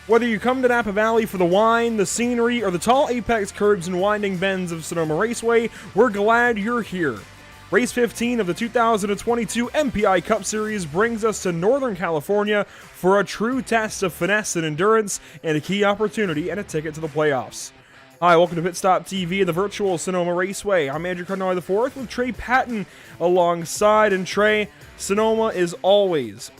Whether you come to Napa Valley for the wine, the scenery, or the tall apex curves and winding bends of Sonoma Raceway, we're glad you're here. Race 15 of the 2022 MPI Cup Series brings us to Northern California for a true test of finesse and endurance and a key opportunity and a ticket to the playoffs. Hi, welcome to PitStop TV and the virtual Sonoma Raceway. I'm Andrew Cardinale IV with Trey Patton alongside. And Trey, Sonoma is always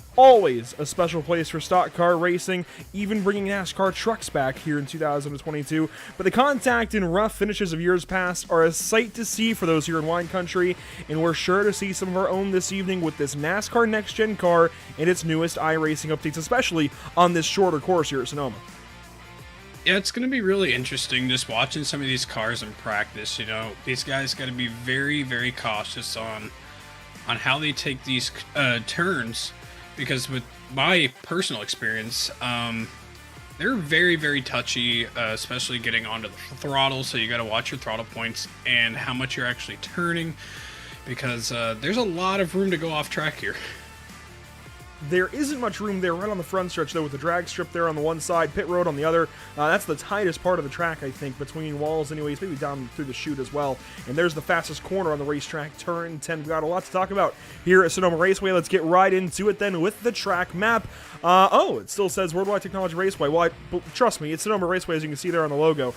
a special place for stock car racing, even bringing NASCAR trucks back here in 2022. But the contact and rough finishes of years past are a sight to see for those here in wine country, and we're sure to see some of our own this evening with this NASCAR Next Gen car and its newest iRacing updates, especially on this shorter course here at Sonoma. Yeah, it's going to be really interesting just watching some of these cars in practice. You know, these guys got to be very, very cautious on how they take these turns, because with my personal experience, they're very, very touchy, especially getting onto the throttle. So you got to watch your throttle points and how much you're actually turning, because there's a lot of room to go off track here. There isn't much room there right on the front stretch, though, with the drag strip there on the one side, pit road on the other. That's the tightest part of the track, I think, between walls anyways, maybe down through the chute as well. And there's the fastest corner on the racetrack, turn 10. We've got a lot to talk about here at Sonoma Raceway. Let's get right into it then with the track map. It still says Worldwide Technology Raceway. Well, trust me, it's Sonoma Raceway, as you can see there on the logo.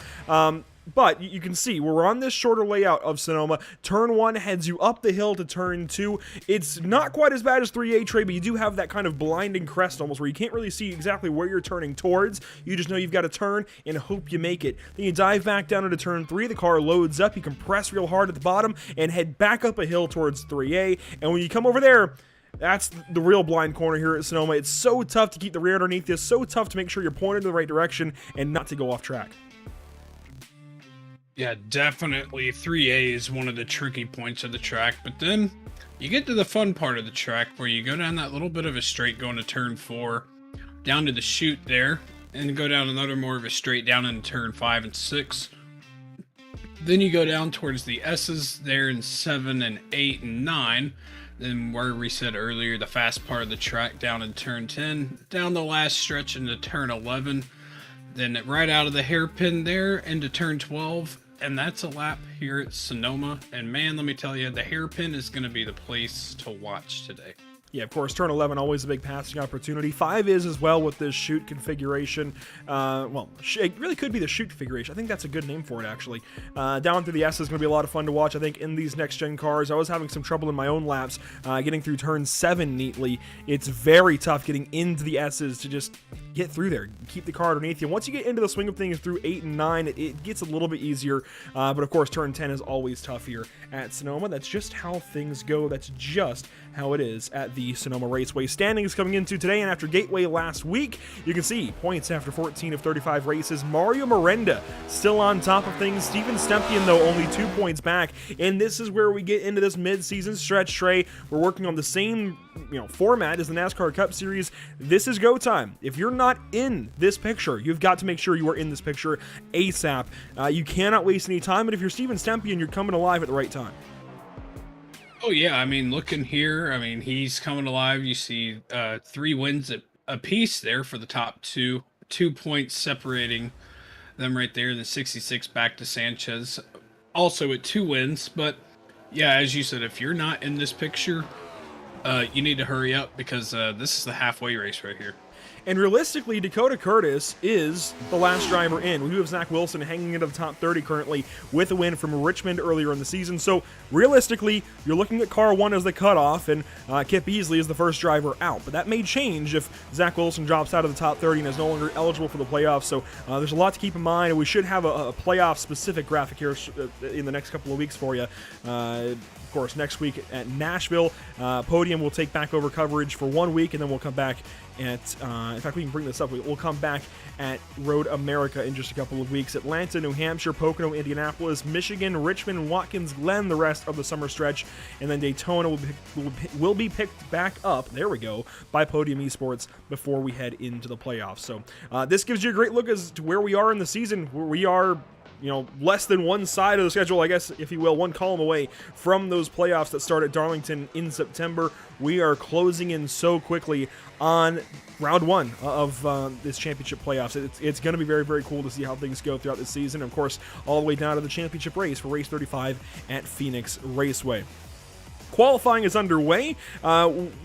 But you can see we're on this shorter layout of Sonoma. Turn 1 heads you up the hill to turn 2. It's not quite as bad as 3A, Trey, but you do have that kind of blinding crest almost where you can't really see exactly where you're turning towards. You just know you've got to turn and hope you make it. Then you dive back down into turn 3. The car loads up. You compress real hard at the bottom and head back up a hill towards 3A. And when you come over there, that's the real blind corner here at Sonoma. It's so tough to keep the rear underneath this, so tough to make sure you're pointed in the right direction and not to go off track. Yeah, definitely 3A is one of the tricky points of the track, but then you get to the fun part of the track where you go down that little bit of a straight going to turn 4, down to the chute there, and go down another more of a straight down into turn 5 and 6. Then you go down towards the S's there in 7 and 8 and 9. Then where we said earlier, the fast part of the track down in turn 10, down the last stretch into turn 11. Then right out of the hairpin there into turn 12, and that's a lap here at Sonoma. And man, let me tell you, the hairpin is going to be the place to watch today. Yeah, of course, turn 11, always a big passing opportunity. 5 is as well with this chute configuration. It really could be the chute configuration. I think that's a good name for it, actually. Down through the S is going to be a lot of fun to watch, I think, in these next-gen cars. I was having some trouble in my own laps getting through turn 7 neatly. It's very tough getting into the S's to just get through there, keep the car underneath you. Once you get into the swing of things through 8 and 9, it gets a little bit easier. But, of course, turn 10 is always tough here at Sonoma. That's just how things go. That's just how it is at the Sonoma Raceway. Standings coming into today, and after Gateway last week, you can see points after 14 of 35 races. Mario Miranda still on top of things. Steven Stempien, though, only 2 points back, and this is where we get into this mid-season stretch, Trey. We're working on the same format as the NASCAR Cup Series. This is go time. If you're not in this picture, you've got to make sure you are in this picture ASAP. You cannot waste any time, and if you're Steven Stempien, you're coming alive at the right time. Oh yeah, I mean, looking here, I mean, he's coming alive. You see 3 wins a piece there for the top 2. 2 points separating them right there. The 66 back to Sanchez, also at 2 wins. But yeah, as you said, if you're not in this picture, you need to hurry up, because this is the halfway race right here. And realistically, Dakota Curtis is the last driver in. We do have Zach Wilson hanging into the top 30 currently with a win from Richmond earlier in the season. So realistically, you're looking at car 1 as the cutoff, and Kip Beasley is the first driver out. But that may change if Zach Wilson drops out of the top 30 and is no longer eligible for the playoffs. So there's a lot to keep in mind, and we should have a playoff-specific graphic here in the next couple of weeks for you. Of course, next week at Nashville, Podium will take back over coverage for 1 week, and then we'll come back at, in fact, we can bring this up. We'll come back at Road America in just a couple of weeks. Atlanta, New Hampshire, Pocono, Indianapolis, Michigan, Richmond, Watkins Glen, the rest of the summer stretch, and then Daytona will be picked back up, there we go, by Podium Esports before we head into the playoffs. So this gives you a great look as to where we are in the season. We are less than one side of the schedule, I guess, if you will, one column away from those playoffs that start at Darlington in September. We are closing in so quickly on round one of this championship playoffs. It's going to be very, very cool to see how things go throughout the season. Of course, all the way down to the championship race for race 35 at Phoenix Raceway. Qualifying is underway.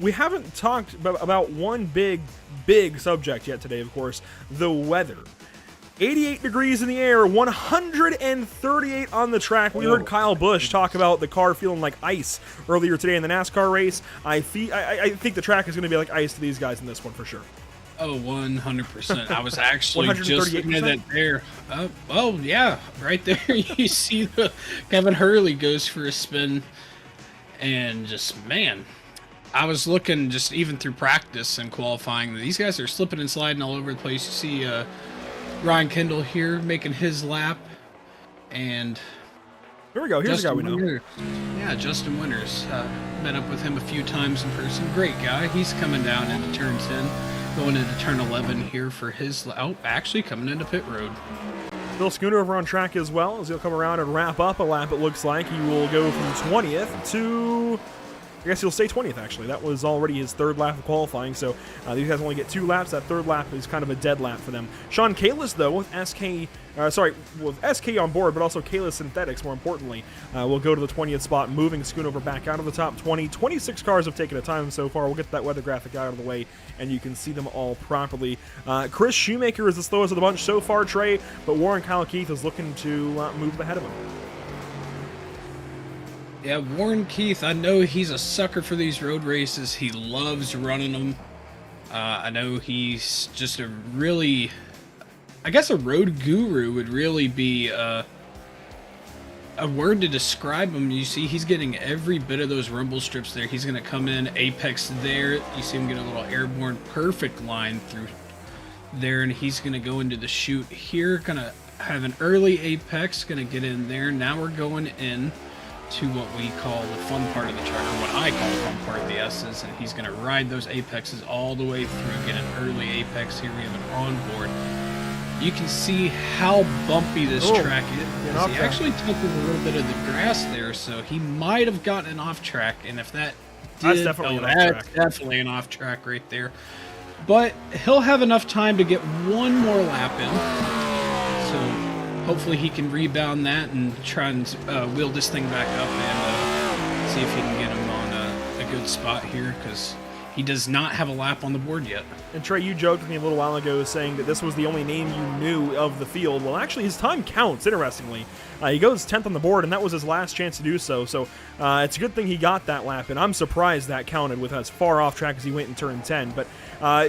We haven't talked about one big subject yet today, of course, the weather. 88 degrees in the air, 138 on the track. We heard Kyle Busch talk about the car feeling like ice earlier today in the NASCAR race. I think the track is going to be like ice to these guys in this one for sure. Oh, 100%. I was actually just looking at that there. Oh, yeah, right there. You see Kevin Hurley goes for a spin. And just, man, I was looking just even through practice and qualifying. These guys are slipping and sliding all over the place. You see Ryan Kendall here making his lap. And here we go. Here's a guy we know. Yeah, Justin Winters. Met up with him a few times in person. Great guy. He's coming down into turn 10, going into turn 11 here for his... Oh, actually coming into pit road. Bill Schooner over on track as well, as he'll come around and wrap up a lap. It looks like he will go from 20th to... I guess he'll stay 20th, actually. That was already his third lap of qualifying, so these guys only get 2 laps. That third lap is kind of a dead lap for them. Sean Kalis, though, with SK on board, but also Kalis Synthetics, more importantly, will go to the 20th spot, moving Schoonover back out of the top 20. 26 cars have taken a time so far. We'll get that weather graphic out of the way, and you can see them all properly. Chris Shoemaker is the slowest of the bunch so far, Trey, but Warren Kyle Keith is looking to move ahead of him. Yeah, Warren Keith, I know he's a sucker for these road races. He loves running them. I know he's just a really... I guess a road guru would really be a word to describe him. You see, he's getting every bit of those rumble strips there. He's going to come in, apex there. You see him get a little airborne, perfect line through there, and he's going to go into the chute here. Going to have an early apex, going to get in there. Now we're going in to what we call the fun part of the track, or what I call the fun part of the S's, and he's going to ride those apexes all the way through, get an early apex here. We have an onboard. You can see how bumpy this track is. He actually took a little bit of the grass there, so he might have gotten an off track, and if that did, that's definitely an off track right there. But he'll have enough time to get one more lap in, so hopefully he can rebound that and try and wheel this thing back up and see if he can get him on a good spot here, because he does not have a lap on the board yet. And Trey, you joked with me a little while ago saying that this was the only name you knew of the field. Well, actually, his time counts, interestingly. He goes 10th on the board, and that was his last chance to do so. So it's a good thing he got that lap, and I'm surprised that counted with as far off track as he went in turn 10. But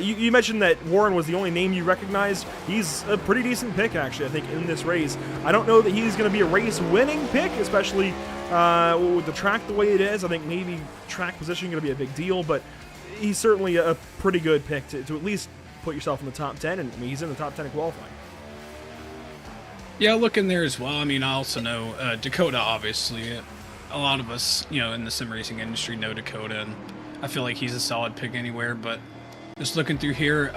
you mentioned that Warren was the only name you recognized. He's a pretty decent pick, actually, I think, in this race. I don't know that he's going to be a race-winning pick, especially with the track the way it is. I think maybe track position is going to be a big deal, but he's certainly a pretty good pick to at least put yourself in the top 10, and I mean, he's in the top 10 in qualifying. Yeah, look in there as well. I mean, I also know Dakota, obviously. A lot of us, in the sim racing industry know Dakota, and I feel like he's a solid pick anywhere, but just looking through here,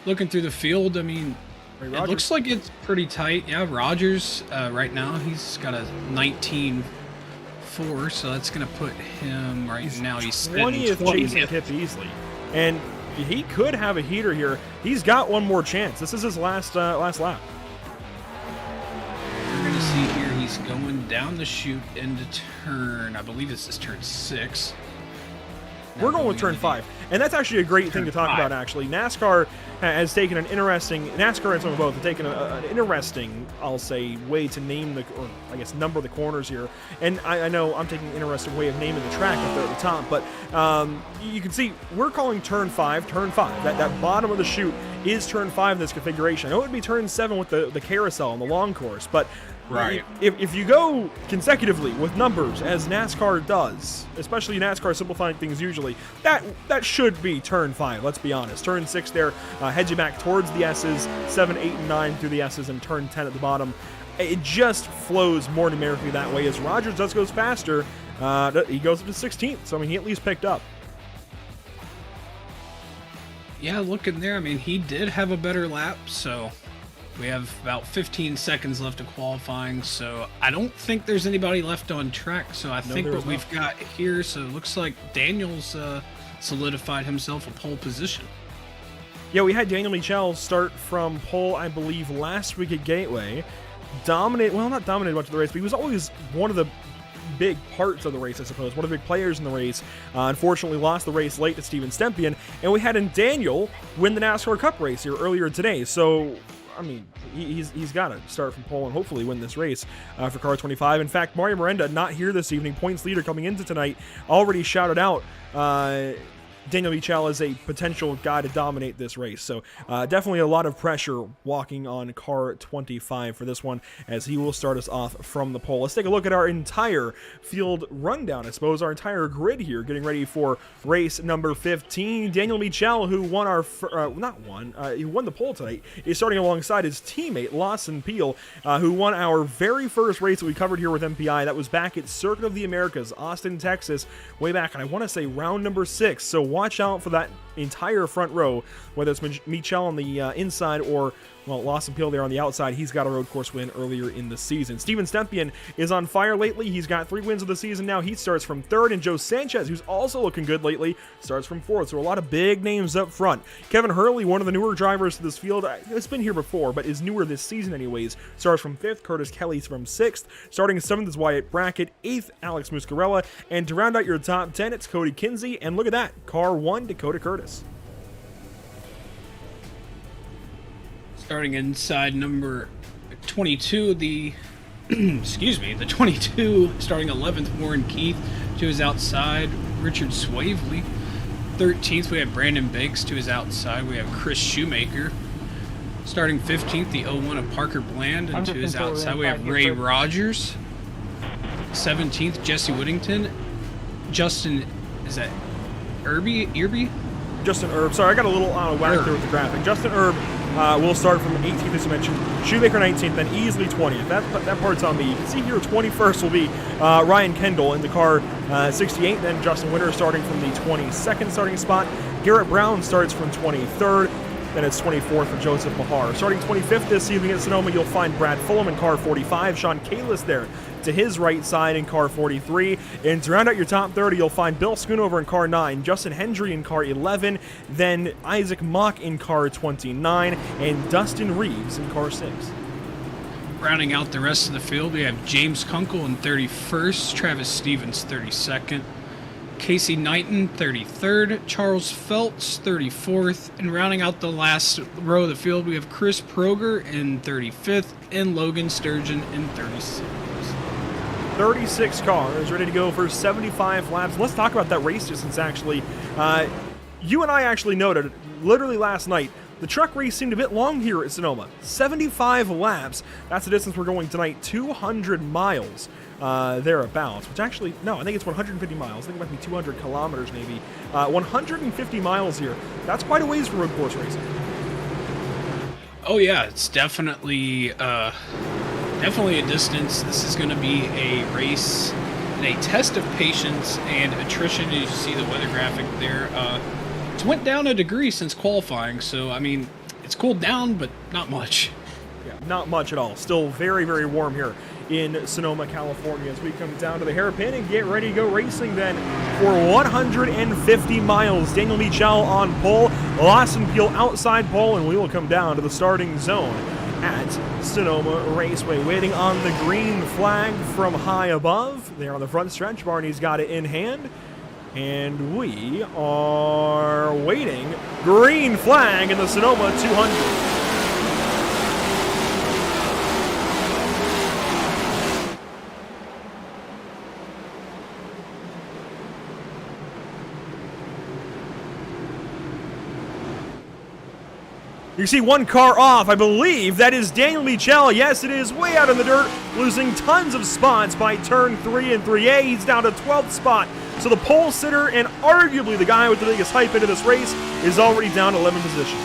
looking through the field, I mean, it looks like it's pretty tight. Yeah, Rogers, right now, he's got a 19.4, so that's going to put him now. He's 20th, chasing Kip easily. And he could have a heater here. He's got one more chance. This is his last lap. You're going to see here he's going down the chute into turn, I believe this is turn 6. We're going with turn 5. And that's actually a great thing to talk about, actually. NASCAR has taken NASCAR and Sonoma both have taken an interesting, I'll say, way to name number the corners here. And I know I'm taking an interesting way of naming the track up there at the top, but you can see we're calling turn 5. That bottom of the chute is turn 5 in this configuration. I know it would be turn 7 with the carousel and the long course, but right. If you go consecutively with numbers, as NASCAR does, especially NASCAR simplifying things usually, that should be turn 5, let's be honest. Turn 6 there heads you back towards the S's, 7, 8, and 9 through the S's, and turn 10 at the bottom. It just flows more numerically that way. As Rogers just goes faster, he goes up to 16th, so I mean, he at least picked up. Yeah, looking there, I mean, he did have a better lap, so We have about 15 seconds left of qualifying, so I don't think there's anybody left on track. So I think what we've got here, so it looks like Daniel's solidified himself a pole position. Yeah, we had Daniel Michel start from pole, I believe, last week at Gateway. Not dominated much of the race, but he was always one of the big parts of the race, I suppose. One of the big players in the race. Unfortunately, lost the race late to Steven Stempien, and we had Daniel win the NASCAR Cup race here earlier today. So, I mean, he's got to start from pole and hopefully win this race for car 25. In fact, Mario Miranda, not here this evening, points leader coming into tonight, already shouted out Daniel Michel is a potential guy to dominate this race. So definitely a lot of pressure walking on car 25 for this one, as he will start us off from the pole. Let's take a look at our entire field rundown, I suppose, our entire grid here, getting ready for race number 15. Daniel Michel, who won our, he won the pole tonight, is starting alongside his teammate, Lawson Peel, who won our very first race that we covered here with MPI. That was back at Circuit of the Americas, Austin, Texas, way back, and I want to say round number 6. So watch out for that entire front row, whether it's Michel on the inside or, well, Lawson Peel there on the outside. He's got a road course win earlier in the season. Steven Stempien is on fire lately. He's got 3 wins of the season now. He starts from 3rd, and Joe Sanchez, who's also looking good lately, starts from 4th. So a lot of big names up front. Kevin Hurley, one of the newer drivers to this field, it's been here before, but is newer this season anyways, starts from 5th. Curtis Kelly's from 6th. Starting 7th is Wyatt Brackett. 8th, Alex Muscarella. And to round out your top 10, it's Cody Kinsey. And look at that, car 1, Dakota Curtis. Starting inside number 22, the the 22, starting 11th, Warren Keith. To his outside, Richard Swavely. 13th, we have Brandon Banks. To his outside, we have Chris Shoemaker. Starting 15th, the 01 of Parker Bland. And to his outside, we have Ray Rogers. 17th, Jesse Whittington. Justin, is that Irby? Justin Erb. Sorry, I got a little whack there with the graphic. Justin Erb will start from 18th, as you mentioned. Shoemaker 19th, then easily 20th. That part's on me. You can see here 21st will be Ryan Kendall in the car 68. Then Justin Winter starting from the 22nd starting spot. Garrett Brown starts from 23rd. Then it's 24th for Joseph Mahar. Starting 25th this evening at Sonoma, you'll find Brad Fulham in car 45. Sean Kalis there to his right side in car 43. And to round out your top 30, you'll find Bill Schoonover in car 9, Justin Hendry in car 11, then Isaac Mock in car 29, and Dustin Reeves in car 6. Rounding out the rest of the field, we have James Kunkel in 31st, Travis Stevens 32nd, Casey Knighton 33rd, Charles Feltz 34th, and rounding out the last row of the field, we have Chris Proger in 35th and Logan Sturgeon in 36th. 36 cars ready to go for 75 laps. Let's talk about that race distance, actually. You and I actually noted, literally last night, the truck race seemed a bit long here at Sonoma. 75 laps. That's the distance we're going tonight. 200 miles thereabouts, which actually, no, I think it's 150 miles. I think it might be 200 kilometers maybe. 150 miles here. That's quite a ways for road course racing. Oh yeah, it's definitely a distance. This is going to be a race and a test of patience and attrition. As you see the weather graphic there, it's went down a degree since qualifying, so I mean it's cooled down, but not much. Yeah, not much at all. Still very, very warm here in Sonoma, California, as we come down to the hairpin and get ready to go racing then for 150 miles. Daniel Michel on pole, Lawson Peel outside pole, and we will come down to the starting zone at Sonoma Raceway. Waiting on the green flag from high above. There on the front stretch, Barney's got it in hand. And we are waiting. Green flag in the Sonoma 200. You see one car off, I believe that is Daniel Michel. Yes, it is, way out in the dirt, losing tons of spots by turn 3 and 3A. He's down to 12th spot. So the pole sitter and arguably the guy with the biggest hype into this race is already down 11 positions.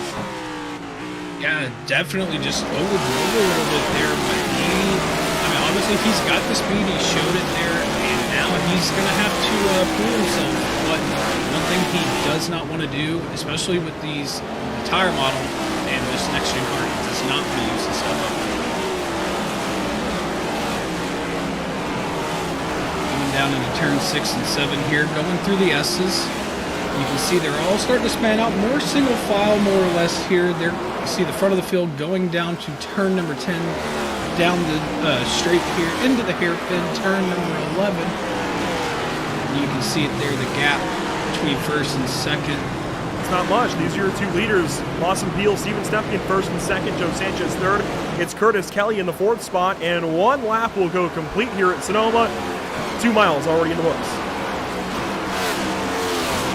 Yeah, definitely just overdrove a little bit there, but obviously he's got the speed, he showed it there, and now he's going to have to prove himself. But one thing he does not want to do, especially with these tire model and this next gen car, he does not want to use this down into turn 6 and 7 here, going through the S's. You can see they're all starting to span out, more single file, more or less here. There, you see the front of the field going down to turn number 10, down the straight here into the hairpin, turn number 11. And you can see it there, the gap between first and second. It's not much. These are your two leaders. Lawson Peel, Steven Stepke in first and second, Joe Sanchez third. It's Curtis Kelly in the fourth spot, and one lap will go complete here at Sonoma. 2 miles already in the books.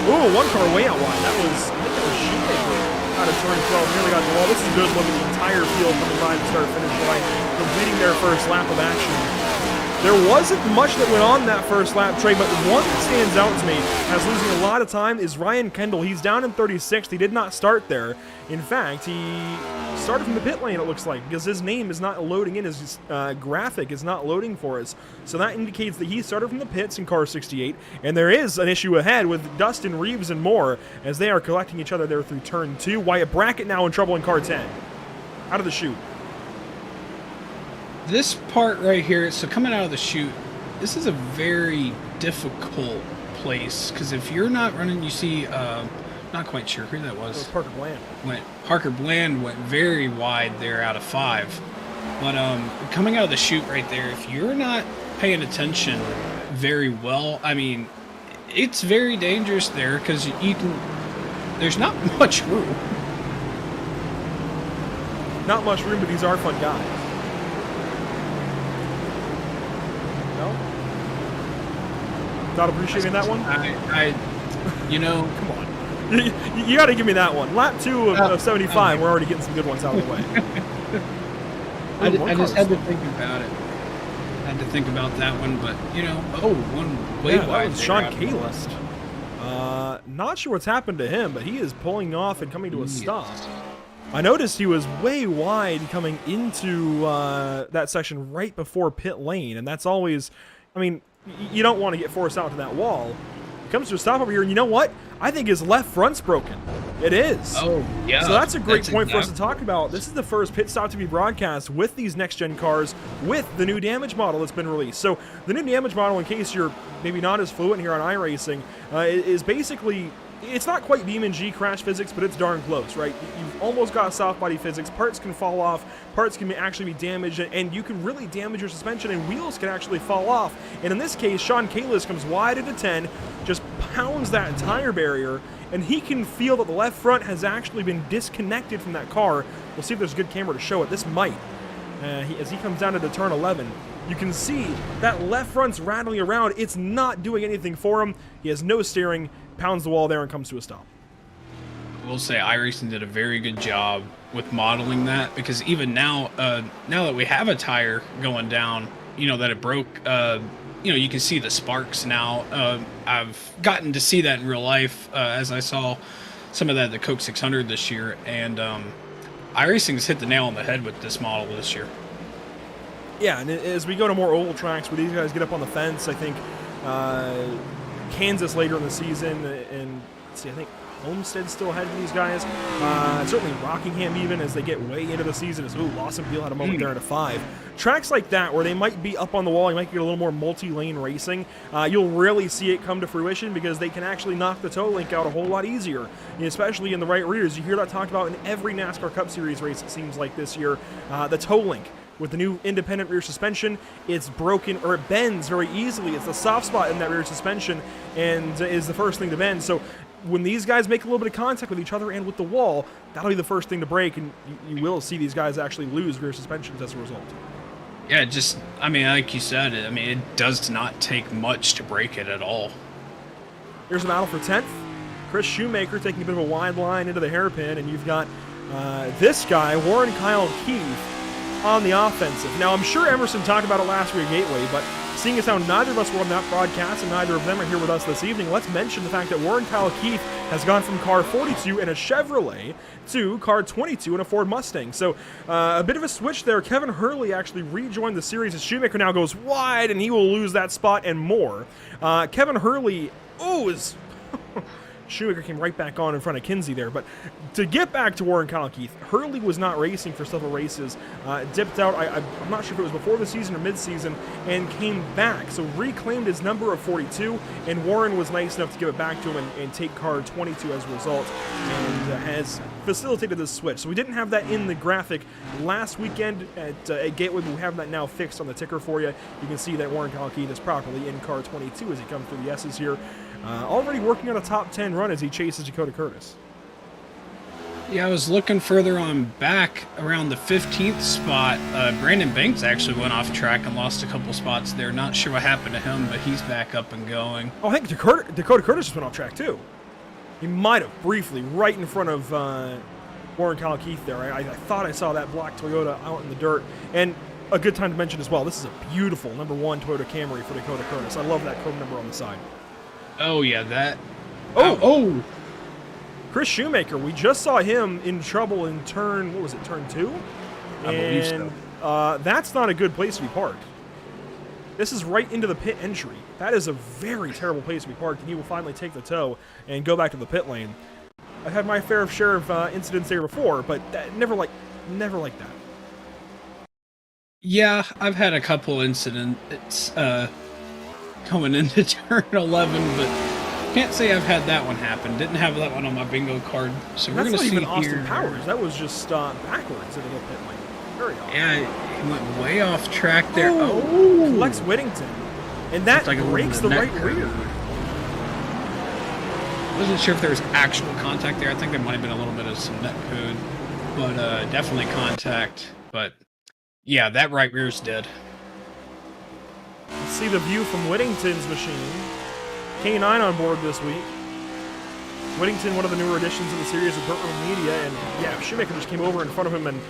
Ooh, one car way out wide. I think that was Shoemaker out of turn 12. Nearly got the wall. This is a good look at the entire field coming by the start-finish line, completing their first lap of action. There wasn't much that went on that first lap, Trey, but one that stands out to me as losing a lot of time is Ryan Kendall. He's down in 36th. He did not start there. In fact, he started from the pit lane, it looks like, because his name is not loading in. His graphic is not loading for us. So that indicates that he started from the pits in car 68, and there is an issue ahead with Dustin Reeves and more as they are collecting each other there through turn 2. Wyatt Brackett now in trouble in car 10. Out of the chute. This part right here, so coming out of the chute, this is a very difficult place, because if you're not running, you see, not quite sure who that was. It was Parker Bland. Parker Bland went very wide there out of 5. But coming out of the chute right there, if you're not paying attention very well, I mean, it's very dangerous there, because there's not much room. Not much room, but these are fun guys. Not appreciating that one? You know, come on. You got to give me that one. Lap 2 of 75, we're already getting some good ones out of the way. I just had to think about it. Had to think about that one, but, you know, one way wide. That was Sean Kalis. Not sure what's happened to him, but he is pulling off and coming to a stop. I noticed he was way wide coming into that section right before pit lane, and that's always, I mean, you don't want to get forced out to that wall. He comes to a stop over here, and you know what? I think his left front's broken. It is. Oh, yeah. So that's a great point for us to talk about. This is the first PitStop TV broadcast with these next-gen cars with the new damage model that's been released. So the new damage model, in case you're maybe not as fluent here on iRacing, is basically, it's not quite BeamNG crash physics, but it's darn close, right? You've almost got soft body physics. Parts can fall off, parts can actually be damaged, and you can really damage your suspension, and wheels can actually fall off. And in this case, Sean Kalis comes wide into 10, just pounds that tire barrier, and he can feel that the left front has actually been disconnected from that car. We'll see if there's a good camera to show it. This might. As he comes down into turn 11, you can see that left front's rattling around. It's not doing anything for him. He has no steering, pounds the wall there, and comes to a stop. I will say iRacing did a very good job with modeling that, because even now, now that we have a tire going down, you know, that it broke, you know, you can see the sparks now. I've gotten to see that in real life, as I saw some of that at the Coke 600 this year, and iRacing's hit the nail on the head with this model this year. Yeah, and as we go to more oval tracks where these guys get up on the fence, I think Kansas later in the season, and let's see, I think Homestead's still ahead of these guys. Certainly Rockingham even as they get way into the season. Lawson Peel had a moment there at a 5. Tracks like that where they might be up on the wall, you might get a little more multi-lane racing. You'll really see it come to fruition because they can actually knock the toe link out a whole lot easier, especially in the right rears. You hear that talked about in every NASCAR Cup Series race, it seems like this year. The toe link. With the new independent rear suspension, it's broken, or it bends very easily. It's the soft spot in that rear suspension and is the first thing to bend. So when these guys make a little bit of contact with each other and with the wall, that'll be the first thing to break, and you will see these guys actually lose rear suspensions as a result. Yeah, just, I mean, like you said, I mean, it does not take much to break it at all. Here's a battle for 10th. Chris Shoemaker taking a bit of a wide line into the hairpin, and you've got this guy, Warren Kyle Keefe, on the offensive. Now, I'm sure Emerson talked about it last week at Gateway, but seeing as how neither of us were on that broadcast and neither of them are here with us this evening, let's mention the fact that Warren Kyle Keefe has gone from car 42 in a Chevrolet to car 22 in a Ford Mustang. So a bit of a switch there. Kevin Hurley actually rejoined the series as Shoemaker now goes wide, and he will lose that spot and more. Kevin Hurley, Shoemaker came right back on in front of Kinsey there. But to get back to Warren Keith, Hurley was not racing for several races, dipped out, I'm not sure if it was before the season or mid-season, and came back. So reclaimed his number of 42, and Warren was nice enough to give it back to him and take car 22 as a result, and has facilitated this switch. So we didn't have that in the graphic last weekend at Gateway, but we have that now fixed on the ticker for you. You can see that Warren Keith is properly in car 22 as he comes through the S's here. Already working on a top 10 run as he chases Dakota Curtis. Yeah, I was looking further on back around the 15th spot. Brandon Banks actually went off track and lost a couple spots there. Not sure what happened to him, but he's back up and going. Oh, I think Dakota Curtis just went off track too. He might have briefly, right in front of Warren Keith there. I thought I saw that black Toyota out in the dirt. And a good time to mention as well, this is a beautiful number 1 Toyota Camry for Dakota Curtis. I love that chrome number on the side. Oh, yeah, that... Oh! Chris Shoemaker, we just saw him in trouble in turn 2? I believe so. That's not a good place to be parked. This is right into the pit entry. That is a very terrible place to be parked, and he will finally take the tow and go back to the pit lane. I've had my fair share of incidents there before, but never like that. Yeah, I've had a couple incidents coming into turn 11, but can't say I've had that one happen. Didn't have that one on my bingo card. So we're going to see here. That's not even Austin Powers. That was just backwards into the pit lane. Very odd. Yeah, he went way off track there. Oh, Lex Whittington. And that breaks the right rear. Wasn't sure if there was actual contact there. I think there might have been a little bit of some net code, but definitely contact. But yeah, that right rear's dead. Let's see the view from Whittington's machine. K9 on board this week. Whittington, one of the newer additions of the series with Whiplash Media, and yeah, Shoemaker just came over in front of him, and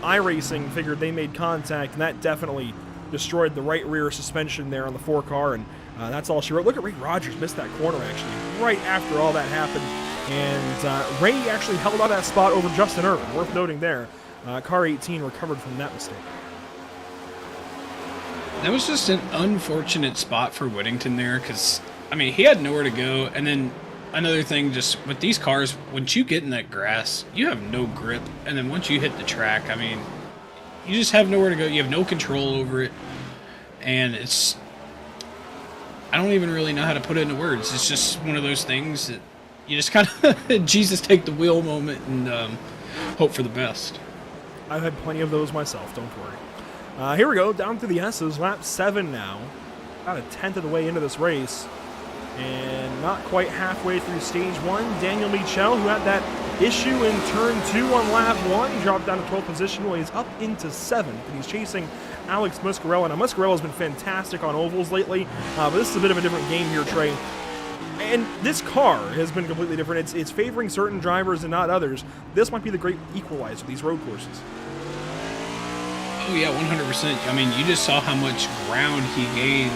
iRacing figured they made contact, and that definitely destroyed the right rear suspension there on the 4 car, and that's all she wrote. Look at Ray Rogers, missed that corner actually, right after all that happened, and Ray actually held on that spot over Justin Irvin, worth noting there. Car 18 recovered from that mistake. That was just an unfortunate spot for Whittington there, because, I mean, he had nowhere to go, and then another thing, just with these cars, once you get in that grass, you have no grip, and then once you hit the track, I mean, you just have nowhere to go. You have no control over it, and it's, I don't even really know how to put it into words. It's just one of those things that you just kind of Jesus take the wheel moment and hope for the best. I've had plenty of those myself, don't worry. Here we go, down through the S's, lap 7 now. About a tenth of the way into this race. And not quite halfway through stage 1, Daniel Michel, who had that issue in turn 2 on lap 1, dropped down to 12th position. Well, he's up into 7th, and he's chasing Alex Muscarella. Now, Muscarella's been fantastic on ovals lately, but this is a bit of a different game here, Trey. And this car has been completely different. It's favoring certain drivers and not others. This might be the great equalizer, these road courses. Oh, yeah, 100%. I mean, you just saw how much ground he gained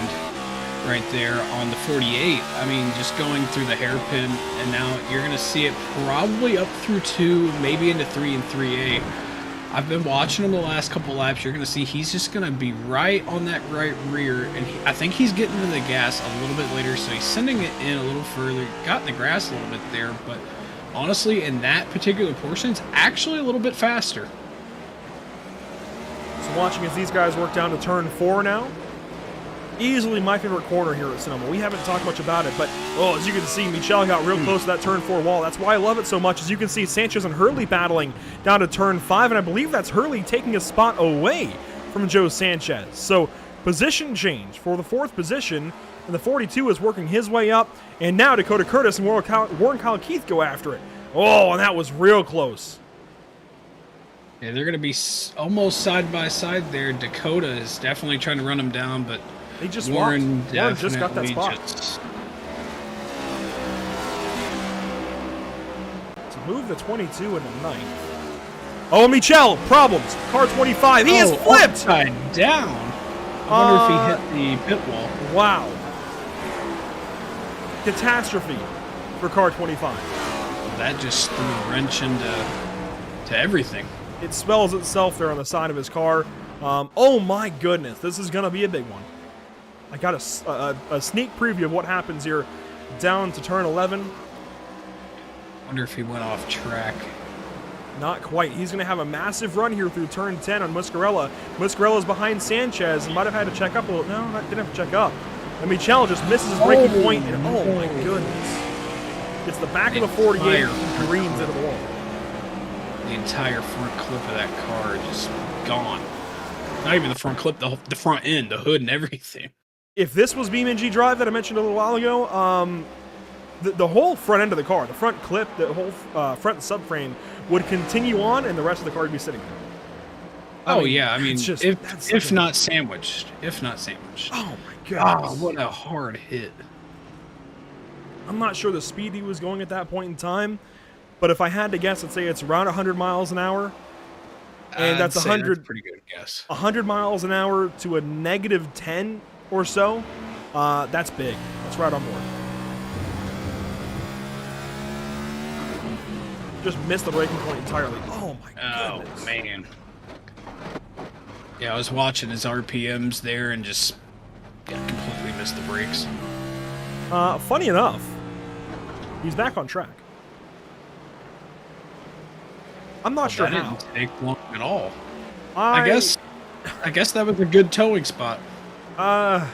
right there on the 48. I mean, just going through the hairpin, and now you're going to see it probably up through 2, maybe into 3 and 3A. I've been watching him the last couple laps. You're going to see he's just going to be right on that right rear, and I think he's getting to the gas a little bit later, so he's sending it in a little further. Got in the grass a little bit there, but honestly, in that particular portion, it's actually a little bit faster. So watching as these guys work down to turn 4 now. Easily my favorite corner here at Sonoma. We haven't talked much about it, but as you can see, Michel got real close to that turn 4 wall. That's why I love it so much. As you can see, Sanchez and Hurley battling down to turn 5, and I believe that's Hurley taking a spot away from Joe Sanchez. So position change for the 4th position, and the 42 is working his way up, and now Dakota Curtis and Warren Keith go after it. Oh, and that was real close. Yeah, they're going to be almost side by side there. Dakota is definitely trying to run him down, but they just Warren just got that spot. To move the 22 into 9th. Oh, Michel, problems. Car 25. He is flipped. Upside down. I wonder if he hit the pit wall. Wow. Catastrophe for car 25. That just threw a wrench into everything. It spells itself there on the side of his car. Oh my goodness, this is going to be a big one. I got a sneak preview of what happens here down to turn 11. Wonder if he went off track. Not quite. He's going to have a massive run here through turn 10 on Muscarella. Muscarella's behind Sanchez and might have had to check up a little. No, didn't have to check up. And Michel just misses his braking point, and oh my goodness. It's the back of the 48 and greens into the wall. The entire front clip of that car just gone. Not even the front clip, the front end, the hood and everything. If this was BeamNG Drive that I mentioned a little while ago, the whole front end of the car, the front clip, the whole front subframe would continue on, and the rest of the car would be sitting there. I mean, if not sandwiched. Oh my god! Oh, what a hard hit. I'm not sure the speed he was going at that point in time, but if I had to guess, I'd say it's around 100 miles an hour. And that's 100. That's a pretty good guess. 100 miles an hour to a -10 or so. That's big. That's right on board. Just missed the braking point entirely. Oh my goodness. Oh man. Yeah, I was watching his RPMs there and just completely missed the brakes. Funny enough, he's back on track. I'm not sure how. That didn't take long at all. I guess that was a good towing spot. I'm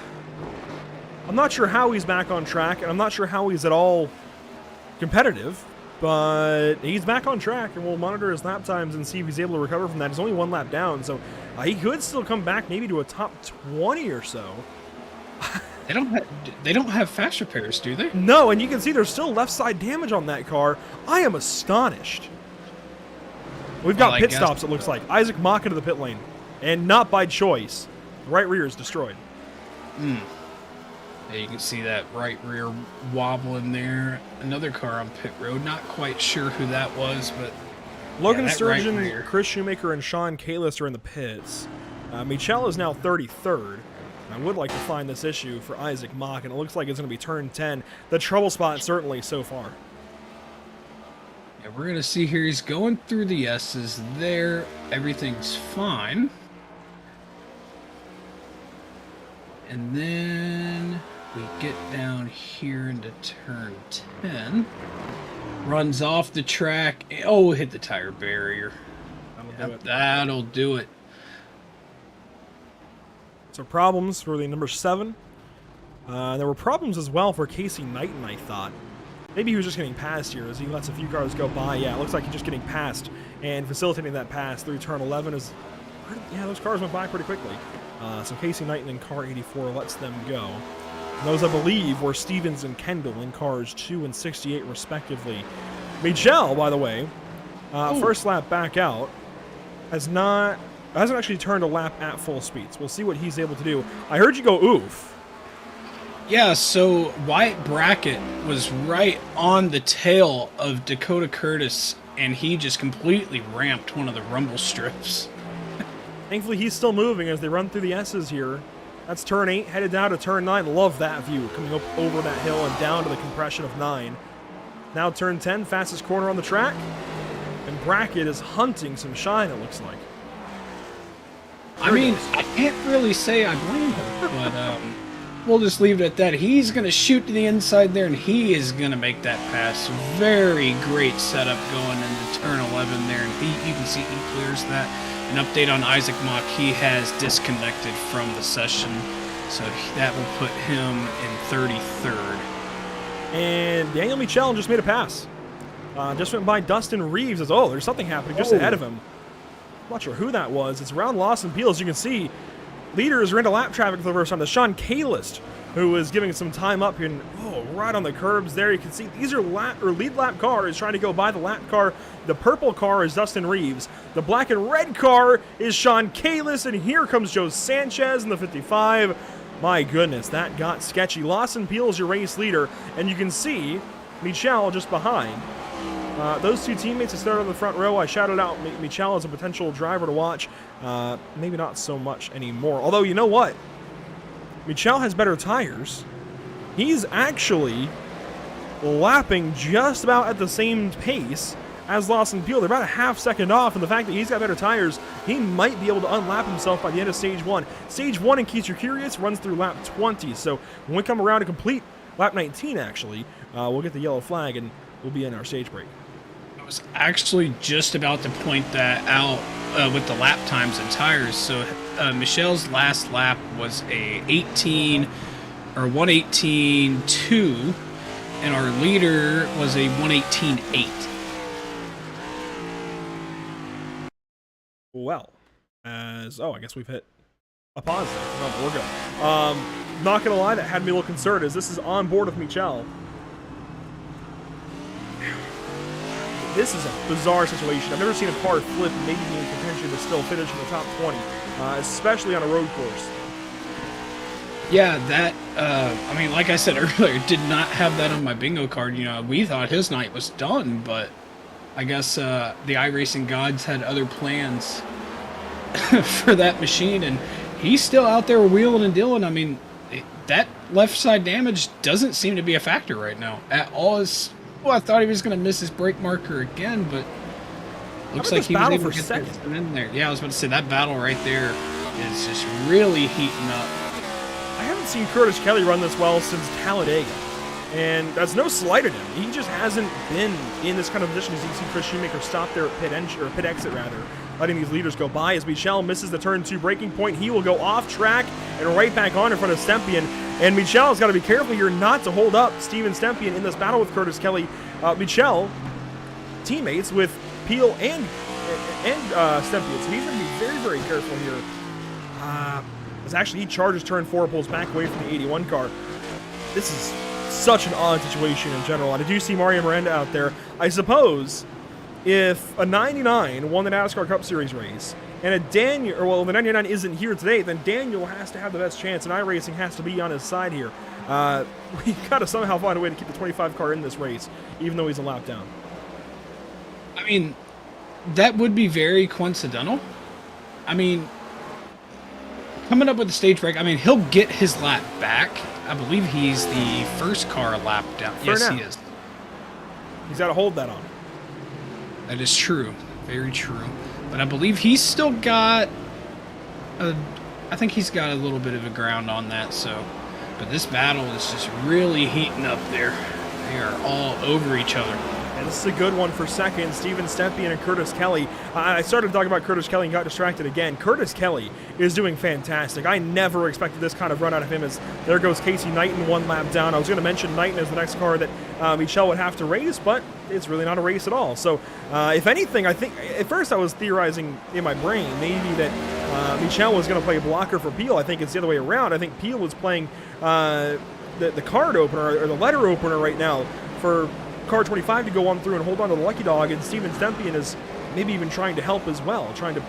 not sure how he's back on track, and I'm not sure how he's at all competitive, but he's back on track, and we'll monitor his lap times and see if he's able to recover from that. He's only one lap down, so he could still come back maybe to a top 20 or so. They don't have fast repairs, do they? No, and you can see there's still left side damage on that car. I am astonished. We've got pit stops, it looks like. Isaac Mach into the pit lane, and not by choice. The right rear is destroyed. Yeah, you can see that right rear wobbling there. Another car on pit road. Not quite sure who that was, but Logan Sturgeon, Chris Shoemaker, and Sean Kalis are in the pits. Michel is now 33rd. I would like to find this issue for Isaac Mach, and it looks like it's going to be turn 10. The trouble spot, certainly, so far. Yeah, we're going to see here. He's going through the S's there. Everything's fine. And then we get down here into turn 10. Runs off the track. Oh, hit the tire barrier. That'll do it. So problems for the number 7. There were problems as well for Casey Knighton, I thought. Maybe he was just getting past here as he lets a few cars go by. Yeah, it looks like he's just getting past and facilitating that pass through turn 11 is... Yeah, those cars went by pretty quickly. So Casey Knighton in car 84 lets them go. And those, I believe, were Stevens and Kendall in cars 2 and 68, respectively. Michel, by the way, first lap back out, hasn't actually turned a lap at full speeds. We'll see what he's able to do. I heard you go oof. Yeah, so Wyatt Brackett was right on the tail of Dakota Curtis, and he just completely ramped one of the rumble strips. Thankfully, he's still moving as they run through the S's here. That's turn 8, headed down to turn 9. Love that view, coming up over that hill and down to the compression of 9. Now turn 10, fastest corner on the track. And Brackett is hunting some shine, it looks like. I mean, I can't really say I blame him, but we'll just leave it at that. He's going to shoot to the inside there, and he is going to make that pass. Very great setup going into turn 11 there, and you can see he clears that. An update on Isaac Mach, he has disconnected from the session, so that will put him in 33rd. And Daniel Michel just made a pass. Just went by Dustin Reeves as, there's something happening just ahead of him. I'm not sure who that was. It's around Lawson Peel. As you can see, leaders are into lap traffic for the first time. The Sean Kalist, who is giving some time up and right on the curbs there. You can see these are lead lap car is trying to go by the lap car. The purple car is Dustin Reeves. The black and red car is Sean Kalist, and here comes Joe Sanchez in the 55. My goodness, that got sketchy. Lawson Peel is your race leader, and you can see Michel just behind. Those two teammates that started on the front row, I shouted out Michel as a potential driver to watch. Maybe not so much anymore. Although, you know what? Michel has better tires. He's actually lapping just about at the same pace as Lawson Peel. They're about a half second off, and the fact that he's got better tires, he might be able to unlap himself by the end of Stage 1. Stage 1, in case you're curious, runs through lap 20. So when we come around to complete lap 19 actually, we'll get the yellow flag and we'll be in our stage break. I was actually just about to point that out with the lap times and tires. So Michelle's last lap was a 118.2, and our leader was a 118.8. Well, I guess we've hit a pause there. No, we're good. Not gonna lie, that had me a little concerned as this is on board with Michelle. This is a bizarre situation. I've never seen a car flip and maybe be in contention to still finish in the top 20, especially on a road course. Yeah, that, I mean, like I said earlier, did not have that on my bingo card. We thought his night was done, but I guess the iRacing gods had other plans for that machine, and he's still out there wheeling and dealing. I mean, that left side damage doesn't seem to be a factor right now at all. I thought he was going to miss his brake marker again, but looks like he was able to get that in there. Yeah, I was about to say, that battle right there is just really heating up. I haven't seen Curtis Kelly run this well since Talladega, and that's no slight at him. He just hasn't been in this kind of position. As you can see Chris Shoemaker stop there at pit exit, letting these leaders go by. As Michel misses the turn 2 braking point, he will go off track and right back on in front of Stempien. And Michel's got to be careful here not to hold up Steven Stempien in this battle with Curtis Kelly. Michel, teammates with Peel and Stempien, so he's going to be very, very careful here. As actually he charges turn 4, pulls back away from the 81 car. This is such an odd situation in general. And I do see Mario Miranda out there. I suppose if a 99 won the NASCAR Cup Series race, and the 99 isn't here today, then Daniel has to have the best chance, and iRacing has to be on his side here. We've got to somehow find a way to keep the 25 car in this race, even though he's a lap down. I mean, that would be very coincidental. I mean, coming up with the stage break, I mean, he'll get his lap back. I believe he's the first car lap down. Yes, he is. He's got to hold that on. That is true. Very true. But I believe he's still got I think he's got a little bit of a ground on that, so. But this battle is just really heating up there. They are all over each other. And this is a good one for second. Steven Stempien and Curtis Kelly. I started talking about Curtis Kelly and got distracted again. Curtis Kelly is doing fantastic. I never expected this kind of run out of him, as there goes Casey Knighton 1 lap down. I was going to mention Knighton as the next car that Michel would have to race, but it's really not a race at all. So if anything, I think at first I was theorizing in my brain maybe that Michel was going to play a blocker for Peel. I think it's the other way around. I think Peel was playing the card opener or the letter opener right now for car 25 to go on through and hold on to the lucky dog, and Steven Stempien is maybe even trying to help as well, trying to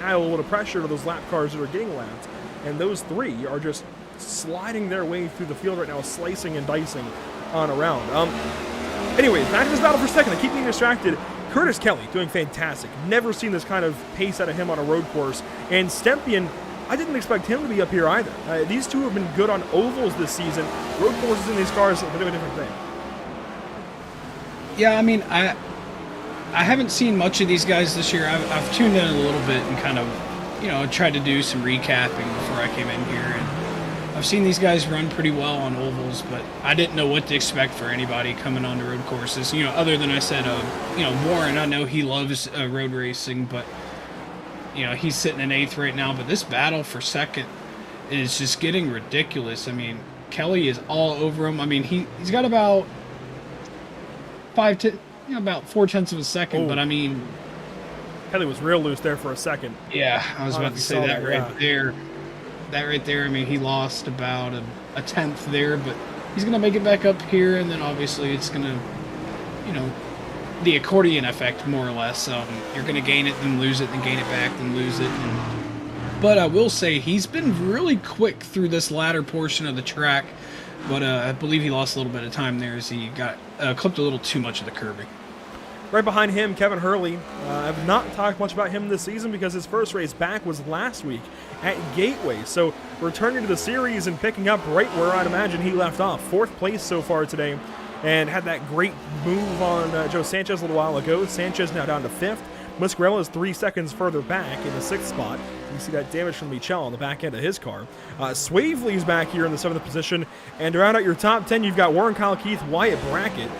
add a little pressure to those lap cars that are getting lapped. And those three are just sliding their way through the field right now, slicing and dicing on around. Anyways, back to this battle for second. I keep being distracted. Curtis Kelly doing fantastic. Never seen this kind of pace out of him on a road course. And Stempien, I didn't expect him to be up here either. These two have been good on ovals this season. Road courses in these cars are a bit of a different thing. Yeah, I mean, I haven't seen much of these guys this year. I've tuned in a little bit and kind of, tried to do some recapping before I came in here. And I've seen these guys run pretty well on ovals, but I didn't know what to expect for anybody coming on the road courses. Other than I said, Warren, I know he loves road racing, but, he's sitting in 8th right now. But this battle for second is just getting ridiculous. I mean, Kelly is all over him. I mean, he's got about about 0.4 of a second, but I mean, Kelly was real loose there for a second. Yeah, I was about to say that right there. That right there, I mean, he lost about a tenth there, but he's going to make it back up here, and then obviously it's going to, the accordion effect, more or less. You're going to gain it, then lose it, then gain it back, then lose it. But I will say he's been really quick through this latter portion of the track. But I believe he lost a little bit of time there as he got clipped a little too much of the curbing. Right behind him, Kevin Hurley. I've not talked much about him this season because his first race back was last week at Gateway. So returning to the series and picking up right where I'd imagine he left off. 4th place so far today, and had that great move on Joe Sanchez a little while ago. Sanchez now down to 5th. Muscarella is 3 seconds further back in the 6th spot. You see that damage from Michel on the back end of his car. Swavely's back here in the 7th position. And to round out your top 10, you've got Warren, Kyle, Keith, Wyatt Brackett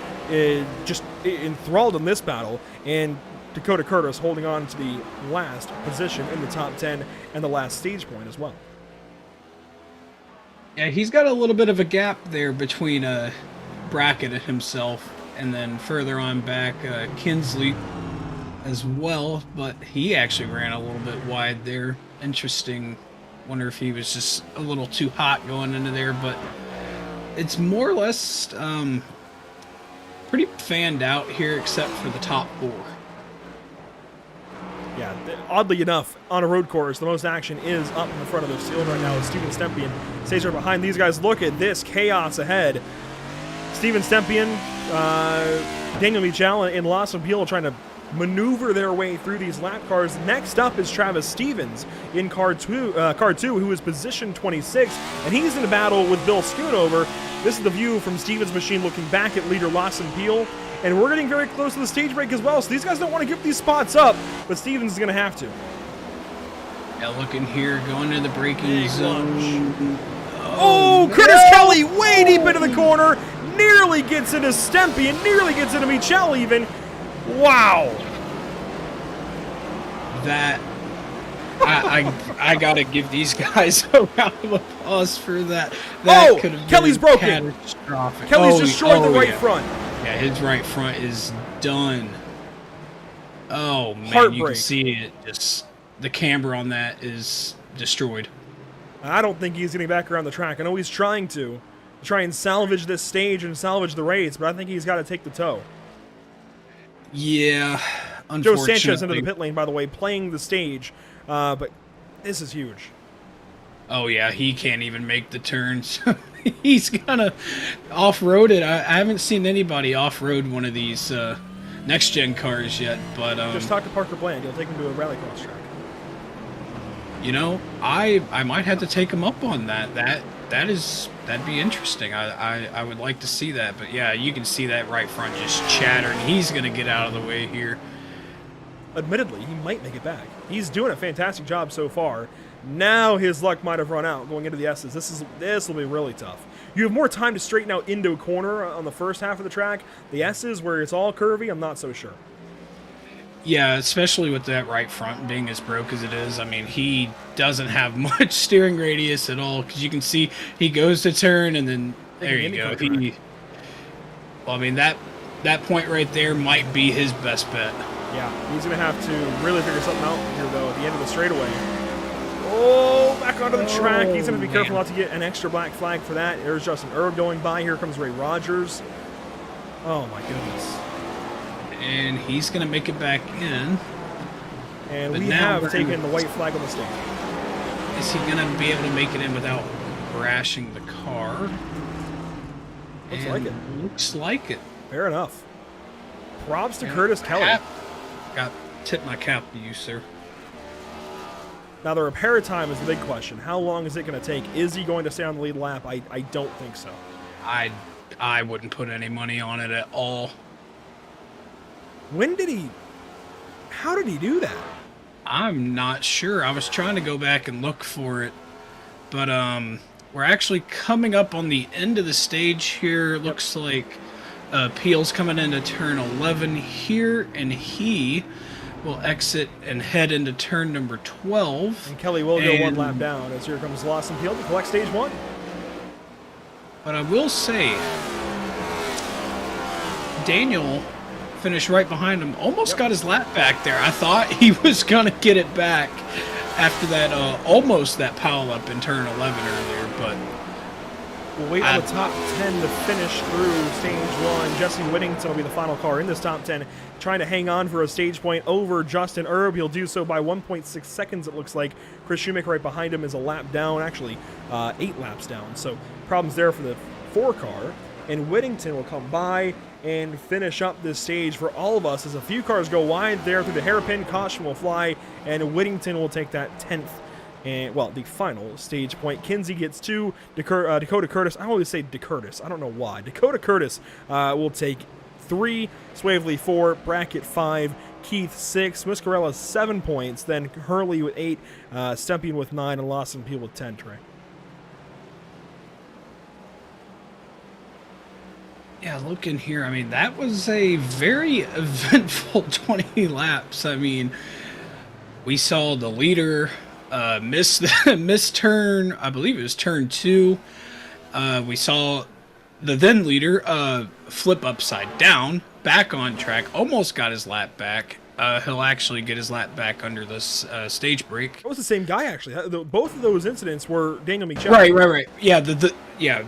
just enthralled in this battle. And Dakota Curtis holding on to the last position in the top 10 and the last stage point as well. Yeah, he's got a little bit of a gap there between Brackett and himself, and then further on back, Kinsley as well, but he actually ran a little bit wide there. Interesting. Wonder if he was just a little too hot going into there, but it's more or less pretty fanned out here except for the top 4. Yeah, oddly enough, on a road course, the most action is up in the front of the field right now. Steven Stempian stays right behind these guys. Look at this chaos ahead. Steven Stempian, Daniel Michel, and Lawson Peel trying to maneuver their way through these lap cars. Next up is Travis Stevens in car two, who is position 26, and he's in a battle with Bill Schoonover. This is the view from Stevens' machine looking back at leader Lawson Peel. And we're getting very close to the stage break as well, so these guys don't want to give these spots up, but Stevens is going to have to. Yeah, looking here, going to the braking zone. Oh, Curtis Kelly way deep into the corner, nearly gets into Stempian, nearly gets into Michel even. Wow. That, I got to give these guys a round of applause for that. That could have been Kelly's broken. Catastrophic. Kelly's destroyed the right front. Yeah, his right front is done. Oh, man, Heartbreak. you can see it. Just the camber on that is destroyed. I don't think he's getting back around the track. I know he's trying to try and salvage this stage and salvage the race, but I think he's got to take the tow. Yeah, Joe unfortunately. Sanchez into the pit lane, by the way, playing the stage, but this is huge. Oh, yeah, he can't even make the turns. He's gonna off-road it. I haven't seen anybody off-road one of these next-gen cars yet, but just talk to Parker Bland. He'll take him to a rallycross track. You know, I might have to take him up on that. That'd be interesting. I would like to see that. But yeah, you can see that right front just chattering. He's gonna get out of the way here. Admittedly, he might make it back. He's doing a fantastic job so far. Now his luck might have run out going into the S's. This will be really tough. You have more time to straighten out into a corner on the first half of the track. The S's, where it's all curvy, I'm not so sure. Yeah, especially with that right front being as broke as it is. I mean, he doesn't have much steering radius at all, because you can see he goes to turn and then there you go. Well, I mean, that point right there might be his best bet. Yeah, he's going to have to really figure something out here, though, at the end of the straightaway. Oh, back onto the track. He's going to be careful not to get an extra black flag for that. There's Justin Erb going by. Here comes Ray Rogers. Oh, my goodness. And he's going to make it back in. And we have taken the white flag on the stage. Is he going to be able to make it in without crashing the car? Looks like it. Looks like it. Fair enough. Props to Curtis Kelly. Tip my cap to you, sir. Now, the repair time is the big question. How long is it going to take? Is he going to stay on the lead lap? I don't think so. I wouldn't put any money on it at all. How did he do that? I'm not sure. I was trying to go back and look for it, but we're actually coming up on the end of the stage here. It looks like Peel's coming into turn 11 here, and he will exit and head into turn number 12. And Kelly will go one lap down as here comes Lawson Peel to collect stage 1. But I will say, Daniel finished right behind him. Almost got his lap back there. I thought he was going to get it back after that, almost that pile up in turn 11 earlier, but we'll wait on the top 10 to finish through stage 1. Jesse Whittington will be the final car in this top 10, trying to hang on for a stage point over Justin Erb. He'll do so by 1.6 seconds, it looks like. Chris Shoemaker right behind him is a lap down, actually 8 laps down. So problems there for the 4 car. And Whittington will come by and finish up this stage for all of us as a few cars go wide there through the hairpin. Caution will fly, and Whittington will take that 10th. And, well, the final stage point. Kinsey gets 2. Dakota Curtis. I always say DeCurtis. I don't know why. Dakota Curtis will take 3. Swavely 4. Brackett 5. Keith 6, Muscarella 7 points, then Hurley with 8, Stempien with 9, and Lawson Peel with 10, Trey. Yeah, looking here, I mean, that was a very eventful 20 laps. I mean, we saw the leader miss turn, I believe it was turn 2. We saw the then leader flip upside down, back on track, almost got his lap back. He'll actually get his lap back under this stage break. It was the same guy, actually. Both of those incidents were Daniel Michelli. Right. Yeah, the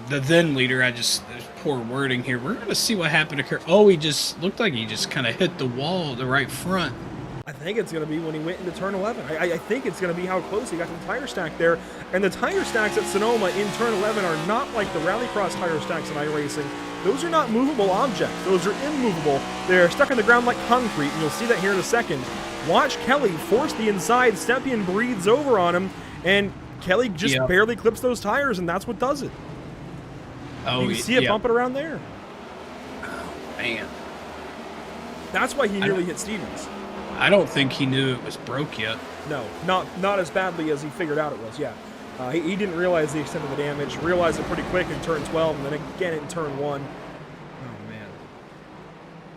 then leader. There's poor wording here. We're gonna see what happened to Kurt. Oh, he just looked like he just kind of hit the wall at the right front. I think it's going to be when he went into turn 11. I think it's going to be how close he got to the tire stack there. And the tire stacks at Sonoma in turn 11 are not like the rallycross tire stacks in iRacing. Those are not movable objects. Those are immovable. They're stuck in the ground like concrete, and you'll see that here in a second. Watch Kelly force the inside. Stempien breathes over on him, and Kelly just barely clips those tires, and that's what does it. Oh, you can see it bumping around there. Oh, man. That's why he nearly hit Stevens. I don't think he knew it was broke yet. No, not as badly as he figured out it was, yeah. He didn't realize the extent of the damage, realized it pretty quick in turn 12, and then again in turn 1. Oh, man.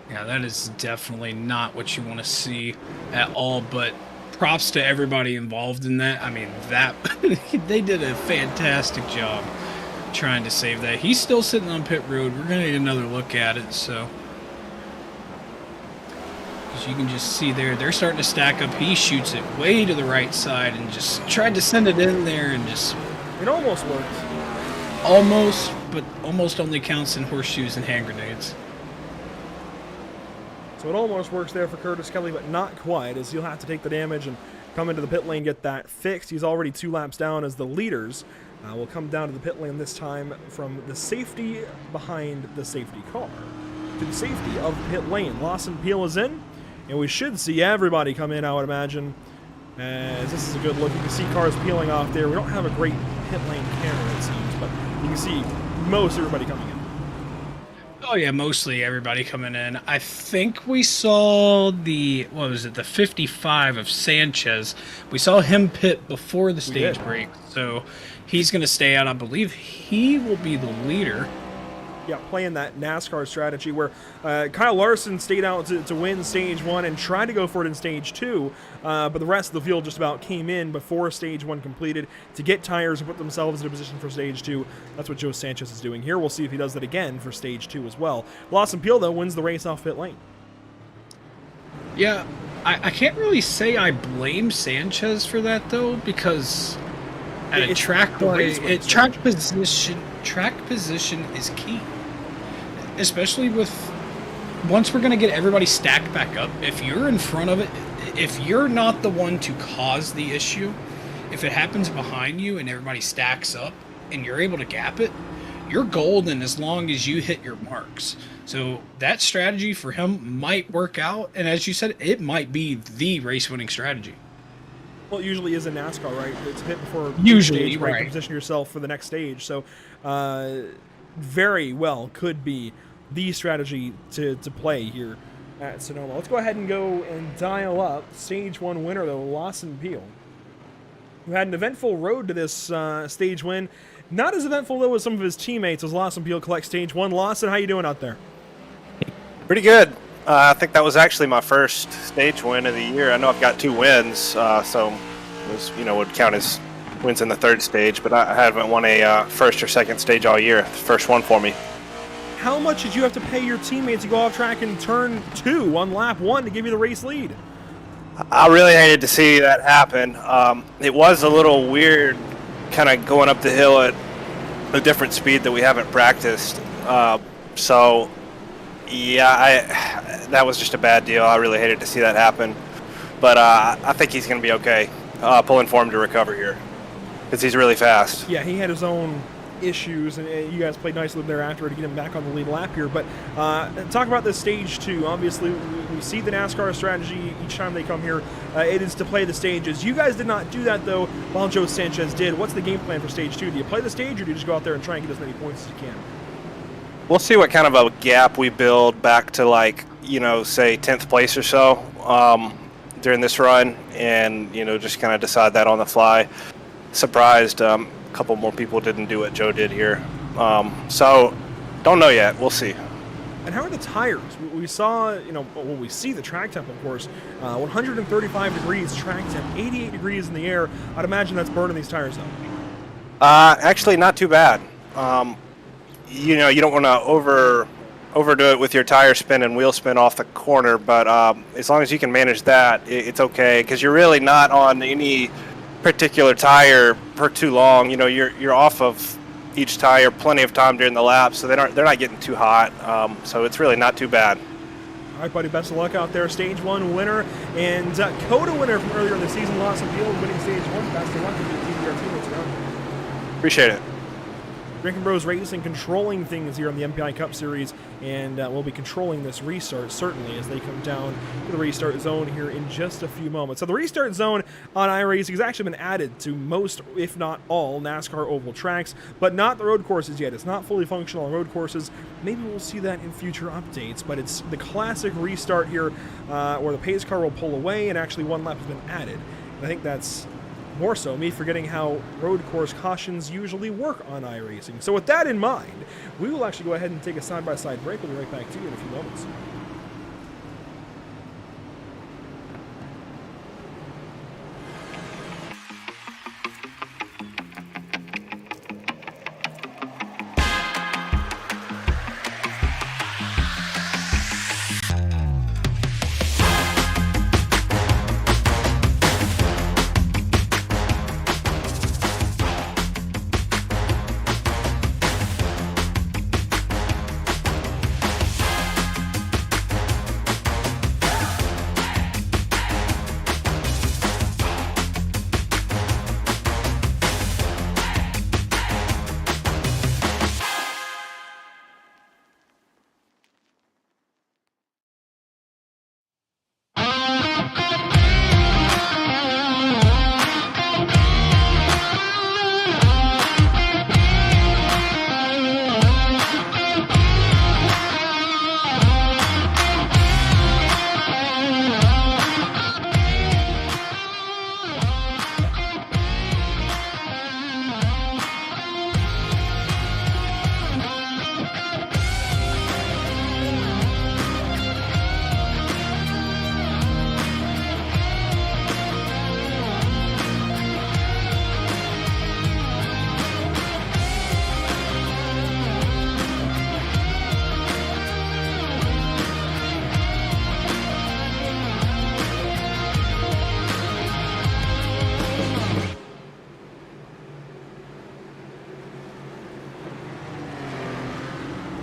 Yeah, that is definitely not what you want to see at all, but props to everybody involved in that. I mean, they did a fantastic job trying to save that. He's still sitting on pit road. We're going to need another look at it, so... As you can just see there, they're starting to stack up. He shoots it way to the right side and just tried to send it in there and just... It almost worked. Almost, but almost only counts in horseshoes and hand grenades. So it almost works there for Curtis Kelly, but not quite, as he'll have to take the damage and come into the pit lane, get that fixed. He's already 2 laps down as the leaders will come down to the pit lane this time from the safety behind the safety car to the safety of the pit lane. Lawson Peel is in. And we should see everybody come in, I would imagine, as this is a good look. You can see cars peeling off there. We don't have a great pit lane camera, it seems, but you can see most everybody coming in. Oh, yeah, mostly everybody coming in. I think we saw the 55 of Sanchez. We saw him pit before the stage break, so he's going to stay out. I believe he will be the leader. Yeah, playing that NASCAR strategy where Kyle Larson stayed out to win Stage 1 and tried to go for it in Stage 2, but the rest of the field just about came in before Stage 1 completed to get tires and put themselves in a position for Stage 2. That's what Joe Sanchez is doing here. We'll see if he does that again for Stage 2 as well. Lawson Peel, though, wins the race off pit lane. Yeah, I can't really say I blame Sanchez for that, though, because at a track position is key. Especially with, once we're going to get everybody stacked back up, if you're in front of it, if you're not the one to cause the issue, if it happens behind you and everybody stacks up and you're able to gap it, you're golden as long as you hit your marks. So that strategy for him might work out, and as you said, it might be the race-winning strategy. Well, it usually is in NASCAR, right? It's hit before usually, stage, right? To position yourself for the next stage. So very well could be the strategy to play here at Sonoma. Let's go ahead and go and dial up Stage 1 winner, though, Lawson Peel, who had an eventful road to this stage win. Not as eventful, though, as some of his teammates as Lawson Peel collects Stage 1. Lawson, how you doing out there? Pretty good. I think that was actually my first stage win of the year. I know I've got 2 wins, so it was, would count as wins in the 3rd stage, but I haven't won a first or second stage all year. The first one for me. How much did you have to pay your teammates to go off track in turn 2 on lap 1 to give you the race lead? I really hated to see that happen. It was a little weird kind of going up the hill at a different speed that we haven't practiced. So, yeah, that was just a bad deal. I really hated to see that happen. But I think he's going to be okay. Pulling for him to recover here because he's really fast. Yeah, he had his own issues, and you guys played nicely thereafter to get him back on the lead lap here. But talk about this stage 2. Obviously, we see the NASCAR strategy each time they come here. It is to play the stages. You guys did not do that, though, while Joe Sanchez did. What's the game plan for stage 2? Do you play the stage, or do you just go out there and try and get as many points as you can? We'll see what kind of a gap we build back to, say 10th place or so. during this run, and just kind of decide that on the fly. Surprised a couple more people didn't do what Joe did here, so don't know yet. We'll see. And how are the tires? We saw, we see the track temp, of course, 135 degrees track temp, 88 degrees in the air. I'd imagine that's burning these tires up. Actually, not too bad. You don't want to overdo it with your tire spin and wheel spin off the corner, but as long as you can manage that, it's okay, because you're really not on any particular tire for too long. You're off of each tire plenty of time during the lap, so they're not getting too hot. So it's really not too bad. All right, buddy, best of luck out there. Stage 1 winner and COTA winner from earlier in the season, Lawson Field, winning stage 1. Best of luck with your teammates around. Appreciate it. Drinking Bros Racing controlling things here on the MPI Cup Series, and we'll be controlling this restart certainly as they come down to the restart zone here in just a few moments. So the restart zone on iRacing has actually been added to most, if not all, NASCAR oval tracks, but not the road courses yet. It's not fully functional on road courses. Maybe we'll see that in future updates, but it's the classic restart here where the pace car will pull away and actually one lap has been added. And I think that's more so me forgetting how road course cautions usually work on iRacing. So with that in mind, we will actually go ahead and take a side-by-side break. We'll be right back to you in a few moments.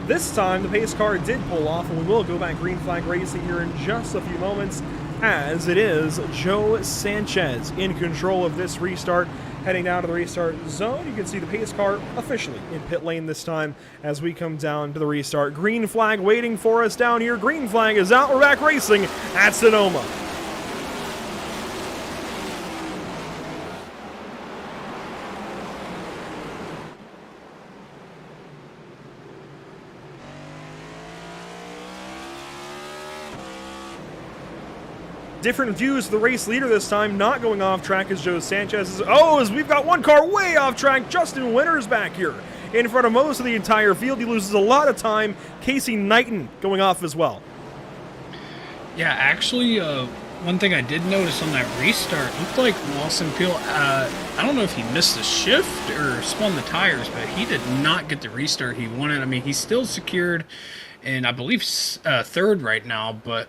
This time, the pace car did pull off, and we will go back green flag racing here in just a few moments, as it is Joe Sanchez in control of this restart. Heading down to the restart zone, you can see the pace car officially in pit lane this time as we come down to the restart. Green flag waiting for us down here. Green flag is out. We're back racing at Sonoma. Different views of the race leader this time, not going off track as Joe Sanchez is. Oh, as we've got one car way off track. Justin Winter's back here in front of most of the entire field. He loses a lot of time. Casey Knighton going off as well. Yeah, actually, one thing I did notice on that restart, looked like Lawson Field, I don't know if he missed the shift or spun the tires, but he did not get the restart he wanted. I mean, he's still secured, and I believe third right now, but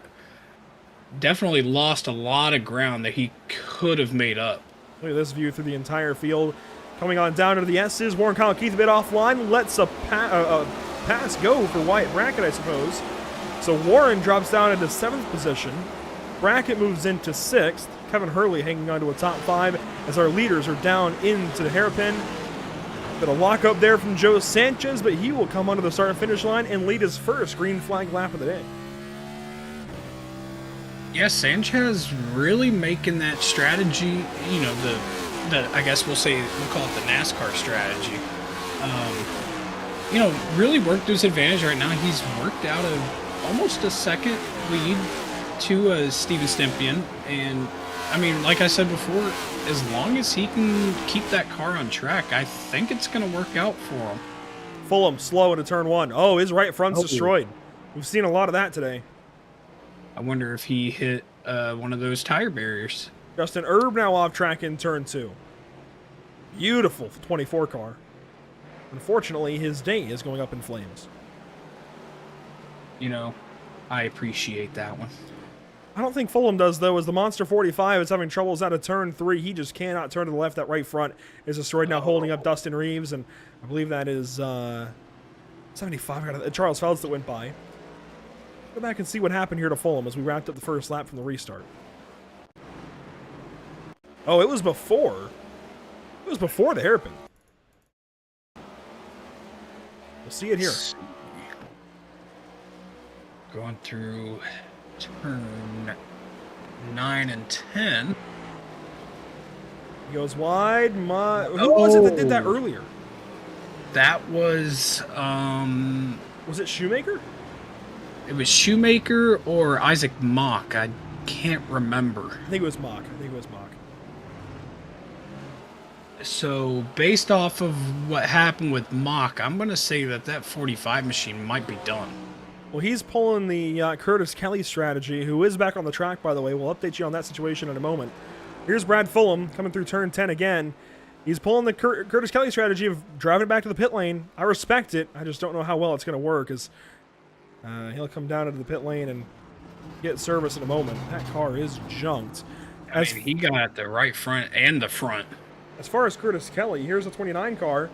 definitely lost a lot of ground that he could have made up. Look at this view through the entire field. Coming on down to the S's. Warren Kyle Keith a bit offline. Lets a pass go for Wyatt Brackett, I suppose. So Warren drops down into 7th position. Brackett moves into 6th. Kevin Hurley hanging on to a top 5 as our leaders are down into the hairpin. Bit of lock up there from Joe Sanchez, but he will come onto the start and finish line and lead his first green flag lap of the day. Yeah, Sanchez really making that strategy, you know, the I guess we'll call it the NASCAR strategy. You know, really worked to his advantage right now. He's worked out almost a second lead to Steven Stempian, and I mean, like I said before, as long as he can keep that car on track, I think it's going to work out for him. Fulham slow into turn 1. Oh, his right front's destroyed. We've seen a lot of that today. I wonder if he hit one of those tire barriers. Justin Erb now off track in turn 2. Beautiful 24 car. Unfortunately, his day is going up in flames. You know, I appreciate that one. I don't think Fulham does, though, as the Monster 45 is having troubles out of turn 3. He just cannot turn to the left. That right front is destroyed, now holding up Dustin Reeves, and I believe that is 75. Charles Felds that went by. Go back and see what happened here to Fulham as we wrapped up the first lap from the restart. Oh, it was before. It was before the hairpin. We'll see it here. Going through turn 9 and 10. He goes wide. Who was it that did that earlier? That was Was it Shoemaker? it was Shoemaker or Isaac Mock. I can't remember. I think it was Mock. So based off of what happened with Mock, I'm going to say that that 45 machine might be done. Well, he's pulling the Curtis Kelly strategy, who is back on the track, by the way. We'll update you on that situation in a moment. Here's Brad Fulham coming through turn 10 again. He's pulling the Curtis Kelly strategy of driving it back to the pit lane. I respect it. I just don't know how well it's going to work, as he'll come down into the pit lane and get service in a moment. That car is junked. I mean, he got the right front and the front. As far as Curtis Kelly, here's the 29 car.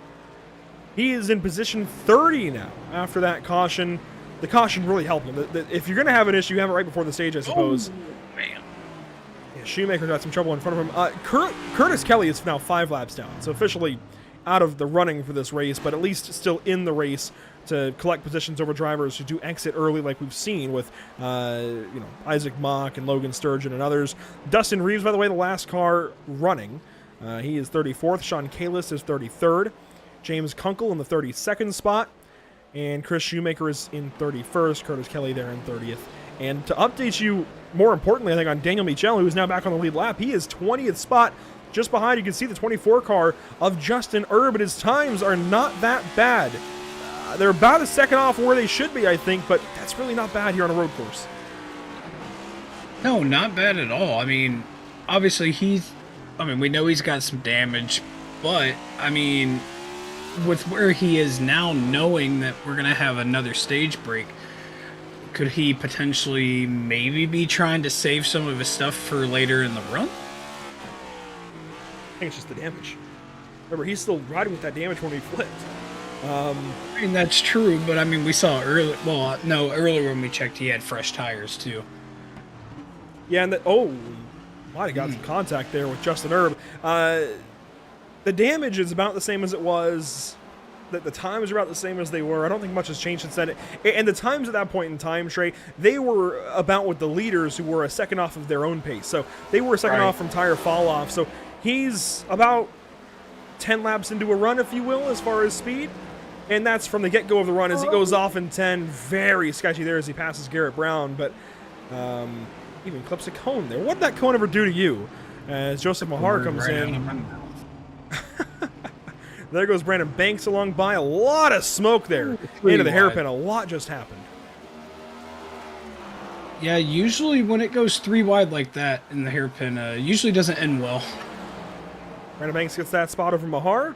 He is in position 30 now after that caution. The caution really helped him. If you're going to have an issue, you have it right before the stage, I suppose. Oh, man. Yeah, Shoemaker got some trouble in front of him. Curtis Kelly is now 5 laps down, so officially out of the running for this race, but at least still in the race to collect positions over drivers who do exit early, like we've seen with Isaac Mock and Logan Sturgeon and others. Dustin Reeves, by the way, the last car running. He is 34th. Sean Kalis is 33rd. James Kunkel in the 32nd spot. And Chris Shoemaker is in 31st. Curtis Kelly there in 30th. And to update you, more importantly, I think, on Daniel Michel, who is now back on the lead lap, he is 20th spot. Just behind, you can see the 24 car of Justin Erb, but his times are not that bad. They're about a second off where they should be, I think, but that's really not bad here on a road course. No, not bad at all. I mean, obviously we know he's got some damage, but, I mean, with where he is now, knowing that we're going to have another stage break, could he potentially maybe be trying to save some of his stuff for later in the run? I think it's just the damage. Remember, he's still riding with that damage when he flipped. I mean, that's true, but I mean, we saw earlier when we checked, he had fresh tires too. Yeah, and might have got some contact there with Justin Erb. The damage is about the same as it was. The times are about the same as they were. I don't think much has changed since then. And the times at that point in time, Trey, they were about with the leaders who were a second off of their own pace. So they were a second off from tire fall off. So he's about 10 laps into a run, if you will, as far as speed. And that's from the get-go of the run as he goes off in 10. Very sketchy there as he passes Garrett Brown. But even clips a cone there. What did that cone ever do to you? As Joseph Mahar comes in. There goes Brandon Banks along by. A lot of smoke there into the hairpin. A lot just happened. Yeah, usually when it goes 3 wide like that in the hairpin, usually doesn't end well. Brandon Banks gets that spot over Mahar.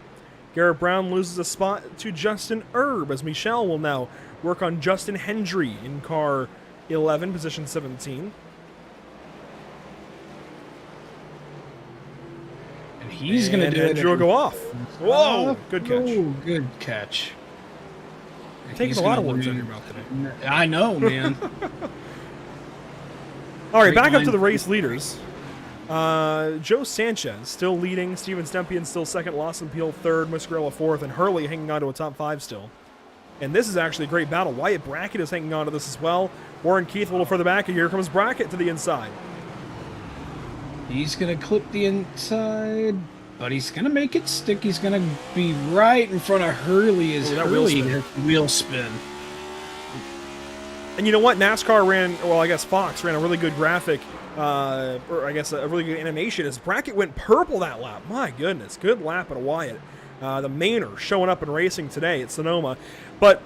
Garrett Brown loses a spot to Justin Erb as Michel will now work on Justin Hendry in car 11, position 17. And he's going to do it. Hendry will go off. Whoa, good catch. Oh, good catch. You're taking a lot of words out of your mouth today. I know, man. All right, back up to the race leaders. Joe Sanchez still leading. Steven Stempian still second. Lawson Peel third. Muscarella fourth. And Hurley hanging on to a top 5 still. And this is actually a great battle. Wyatt Brackett is hanging on to this as well. Warren Keith a little further back. And here comes Brackett to the inside. He's going to clip the inside, but he's going to make it stick. He's going to be right in front of Hurley as Hurley hits wheel spin. And you know what? NASCAR ran, well, I guess Fox ran a really good graphic, or I guess a really good animation. His bracket went purple that lap. My goodness, good lap at Wyatt. The Mainer showing up and racing today at Sonoma. But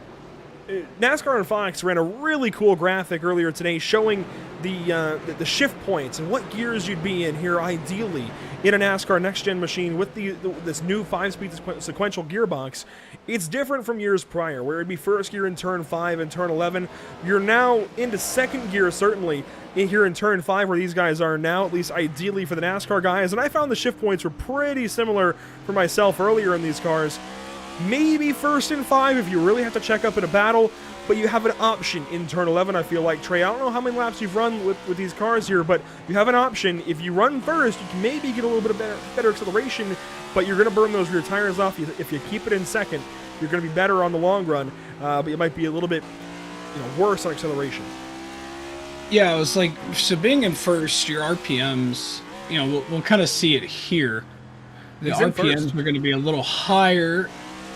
NASCAR and Fox ran a really cool graphic earlier today showing the shift points and what gears you'd be in here ideally in a NASCAR next-gen machine with this new 5-speed sequential gearbox. It's different from years prior, where it'd be first gear in turn 5 and turn 11. You're now into second gear, certainly, here in turn 5, where these guys are now, at least ideally for the NASCAR guys. And I found the shift points were pretty similar for myself earlier in these cars. Maybe first and 5 if you really have to check up in a battle, but you have an option in turn 11, I feel like, Trey. I don't know how many laps you've run with these cars here, but you have an option. If you run first, you can maybe get a little bit of better acceleration, but you're going to burn those rear tires off. If you keep it in second, you're going to be better on the long run, but you might be a little bit worse on acceleration. Yeah, it was like, so being in first, your RPMs, we'll kind of see it here. The RPMs are going to be a little higher,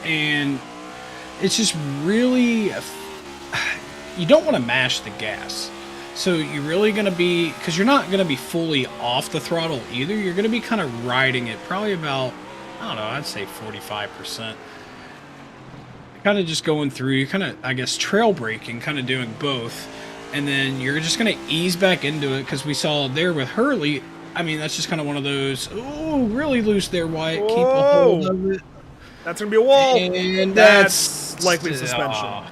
and it's just really, you don't want to mash the gas. So you're really going to be, because you're not going to be fully off the throttle either. You're going to be kind of riding it probably about, I don't know, I'd say 45%. Kind of just going through, you're kind of, I guess, trail braking, kind of doing both. And then you're just going to ease back into it, because we saw there with Hurley, I mean, that's just kind of one of those, oh, really loose there, Wyatt. Whoa. Keep a hold of it. That's going to be a wall. And that's likely suspension.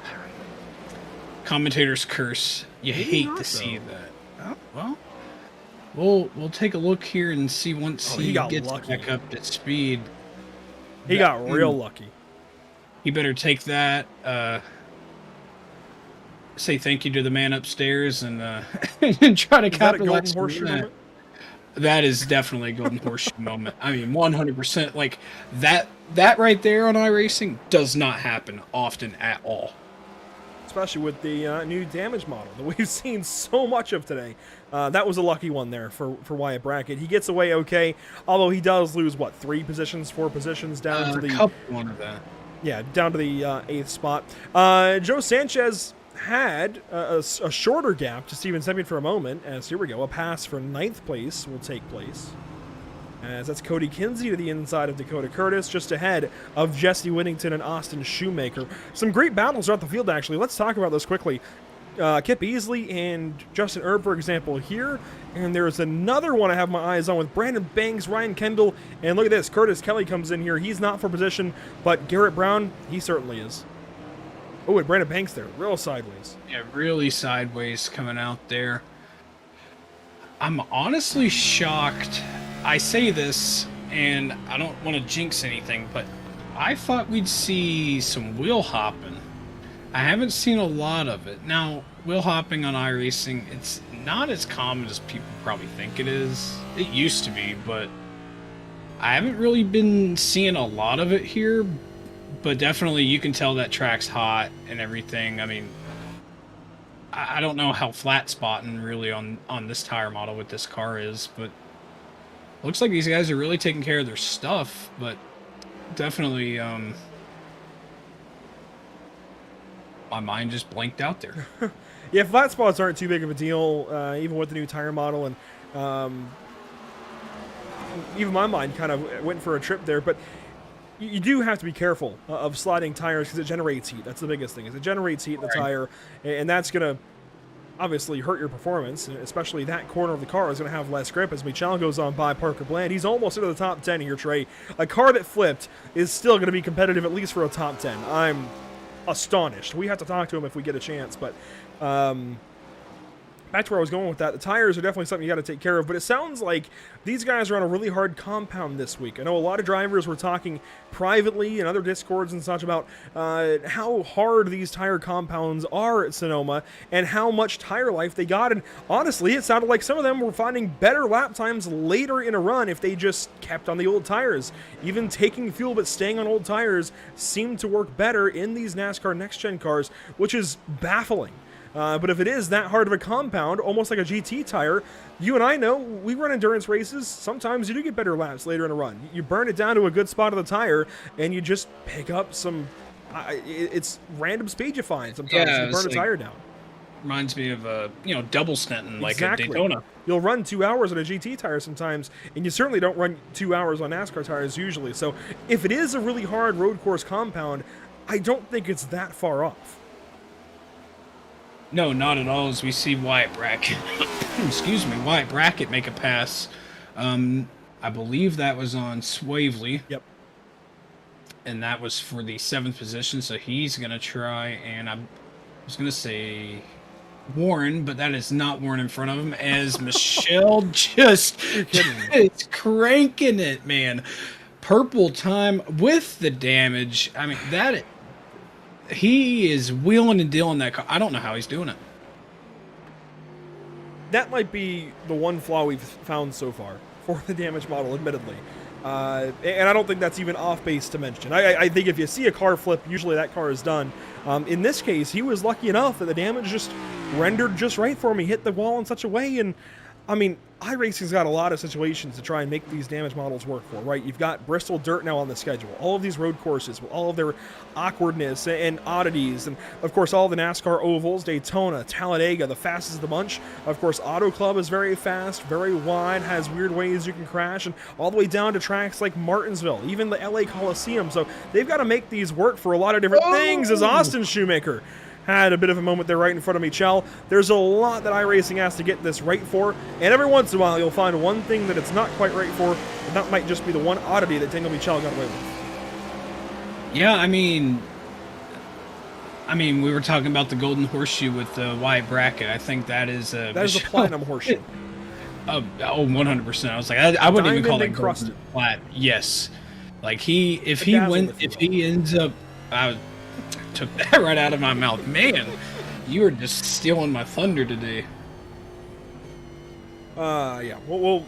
Commentator's curse. You hate to see that. Oh, well, we'll take a look here and see once he gets back up to speed. He got real lucky. He better take that, say thank you to the man upstairs, and try to capitalize on that. That is definitely a golden horseshoe moment. I mean, 100%. Like, that right there on iRacing does not happen often at all. Especially with the new damage model that we've seen so much of today. That was a lucky one there for Wyatt Brackett. He gets away okay, although he does lose, what, 4 positions down to the... one of that. Yeah, down to the 8th spot. Joe Sanchez had a shorter gap to Steven Semyon for a moment, as here we go, a pass for 9th place will take place. As that's Cody Kinsey to the inside of Dakota Curtis, just ahead of Jesse Whittington and Austin Shoemaker. Some great battles throughout the field, actually. Let's talk about those quickly. Kip Easley and Justin Erb, for example, here. And there's another one I have my eyes on with Brandon Banks, Ryan Kendall, and look at this. Curtis Kelly comes in here. He's not for position, but Garrett Brown, he certainly is. Oh, and Brandon Banks there, real sideways. Yeah, really sideways coming out there. I'm honestly shocked. I say this, and I don't want to jinx anything, but I thought we'd see some wheel hopping. I haven't seen a lot of it. Now, wheel hopping on iRacing, it's not as common as people probably think it is. It used to be, but I haven't really been seeing a lot of it here. But definitely you can tell that track's hot and everything. I mean, I don't know how flat spotting really on this tire model with this car is, but looks like these guys are really taking care of their stuff, but definitely my mind just blanked out there. Yeah, flat spots aren't too big of a deal, even with the new tire model, and even my mind kind of went for a trip there, but you do have to be careful of sliding tires because it generates heat. That's the biggest thing, is it generates heat in the tire, and that's going to obviously hurt your performance, especially that corner of the car is going to have less grip. As Michel goes on by Parker Bland, he's almost into the top 10 here, Trey. A car that flipped is still going to be competitive at least for a top 10. I'm astonished. We have to talk to him if we get a chance, but back to where I was going with that. The tires are definitely something you got to take care of, but it sounds like these guys are on a really hard compound this week. I know a lot of drivers were talking privately in other Discords and such about how hard these tire compounds are at Sonoma and how much tire life they got, and honestly, it sounded like some of them were finding better lap times later in a run if they just kept on the old tires. Even taking fuel but staying on old tires seemed to work better in these NASCAR next-gen cars, which is baffling. But if it is that hard of a compound, almost like a GT tire, you and I know, we run endurance races, sometimes you do get better laps later in a run. You burn it down to a good spot of the tire, and you just pick up some, it's random speed you find sometimes, you burn a tire down. reminds me of a double stinting like Exactly. a Daytona. You'll run 2 hours on a GT tire sometimes, and you certainly don't run 2 hours on NASCAR tires usually. So if it is a really hard road course compound, I don't think it's that far off. No, not at all. As we see Wyatt Brackett, excuse me, Wyatt Brackett make a pass. I believe that was on Swavely. Yep. And that was for the 7th position. So he's gonna try, and I was gonna say Warren, but that is not Warren in front of him. As Michelle just it's cranking it, man. Purple time with the damage. I mean that. He is wheeling and dealing that car. I don't know how he's doing it. That might be the one flaw we've found so far for the damage model, admittedly. And I don't think that's even off base to mention. I think if you see a car flip, usually that car is done. In this case, he was lucky enough that the damage just rendered just right for him. He hit the wall in such a way, and I mean, iRacing's got a lot of situations to try and make these damage models work for, right? You've got Bristol Dirt now on the schedule. All of these road courses, with all of their awkwardness and oddities, and of course all the NASCAR ovals, Daytona, Talladega, the fastest of the bunch. Of course, Auto Club is very fast, very wide, has weird ways you can crash, and all the way down to tracks like Martinsville, even the LA Coliseum. So they've got to make these work for a lot of different things, as Austin Shoemaker had a bit of a moment there right in front of Michelle. There's a lot that iRacing has to get this right for, and every once in a while you'll find one thing that it's not quite right for, and that might just be the one oddity that Daniel Michelle got away with. Yeah, I mean, we were talking about the golden horseshoe with the Wyatt Brackett. I think that is a platinum horseshoe. Oh, 100%. I was like, I wouldn't even call that encrusted. Plat. Yes, like if he ends up, I took that right out of my mouth. Man, you are just stealing my thunder today. Yeah. We'll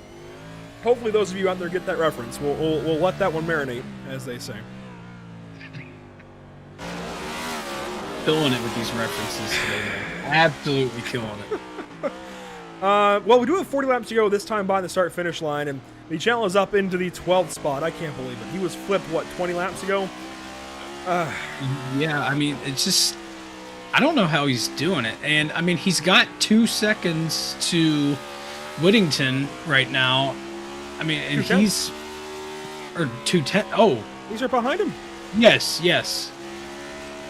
hopefully those of you out there get that reference. We'll let that one marinate, as they say. Killing it with these references today, man. Absolutely killing it. Well, we do have 40 laps to go this time by the start-finish line, and Michelle is up into the 12th spot. I can't believe it. He was flipped, what, 20 laps ago? Yeah, I mean, it's just, I don't know how he's doing it. And, I mean, he's got 2 seconds to Whittington right now. I mean, and he's, or 2:10. Oh. He's right behind him. Yes.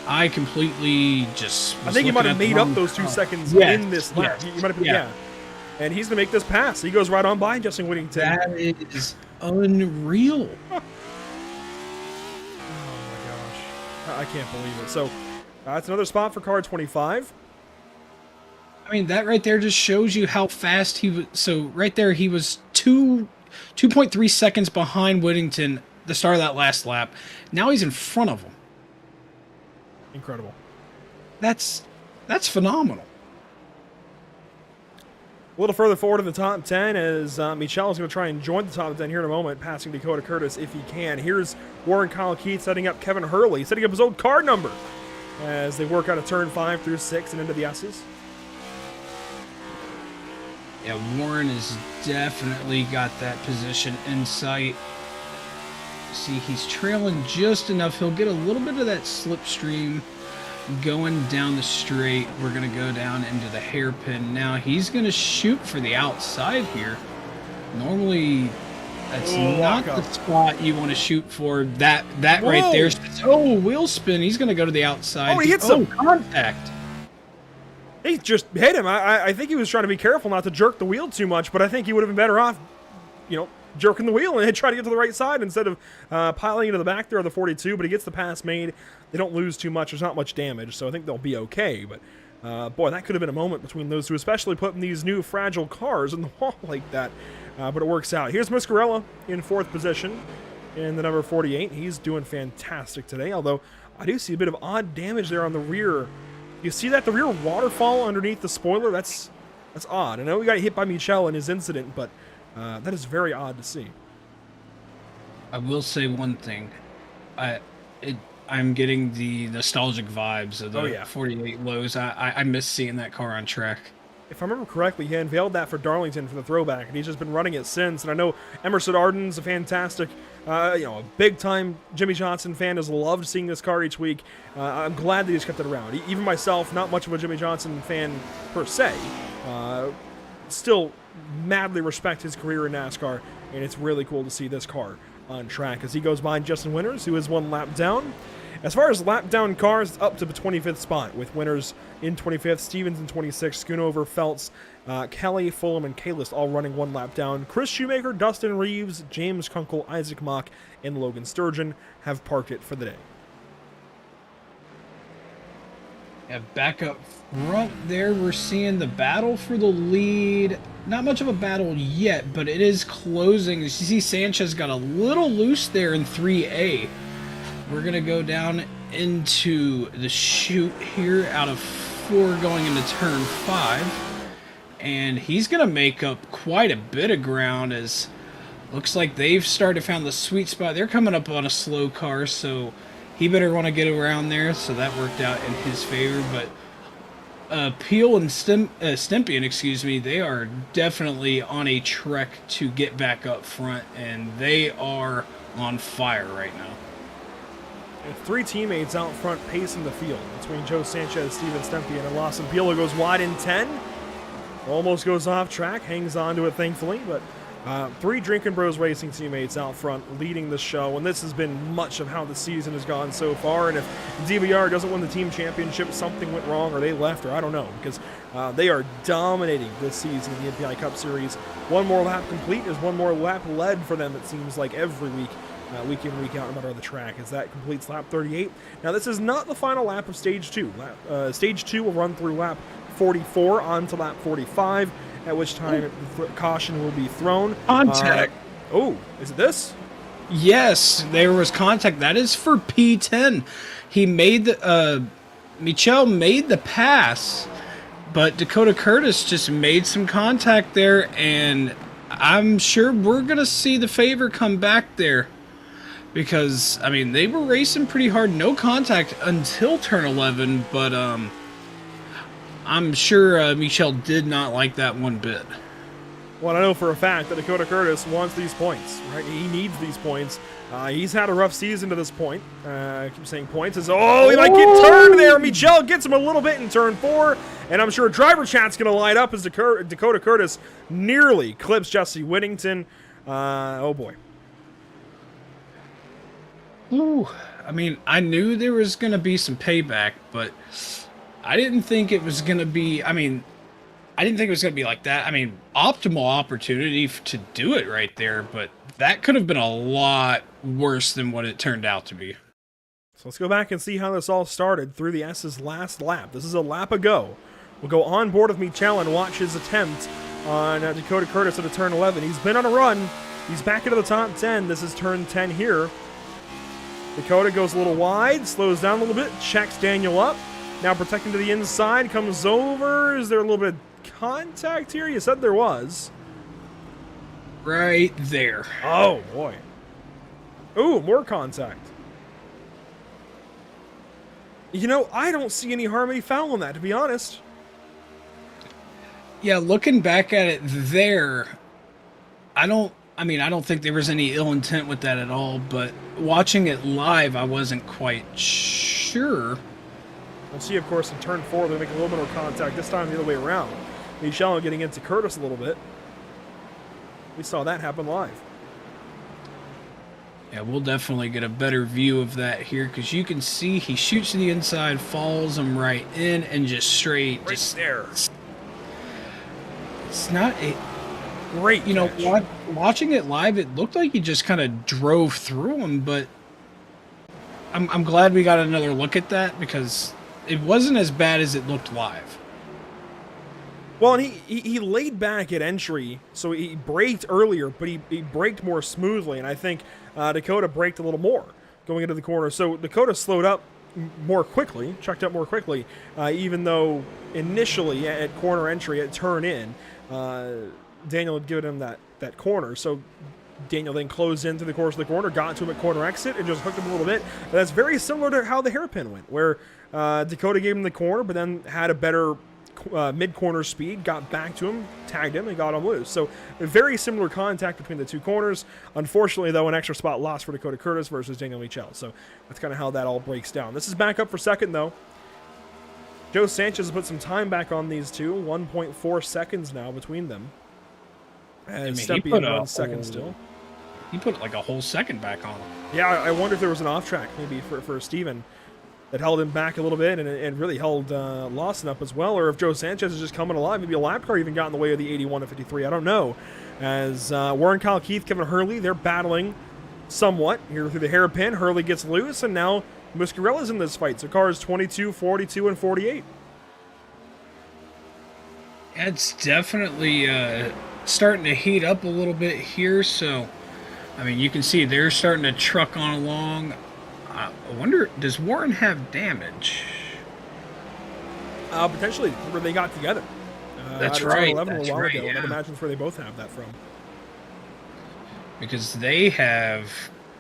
I completely just I think he might have made up those 2 seconds in this lap. Yes, He might have been, yeah. And he's going to make this pass. He goes right on by Justin Whittington. That is unreal. I can't believe it. So that's another spot for car 25. I mean, that right there just shows you how fast he was. So right there, he was 2.3 seconds behind Whittington the start of that last lap. Now he's in front of him. Incredible. That's phenomenal. A little further forward in the top 10 as Michelle is going to try and join the top 10 here in a moment, passing Dakota Curtis if he can. Here's Warren Kyle Keith setting up Kevin Hurley, setting up his old car number as they work out of turn 5 through 6 and into the S's. Yeah, Warren has definitely got that position in sight. See, he's trailing just enough. He'll get a little bit of that slipstream going down the straight. We're going to go down into the hairpin now. He's going to shoot for the outside here. Normally, that's not the spot you want to shoot for. That right there. Oh, wheel spin. He's going to go to the outside. Oh, he hits him. Contact. He just hit him. I think he was trying to be careful not to jerk the wheel too much, but I think he would have been better off, jerking the wheel and try to get to the right side instead of piling into the back there of the 42, but he gets the pass made. They don't lose too much. There's not much damage, so I think they'll be okay. But, boy, that could have been a moment between those two, especially putting these new fragile cars in the wall like that. But it works out. Here's Muscarella in 4th position in the number 48. He's doing fantastic today, although I do see a bit of odd damage there on the rear. You see that? The rear waterfall underneath the spoiler? That's odd. I know we got hit by Michelle in his incident, but that is very odd to see. I will say one thing. I'm getting the nostalgic vibes of the 48 lows. I miss seeing that car on track. if I remember correctly, he unveiled that for Darlington for the throwback, and he's just been running it since. And I know Emerson Arden's a fantastic, a big-time Jimmy Johnson fan, has loved seeing this car each week. I'm glad that he's kept it around. Even myself, not much of a Jimmy Johnson fan per se, still madly respect his career in NASCAR, and it's really cool to see this car on track as he goes behind Justin Winters, who is one lap down. As far as lap down cars, up to the 25th spot, with Winters in 25th, Stevens in 26th, Schoonover, Feltz, Kelly, Fulham, and Kalis all running one lap down. Chris Shoemaker, Dustin Reeves, James Kunkel, Isaac Mock, and Logan Sturgeon have parked it for the day. Yeah, back up front there, we're seeing the battle for the lead. Not much of a battle yet, but it is closing. As you see, Sanchez got a little loose there in 3A. We're going to go down into the chute here out of 4 going into turn 5. And he's going to make up quite a bit of ground as looks like they've started to find the sweet spot. They're coming up on a slow car, so he better want to get around there. So that worked out in his favor. But Peel and Stempian, they are definitely on a trek to get back up front, and they are on fire right now. And 3 teammates out front pacing the field between Joe Sanchez, Steven Stempian, and Lawson Peel goes wide in 10. Almost goes off track, hangs on to it thankfully, but 3 Drinkin' Bros Racing teammates out front leading the show, and this has been much of how the season has gone so far. And if DVR doesn't win the team championship, something went wrong or they left, or I don't know, because they are dominating this season in the MPI Cup Series. One more lap complete is one more lap led for them, it seems like, every week. Week in, week out, no matter the track, as that completes lap 38. Now, this is not the final lap of Stage 2. Stage 2 will run through lap 44 on to lap 45, at which time caution will be thrown. Contact. Is it this? Yes, there was contact. That is for P10. He made the, Michel made the pass, but Dakota Curtis just made some contact there, and I'm sure we're going to see the favor come back there. Because, I mean, they were racing pretty hard, no contact until turn 11, but I'm sure Michel did not like that one bit. Well, I know for a fact that Dakota Curtis wants these points, right? He needs these points. He's had a rough season to this point. I keep saying points. He might get turned there. Michel gets him a little bit in turn 4, and I'm sure driver chat's going to light up as Dakota Curtis nearly clips Jesse Whittington. Oh, boy. Ooh, I mean, I knew there was going to be some payback, but I didn't think it was going to be, I didn't think it was going to be like that. I mean, optimal opportunity to do it right there, but that could have been a lot worse than what it turned out to be. So let's go back and see how this all started through the S's last lap. This is a lap ago. We'll go on board with Michel and watch his attempt on Dakota Curtis at a turn 11. He's been on a run. He's back into the top 10. This is turn 10 here. Dakota goes a little wide, slows down a little bit, checks Daniel up. Now protecting to the inside, comes over. Is there a little bit of contact here? You said there was. Right there. Oh, boy. Ooh, more contact. You know, I don't see any harm, any foul in that, to be honest. Yeah, looking back at it there, I don't think there was any ill intent with that at all, but watching it live, I wasn't quite sure. We'll see, of course, in turn 4, they make a little bit more contact, this time the other way around. Michel getting into Curtis a little bit. We saw that happen live. Yeah, we'll definitely get a better view of that here, because you can see he shoots to the inside, falls him right in, and just straight. Right just there. It's not a... Great You know, catch. watching it live, it looked like he just kind of drove through him, but I'm glad we got another look at that, because it wasn't as bad as it looked live. Well, and he laid back at entry, so he braked earlier, but he braked more smoothly, and I think Dakota braked a little more going into the corner. So Dakota slowed up more quickly, checked up more quickly, even though initially at corner entry, at turn in, Daniel had given him that corner. So Daniel then closed in through the course of the corner, got to him at corner exit, and just hooked him a little bit. And that's very similar to how the hairpin went, where Dakota gave him the corner, but then had a better mid-corner speed, got back to him, tagged him, and got him loose. So a very similar contact between the two corners. Unfortunately, though, an extra spot lost for Dakota Curtis versus Daniel Michel. So that's kind of how that all breaks down. This is back up for second, though. Joe Sanchez has put some time back on these two. 1.4 seconds now between them. And Steppy in 1 second still. He put like a whole second back on him. Yeah, I wonder if there was an off track maybe for Steven that held him back a little bit and really held Lawson up as well, or if Joe Sanchez is just coming alive. Maybe a lap car even got in the way of the 81 to 53. I don't know. As Warren, Kyle Keith, Kevin Hurley, they're battling somewhat here through the hairpin. Hurley gets loose, and now Muscarella's in this fight. So cars 22, 42, and 48. It's definitely starting to heat up a little bit here. So, I mean, you can see they're starting to truck on along. I wonder, does Warren have damage? Potentially, where they got together. That's out of right. 11 That's a while right. ago. Yeah. I'd imagine where they both have that from. Because they have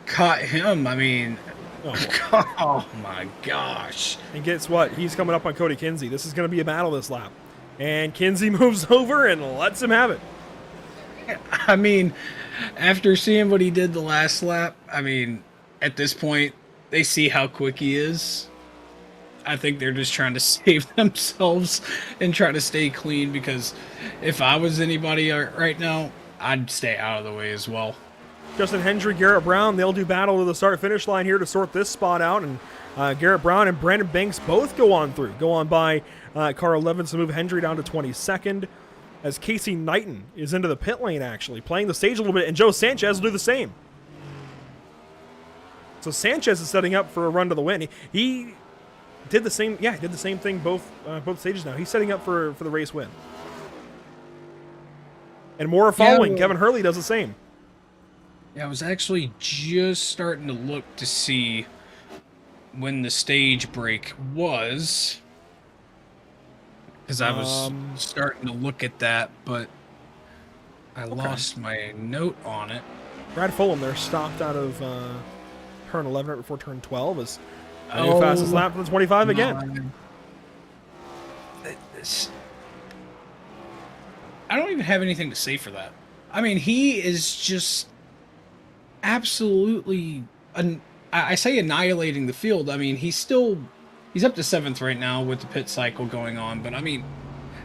caught him. I mean, oh my gosh. And guess what? He's coming up on Cody Kinsey. This is going to be a battle this lap. And Kinsey moves over and lets him have it. I mean, after seeing what he did the last lap, I mean, at this point, they see how quick he is. I think they're just trying to save themselves and try to stay clean, because if I was anybody right now, I'd stay out of the way as well. Justin Hendry, Garrett Brown, they'll do battle to the start-finish line here to sort this spot out. And Garrett Brown and Brandon Banks both go on by car 11 to move Hendry down to 22nd. As Casey Knighton is into the pit lane, actually, playing the stage a little bit, and Joe Sanchez will do the same. So Sanchez is setting up for a run to the win. He did the same, he did the same thing both stages now. He's setting up for the race win. And more are following. Yeah. Kevin Hurley does the same. Yeah, I was actually just starting to look to see when the stage break was, because I was starting to look at that, but I lost my note on it. Brad Fulham there stopped out of turn 11 right before turn 12 is the new fastest lap for the 25 again. I don't even have anything to say for that. I mean, he is just absolutely, I say annihilating the field. I mean, he's up to 7th right now with the pit cycle going on. But I mean,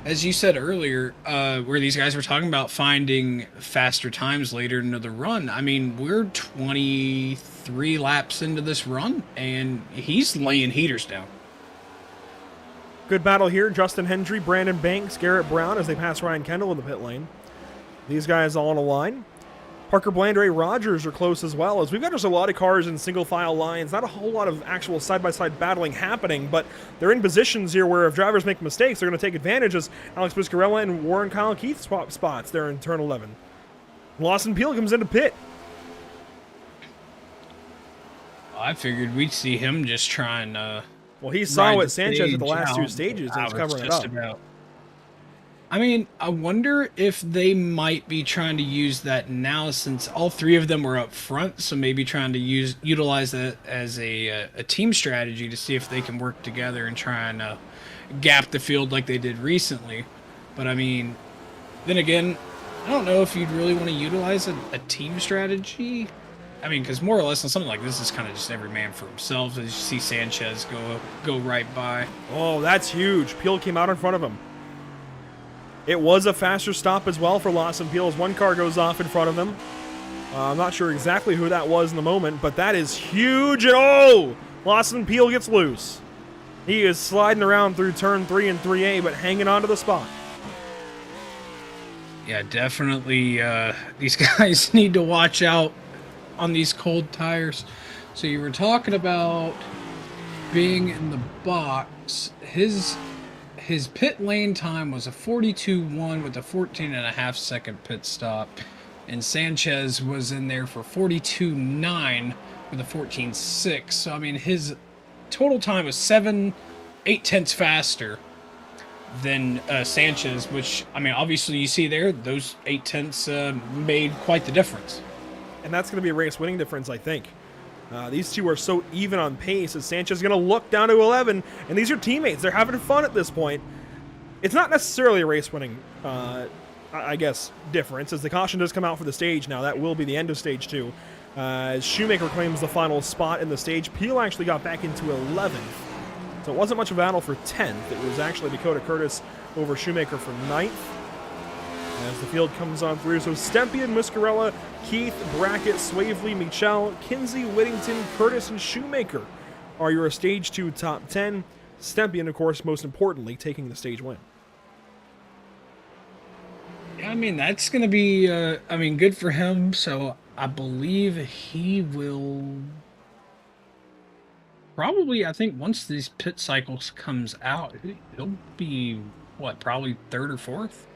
as you said earlier, where these guys were talking about finding faster times later into the run, I mean, we're 23 laps into this run, and he's laying heaters down. Good battle here. Justin Hendry, Brandon Banks, Garrett Brown as they pass Ryan Kendall in the pit lane. These guys all on a line. Parker Bland, Ray Rogers are close as well, as we've got just a lot of cars in single file lines. Not a whole lot of actual side-by-side battling happening, but they're in positions here where if drivers make mistakes, they're going to take advantage, as Alex Biscarella and Warren Kyle Keith swap spots there in turn 11. Lawson Peel comes into pit. I figured we'd see him just trying to... Well, he saw what Sanchez at the last two stages and was covering it up. I mean, I wonder if they might be trying to use that now, since all three of them were up front, so maybe trying to utilize that as a team strategy to see if they can work together and try and gap the field like they did recently. But I mean, then again, I don't know if you'd really want to utilize a team strategy. I mean, because more or less on something like this is kind of just every man for himself. As you see Sanchez go right by. Oh, that's huge. Peel came out in front of him. It was a faster stop as well for Lawson Peel as one car goes off in front of them. I'm not sure exactly who that was in the moment, but that is huge. And Lawson Peel gets loose. He is sliding around through turn 3 and 3A, but hanging on to the spot. Yeah, definitely. These guys need to watch out on these cold tires. So you were talking about being in the box. His pit lane time was a 42.1 with a 14.5 second pit stop, and Sanchez was in there for 42.9 with a 14.6. So I mean, his total time was 7/8 tenths faster than Sanchez, which I mean, obviously you see there those 8 tenths made quite the difference. And that's going to be a race winning difference, I think. These two are so even on pace as Sanchez is going to look down to 11, and these are teammates. They're having fun at this point. It's not necessarily a race-winning, I guess, difference, as the caution does come out for the stage now. That will be the end of Stage 2. As Shoemaker claims the final spot in the stage. Peel actually got back into 11th, so it wasn't much of a battle for 10th. It was actually Dakota Curtis over Shoemaker for 9th. As the field comes on through, so Stempien, Muscarella, Keith, Brackett, Swavely, Michel, Kinsey, Whittington, Curtis, and Shoemaker are your Stage 2 top 10. Stempien, of course, most importantly, taking the stage win. Yeah, I mean, that's going to be, good for him. So I believe he will probably, I think once these pit cycles comes out, he'll be, probably 3rd or 4th?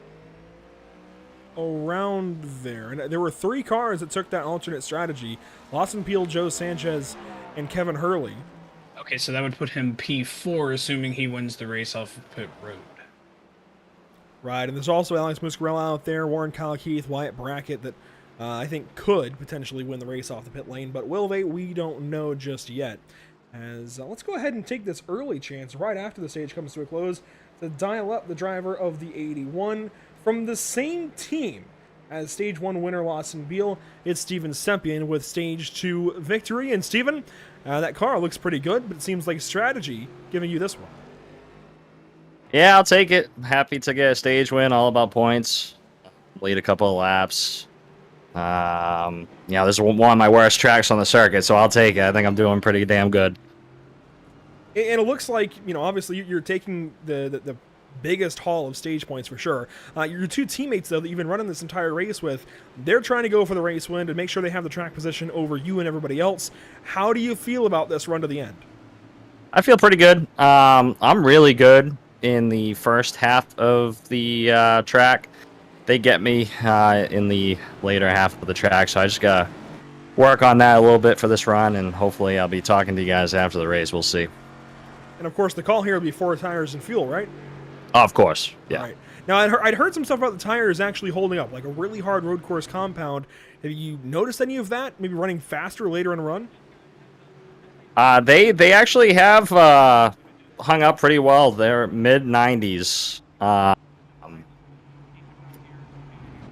Around there. And there were 3 cars that took that alternate strategy. Lawson Peel, Joe Sanchez, and Kevin Hurley. Okay, so that would put him P4, assuming he wins the race off of pit road. Right, and there's also Alex Muscarella out there, Warren Kyle Keith, Wyatt Brackett that I think could potentially win the race off the pit lane, but will they? We don't know just yet. As let's go ahead and take this early chance right after the stage comes to a close to dial up the driver of the 81 from the same team as Stage 1 winner Lawson Beal. It's Steven Stempien with Stage 2 victory. And Steven, that car looks pretty good, but it seems like strategy giving you this one. Yeah, I'll take it. Happy to get a stage win, all about points. Lead a couple of laps. This is one of my worst tracks on the circuit, so I'll take it. I think I'm doing pretty damn good. And it looks like, obviously you're taking the biggest haul of stage points for sure. Your 2 teammates, though, that you've been running this entire race with, they're trying to go for the race win to make sure they have the track position over you and everybody else. How do you feel about this run to the end? I feel pretty good. I'm really good in the first half of the track. They get me in the later half of the track, so I just got to work on that a little bit for this run, and hopefully I'll be talking to you guys after the race. We'll see. And, of course, the call here will be 4 tires and fuel, right? Oh, of course, yeah. All right. Now, I'd heard some stuff about the tires actually holding up, like a really hard road course compound. Have you noticed any of that? Maybe running faster later in a run? They actually have hung up pretty well. They're mid-90s.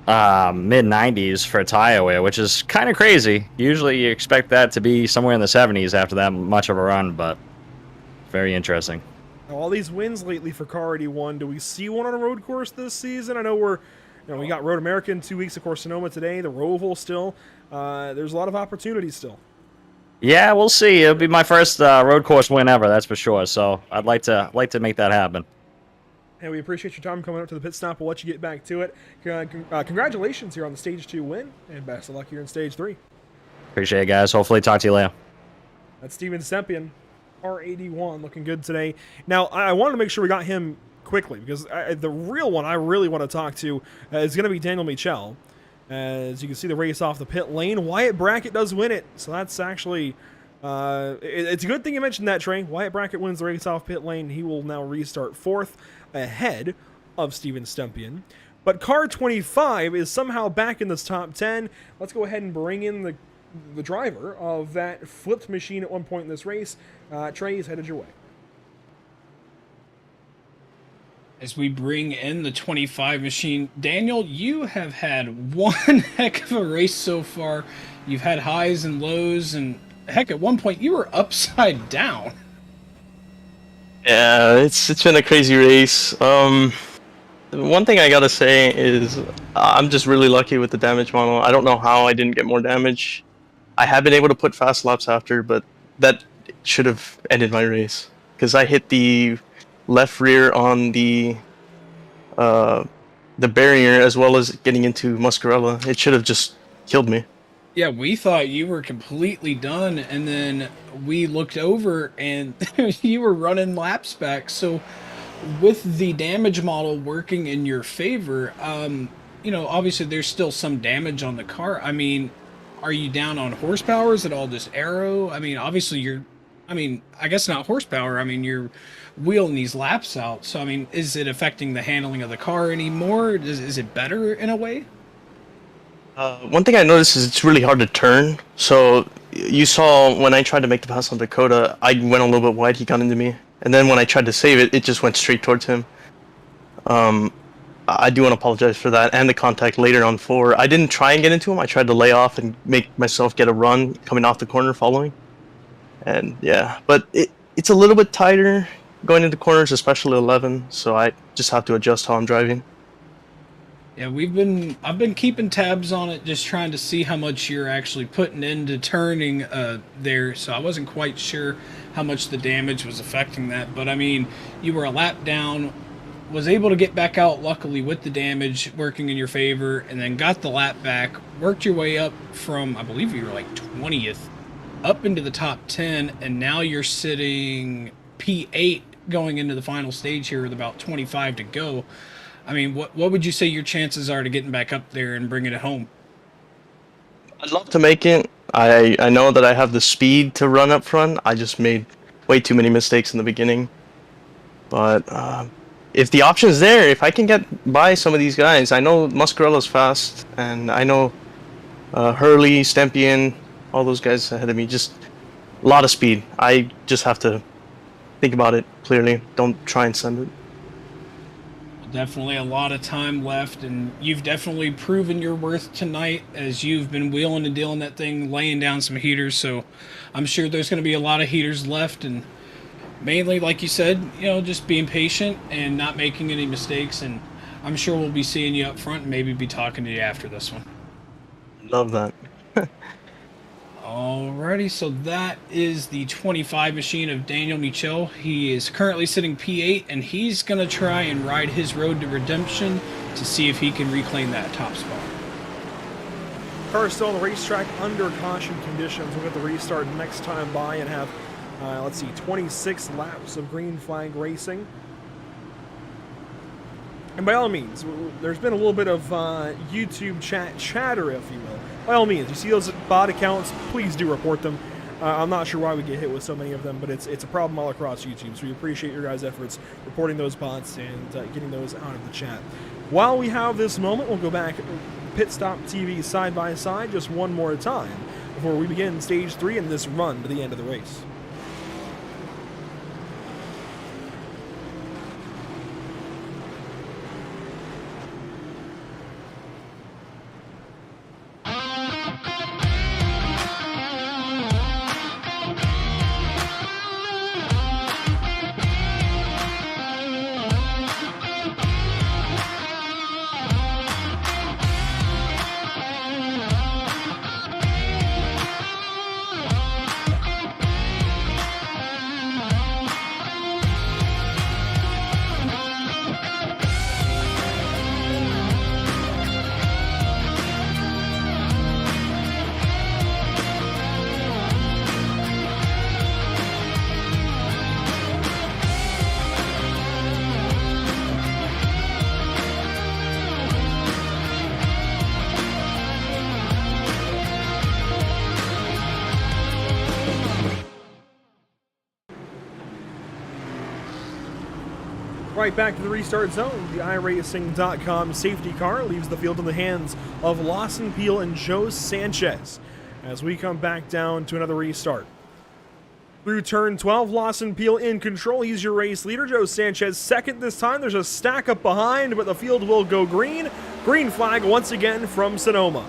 Mid-90s for tire wear, which is kind of crazy. Usually you expect that to be somewhere in the 70s after that much of a run, but very interesting. Now, all these wins lately for Car 81, do we see one on a road course this season? I know we got Road America in 2 weeks, of course, Sonoma today, the Roval still. There's a lot of opportunities still. Yeah, we'll see. It'll be my first road course win ever, that's for sure. So I'd like to make that happen. And we appreciate your time coming up to the pit stop. We'll let you get back to it. Congratulations here on the Stage 2 win, and best of luck here in Stage 3. Appreciate it, guys. Hopefully talk to you later. That's Steven Stempien, R81, looking good today. Now, I wanted to make sure we got him quickly, because the real one I really want to talk to is going to be Daniel Michel. As you can see the race off the pit lane, Wyatt Brackett does win it. So that's actually, it's a good thing you mentioned that, Trey. Wyatt Brackett wins the race off pit lane. He will now restart 4th ahead of Steven Stempien. But car 25 is somehow back in this top 10. Let's go ahead and bring in the driver of that flipped machine at one point in this race. Trey is headed your way. As we bring in the 25 machine, Daniel, you have had one heck of a race so far. You've had highs and lows, and heck, at one point you were upside down. Yeah, it's been a crazy race. One thing I gotta say is I'm just really lucky with the damage model. I don't know how I didn't get more damage. I have been able to put fast laps after, but that should have ended my race because I hit the left rear on the barrier as well as getting into Muscarella. It should have just killed me. Yeah, we thought you were completely done, and then we looked over and you were running laps back. So with the damage model working in your favor, obviously there's still some damage on the car. I mean, are you down on horsepower? Is it all just aero? I mean, obviously I guess not horsepower. I mean, you're wheeling these laps out. So, I mean, is it affecting the handling of the car anymore? Is it better in a way? One thing I noticed is it's really hard to turn. So you saw when I tried to make the pass on Dakota, I went a little bit wide, he got into me. And then when I tried to save it, it just went straight towards him. I do want to apologize for that and the contact later on 4. I didn't try and get into him. I tried to lay off and make myself get a run coming off the corner following. And yeah, but it's a little bit tighter going into corners, especially 11. So I just have to adjust how I'm driving. Yeah, I've been keeping tabs on it, just trying to see how much you're actually putting into turning there. So I wasn't quite sure how much the damage was affecting that. But I mean, you were a lap down, was able to get back out luckily with the damage working in your favor, and then got the lap back, worked your way up from, I believe you were like 20th, up into the top 10, and now you're sitting P8 going into the final stage here with about 25 to go. I mean, what would you say your chances are to getting back up there and bringing it home? I'd love to make it. I know that I have the speed to run up front. I just made way too many mistakes in the beginning. But if the option is there, if I can get by some of these guys, I know Muscarella's fast, and I know Hurley, Stempian, all those guys ahead of me, just a lot of speed. I just have to think about it clearly. Don't try and send it. Definitely a lot of time left, and you've definitely proven your worth tonight as you've been wheeling and dealing that thing, laying down some heaters. So I'm sure there's going to be a lot of heaters left, and mainly, like you said, you know, just being patient and not making any mistakes. And I'm sure we'll be seeing you up front and maybe be talking to you after this one. Love that. Alrighty, so that is the 25 machine of Daniel Michel. He is currently sitting P8, and he's going to try and ride his road to redemption to see if he can reclaim that top spot. Car still on the racetrack under caution conditions. We'll get the restart next time by and have, let's see, 26 laps of green flag racing. And by all means, there's been a little bit of YouTube chatter, if you will. By all means, you see those bot accounts, please do report them. I'm not sure why we get hit with so many of them, but it's a problem all across YouTube. So we appreciate your guys' efforts reporting those bots and getting those out of the chat. While we have this moment, we'll go back PitStop TV side by side just one more time before we begin stage 3 in this run to the end of the race. Right back to the restart zone. The iRacing.com safety car leaves the field in the hands of Lawson Peel and Joe Sanchez as we come back down to another restart. Through turn 12, Lawson Peel in control. He's your race leader. Joe Sanchez second this time. There's a stack up behind, but the field will go green. Green flag once again from Sonoma.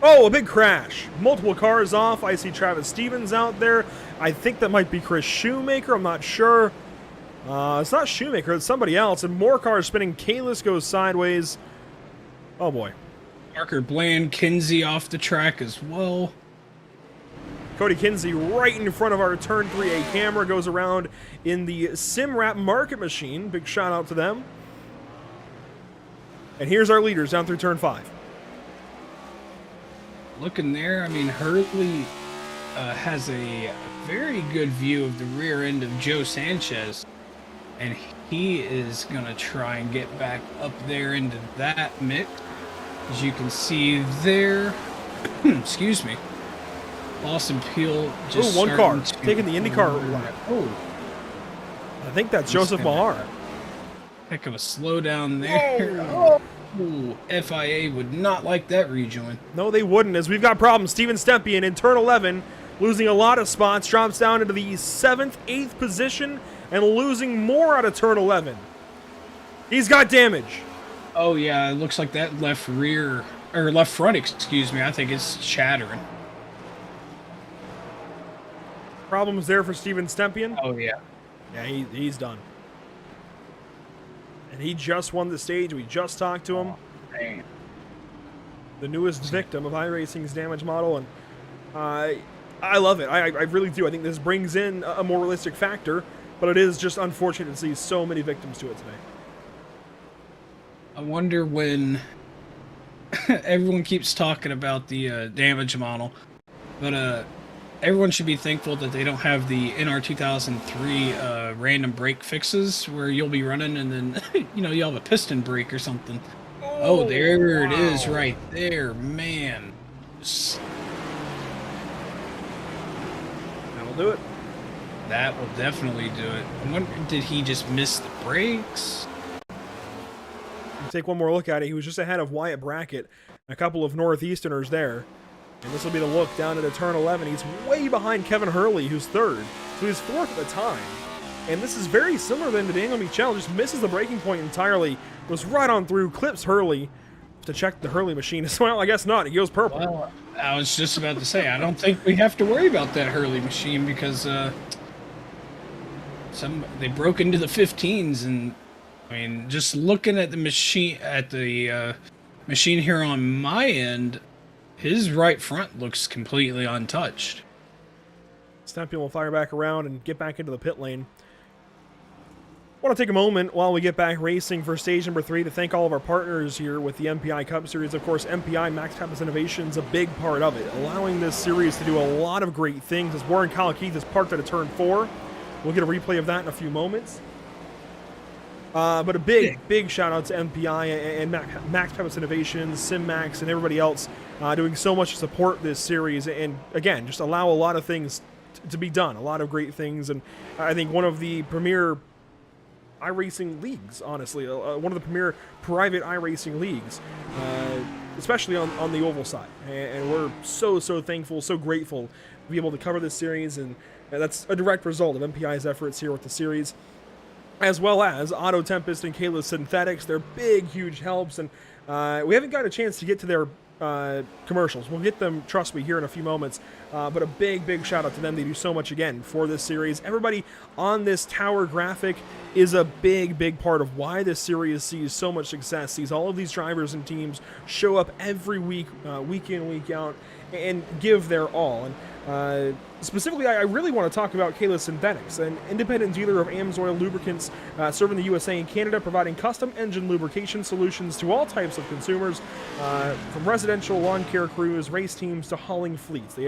Oh, a big crash. Multiple cars off. I see Travis Stevens out there. I think that might be Chris Shoemaker. I'm not sure. It's not Shoemaker. It's somebody else. And more cars spinning. Kalis goes sideways. Oh, boy. Parker Bland, Kinsey off the track as well. Cody Kinsey right in front of our Turn 3A camera. Goes around in the SimWrap market machine. Big shout out to them. And here's our leaders down through Turn 5. Looking there, I mean, Hurley has a very good view of the rear end of Joe Sanchez, and he is going to try and get back up there into that mix. As you can see there, excuse me, Lawson Peel just one car taking the IndyCar lap. Oh, I think that's Joseph Mahar. Heck of a slowdown there. Ooh, FIA would not like that rejoin. No, they wouldn't, as we've got problems. Steven Stempien in turn 11, losing a lot of spots, drops down into the 7th, 8th position, and losing more out of turn 11. He's got damage. Oh yeah, it looks like that left rear, or left front, excuse me, I think it's shattering. Problems there for Steven Stempien. Oh yeah. Yeah, he's done. And he just won the stage. We just talked to him. Dang. The newest victim of iRacing's damage model, and I love it. I really do. I think this brings in a more realistic factor, but it is just unfortunate to see so many victims to it today. I wonder when everyone keeps talking about the damage model, but everyone should be thankful that they don't have the NR 2003 random brake fixes where you'll be running and then you'll have a piston brake or something. Oh, there it is right there, man. That'll do it. That will definitely do it. I wonder, did he just miss the brakes? Take one more look at it. He was just ahead of Wyatt Brackett, a couple of Northeasterners there. And this will be the look down into turn 11. He's way behind Kevin Hurley, who's third. So he's fourth at the time. And this is very similar then to Daniel Michel. Just misses the braking point entirely. Goes right on through, clips Hurley. To check the Hurley machine as well. I guess not. He goes purple. Well, I was just about to say, I don't think we have to worry about that Hurley machine because they broke into the 15s, and I mean, just looking at the machine here on my end, his right front looks completely untouched. Stempien will fire back around and get back into the pit lane. I want to take a moment while we get back racing for stage number 3 to thank all of our partners here with the MPI Cup Series. Of course, MPI Max Campus Innovations, a big part of it, allowing this series to do a lot of great things. As Warren Kyle Keith is parked at a turn 4. We'll get a replay of that in a few moments. But a big shout out to MPI and Max Campus Innovations, SimMax, and everybody else doing so much to support this series. And again, just allow a lot of things to be done, a lot of great things. And I think one of the premier iRacing leagues, honestly, one of the premier private iRacing leagues, especially on the oval side. And we're so thankful, so grateful to be able to cover this series, and that's a direct result of MPI's efforts here with the series, as well as Auto Tempest and Kalis Synthetics. They're big, huge helps, and we haven't got a chance to get to their commercials. We'll get them, trust me, here in a few moments. But a big shout out to them. They do so much again for this series. Everybody on this tower graphic is a big part of why this series sees so much success, sees all of these drivers and teams show up every week, week in, week out, and give their all. And specifically, I really want to talk about Kalis Synthetics, an independent dealer of Amsoil lubricants serving the USA and Canada, providing custom engine lubrication solutions to all types of consumers, from residential lawn care crews, race teams, to hauling fleets. They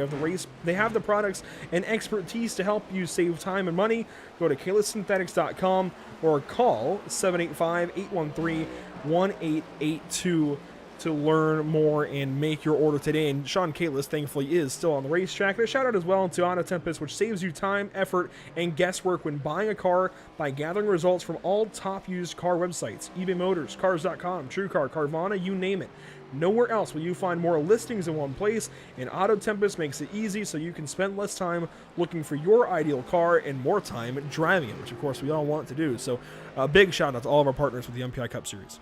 have the products and expertise to help you save time and money. Go to kalissynthetics.com or call 785-813-1882 to learn more and make your order today. And Sean Kalis, thankfully, is still on the racetrack. And a shout out as well to Auto Tempest, which saves you time, effort, and guesswork when buying a car by gathering results from all top used car websites: eBay Motors, Cars.com, TrueCar, Carvana, you name it. Nowhere else will you find more listings in one place, and Auto Tempest makes it easy so you can spend less time looking for your ideal car and more time driving it, which of course we all want to do. So a big shout out to all of our partners with the MPI Cup Series.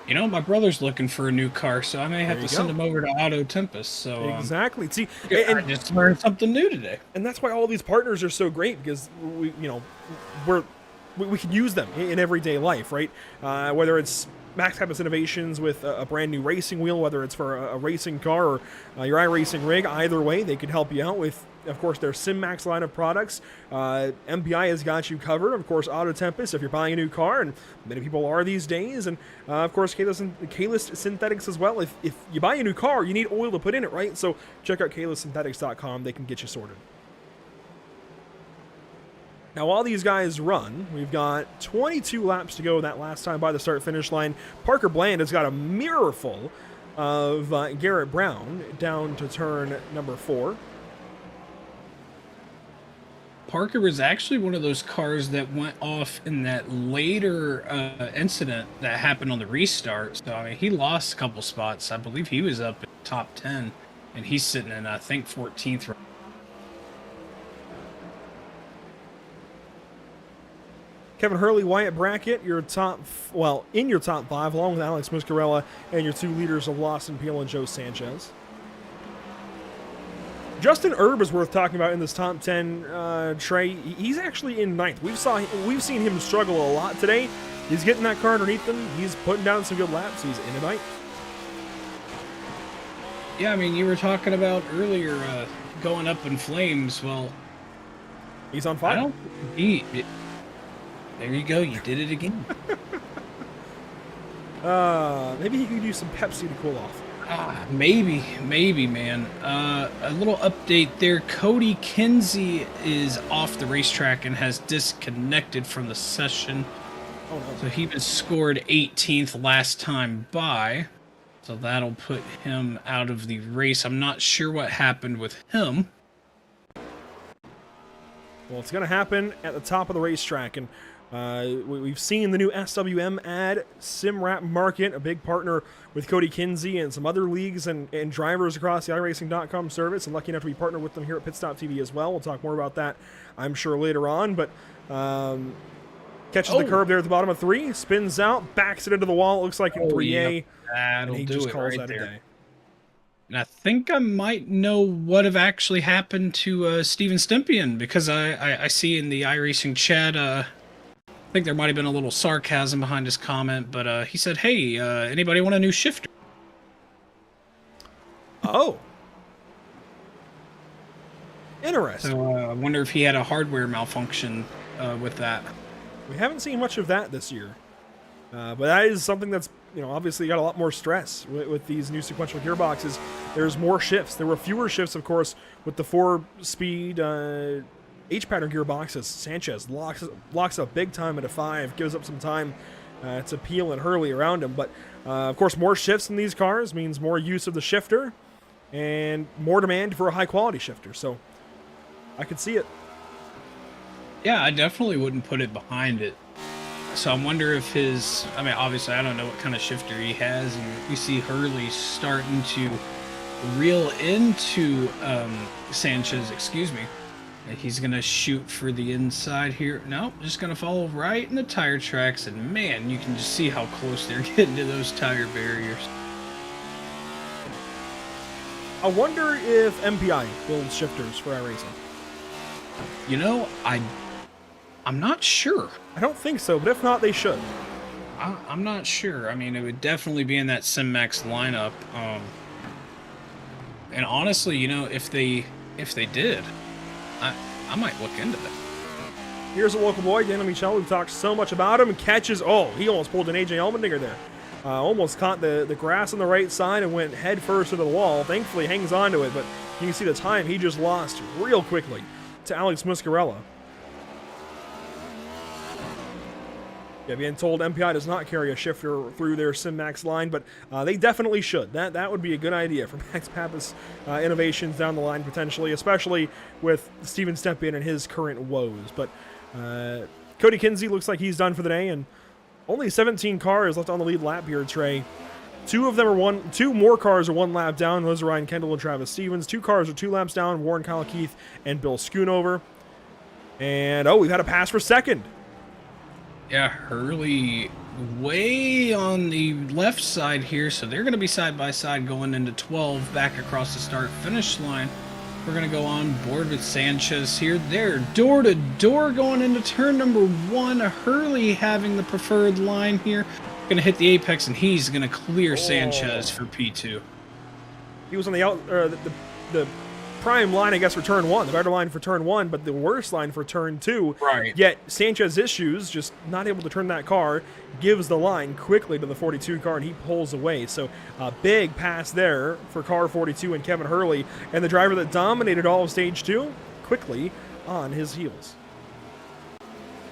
You know, my brother's looking for a new car, so I may have to send him over to Auto Tempest. So exactly. See, I just learned something new today, and that's why all these partners are so great, because we can use them in everyday life, right? Whether it's Max Campus Innovations with a brand new racing wheel, whether it's for a racing car or your iRacing rig, either way, they can help you out with, of course, their SimMax line of products. MPI has got you covered. Of course, Auto Tempest if you're buying a new car, and many people are these days. And of course, Kalis Synthetics as well. If you buy a new car, you need oil to put in it, right? So check out kalissynthetics.com. They can get you sorted. Now, while these guys run, we've got 22 laps to go that last time by the start-finish line. Parker Bland has got a mirror full of Garrett Brown down to turn number 4. Parker was actually one of those cars that went off in that later incident that happened on the restart. So, I mean, he lost a couple spots. I believe he was up in top 10, and he's sitting in, I think, 14th. Kevin Hurley, Wyatt Brackett, your in your top 5, along with Alex Muscarella and your 2 leaders of Lawson Peel and Joe Sanchez. Justin Erb is worth talking about in this top 10, Trey. He's actually in 9th. We've seen him struggle a lot today. He's getting that car underneath him. He's putting down some good laps. He's in a 9th. Yeah, I mean, you were talking about earlier going up in flames. Well, he's on fire. There you go. You did it again. Maybe he could use some Pepsi to cool off. Maybe, man. A little update there. Cody Kinsey is off the racetrack and has disconnected from the session. Oh, no. So he was scored 18th last time by. So that'll put him out of the race. I'm not sure what happened with him. Well, it's going to happen at the top of the racetrack, and we've seen the new SWM ad, SimWrap Market, a big partner with Cody Kinsey and some other leagues and drivers across the iRacing.com service, and lucky enough to be partnered with them here at PitStop TV as well. We'll talk more about that, I'm sure, later on, but catches the curb there at the bottom of 3, spins out, backs it into the wall, it looks like in 3A, yep. That'll and he do just it calls right that there. a day. And I think I might know what have actually happened to Steven Stempian, because I see in the iRacing chat, I think there might have been a little sarcasm behind his comment, but he said, hey, anybody want a new shifter? Oh. Interesting. So I wonder if he had a hardware malfunction with that. We haven't seen much of that this year. But that is something that's, obviously got a lot more stress with these new sequential gearboxes. There's more shifts. There were fewer shifts, of course, with the 4-speed H-pattern gearboxes. Sanchez locks up big time at a 5, gives up some time to Peel and Hurley around him. But, of course, more shifts in these cars means more use of the shifter and more demand for a high-quality shifter. So I could see it. Yeah, I definitely wouldn't put it behind it. So I wonder if obviously I don't know what kind of shifter he has, and we see Hurley starting to reel into Sanchez, And he's going to shoot for the inside here. Nope, just going to follow right in the tire tracks, and man, you can just see how close they're getting to those tire barriers. I wonder if MPI builds shifters for iRacing. I'm not sure. I don't think so, but if not, they should. I'm not sure. I mean, it would definitely be in that SimMax lineup. And honestly, if they did, I might look into that. Here's a local boy, Daniel Michel. We've talked so much about him. Catches. Oh, he almost pulled an AJ Allmendinger there. Almost caught the grass on the right side and went head first into the wall. Thankfully, hangs on to it, but you can see the time he just lost real quickly to Alex Muscarella. Yeah, being told MPI does not carry a shifter through their SimMax line, but they definitely should. That would be a good idea for Max Pappas innovations down the line, potentially, especially with Steven Stempian and his current woes. But Cody Kinsey looks like he's done for the day, and only 17 cars left on the lead lap here, Trey. Two more cars are 1 lap down. Those are Ryan Kendall and Travis Stevens. 2 cars are 2 laps down. Warren Kyle Keith and Bill Schoonover. And, we've had a pass for second. Yeah, Hurley way on the left side here, so they're going to be side by side going into 12 back across the start-finish line. We're going to go on board with Sanchez here. They're door to door going into turn number 1. Hurley having the preferred line here. Going to hit the apex, and he's going to clear Sanchez for P2. He was on the prime line, I guess, for turn 1, the better line for turn 1, but the worst line for turn 2. Right. Yet Sanchez issues, just not able to turn that car, gives the line quickly to the 42 car, and he pulls away. So a big pass there for car 42 and Kevin Hurley, and the driver that dominated all of stage 2 quickly on his heels.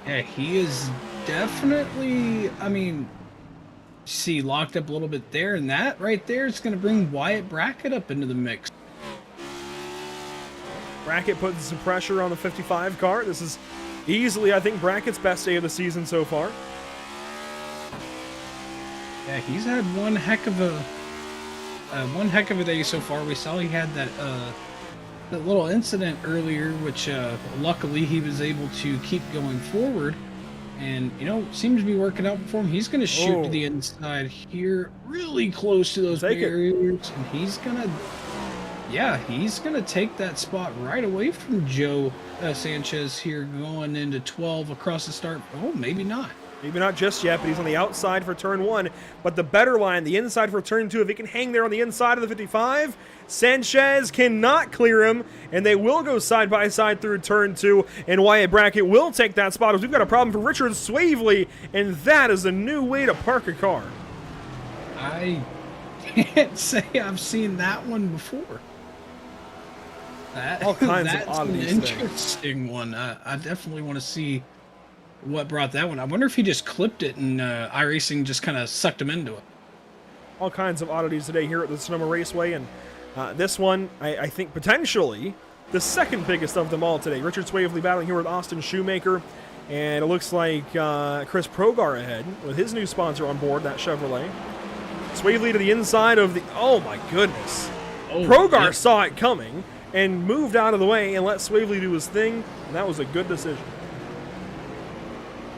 Yeah, he is definitely, see, locked up a little bit there, and that right there is going to bring Wyatt Brackett up into the mix. Brackett putting some pressure on the 55 car. This is easily, I think, Brackett's best day of the season so far. Yeah, he's had one heck of a day so far. We saw he had that little incident earlier, which luckily he was able to keep going forward, and seems to be working out for him. He's going to shoot to the inside here, really close to those barriers, and he's gonna take that spot right away from Joe Sanchez here, going into 12 across the start. Oh, maybe not. Maybe not just yet, but he's on the outside for turn 1. But the better line, the inside for turn 2, if he can hang there on the inside of the 55, Sanchez cannot clear him, and they will go side by side through turn 2, and Wyatt Brackett will take that spot, as we've got a problem for Richard Swavely, and that is a new way to park a car. I can't say I've seen that one before. All kinds of oddities. That's an interesting one. I definitely want to see what brought that one. I wonder if he just clipped it and iRacing just kind of sucked him into it. All kinds of oddities today here at the Sonoma Raceway, and this one, I think, potentially the second biggest of them all today. Richard Swavely battling here with Austin Shoemaker, and it looks like Chris Progar ahead with his new sponsor on board, that Chevrolet. Swavely to the inside of the... Oh, my goodness. Progar saw it coming and moved out of the way and let Swavely do his thing, and that was a good decision.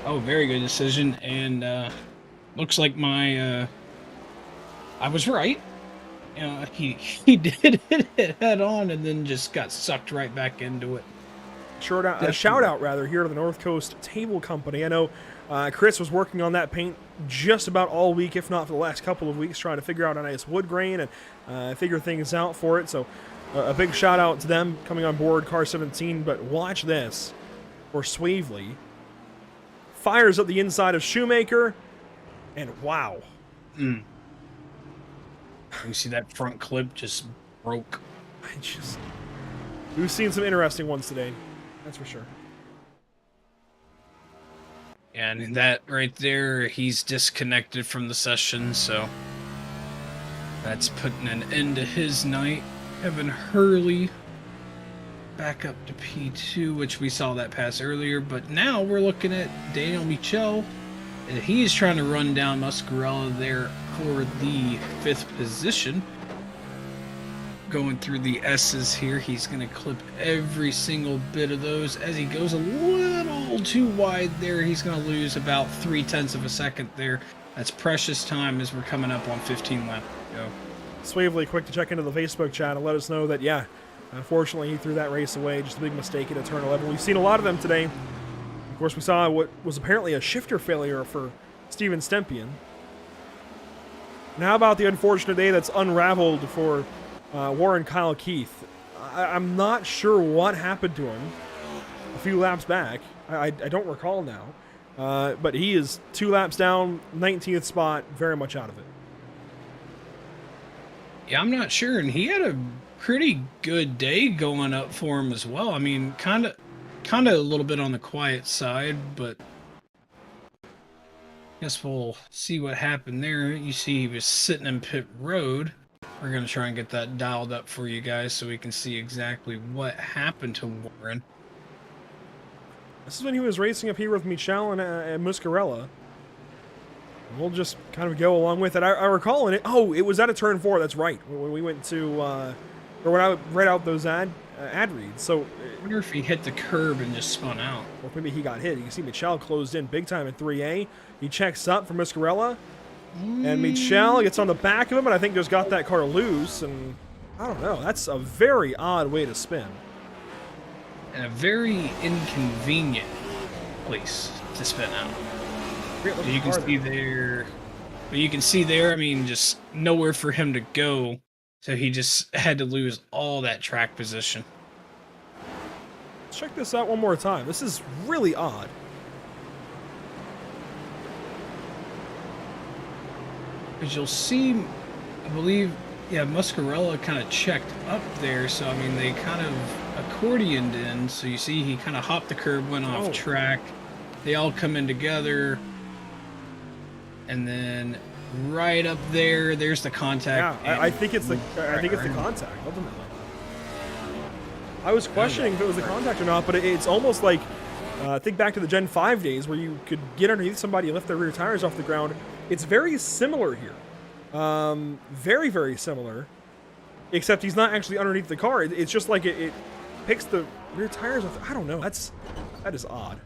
Oh, very good decision, and looks like I was right. He did hit it head on and then just got sucked right back into it. Shout out here to the North Coast Table Company. I know Chris was working on that paint just about all week, if not for the last couple of weeks, trying to figure out a nice wood grain and figure things out for it. So a big shout out to them coming on board car 17. But watch this, for Swavely fires up the inside of Shoemaker, and wow. You see that front clip just broke. We've seen some interesting ones today, that's for sure. And that right there, he's disconnected from the session, so that's putting an end to his night. Evan Hurley back up to P2, which we saw that pass earlier, but now we're looking at Daniel Michel, and he is trying to run down Muscarella there for the 5th position. Going through the S's here, he's going to clip every single bit of those. As he goes a little too wide there, he's going to lose about 0.3 of a second there. That's precious time as we're coming up on 15 laps to go. Swavely quick to check into the Facebook chat and let us know that, yeah, unfortunately, he threw that race away. Just a big mistake at turn 11. We've seen a lot of them today. Of course, we saw what was apparently a shifter failure for Steven Stempian. And how about the unfortunate day that's unraveled for Warren Kyle Keith? I'm not sure what happened to him a few laps back. I don't recall now. But he is 2 laps down, 19th spot, very much out of it. Yeah, I'm not sure. And he had a pretty good day going up for him as well. I mean, kind of a little bit on the quiet side, but guess we'll see what happened there. You see he was sitting in pit road. We're going to try and get that dialed up for you guys so we can see exactly what happened to Warren. This is when he was racing up here with Michel and Muscarella. We'll just kind of go along with it. I recall in it. Oh, it was at a turn 4. That's right. When we went to, or when I read out those ad reads. So I wonder if he hit the curb and just spun out. Or maybe he got hit. You can see Michel closed in big time in 3A. He checks up for Muscarella. And Michel gets on the back of him, and I think just got that car loose. And I don't know. That's a very odd way to spin. And a very inconvenient place to spin out. You can see there. But you can see there, I mean, just nowhere for him to go. So he just had to lose all that track position. Let's check this out one more time. This is really odd. As you'll see, I believe, yeah, Muscarella kind of checked up there. So, I mean, they kind of accordioned in. So you see he kind of hopped the curb, went off track. They all come in together. And then right up there, there's the contact. Yeah, I think it's the contact ultimately. I was questioning if it was the contact or not, but it's almost like, think back to the Gen 5 days where you could get underneath somebody and lift their rear tires off the ground. It's very similar here. Very, very similar. Except he's not actually underneath the car. It's just like it picks the rear tires off. I don't know. That is odd.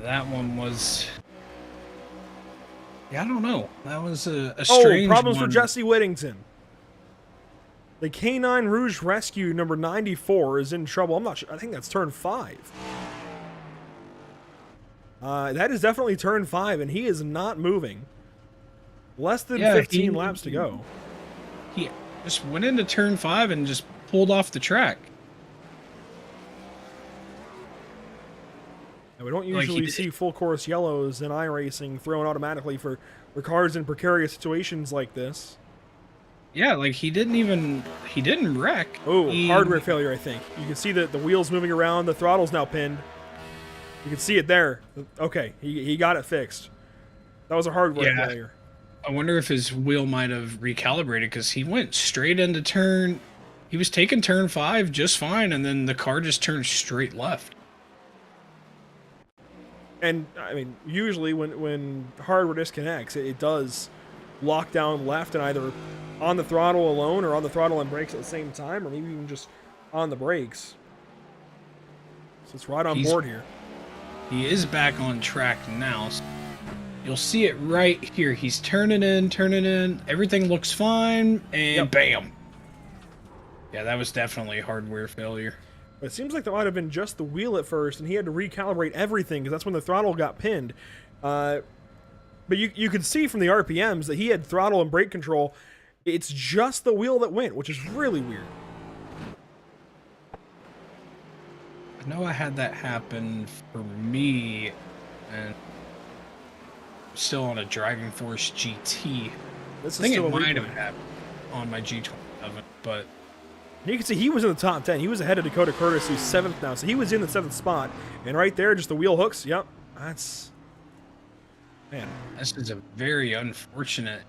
That one was... Yeah, I don't know. That was a strange problems one. for Jesse Whittington. The K9 Rouge Rescue number 94 is in trouble. I'm not sure. I think that's turn 5. That is definitely turn 5, and he is not moving. Less than 15 laps to go. He just went into turn 5 and just pulled off the track. And we don't usually see full course yellows in iRacing thrown automatically for cars in precarious situations like this. Yeah, like he didn't wreck. Oh, hardware failure, I think. You can see that the wheels moving around, the throttle's now pinned. You can see it there. Okay, he got it fixed. That was a hardware failure. I wonder if his wheel might have recalibrated because he went straight into turn. He was taking turn 5 just fine, and then the car just turned straight left. And, I mean, usually when hardware disconnects, it does lock down left and either on the throttle alone or on the throttle and brakes at the same time, or maybe even just on the brakes. So it's right on board here. He is back on track now. So you'll see it right here. He's turning in. Everything looks fine, and bam. Yeah, that was definitely a hardware failure. But it seems like that might have been just the wheel at first, and he had to recalibrate everything because that's when the throttle got pinned. But you could see from the RPMs that he had throttle and brake control. It's just the wheel that went, which is really weird. I know I had that happen for me, and still on a Driving Force GT. I think it might have happened on my G27, but you can see he was in the top 10. He was ahead of Dakota Curtis, who's 7th now. So he was in the 7th spot. And right there, just the wheel hooks. Yep. That's... Man. This is a very unfortunate,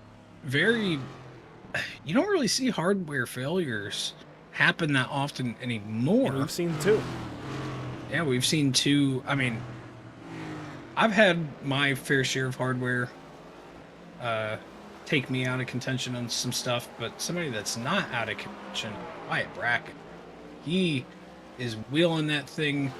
you don't really see hardware failures happen that often anymore. And we've seen 2. Yeah, we've seen 2. I mean, I've had my fair share of hardware take me out of contention on some stuff, but somebody that's not out of contention, Wyatt Bracken, he is wheeling that thing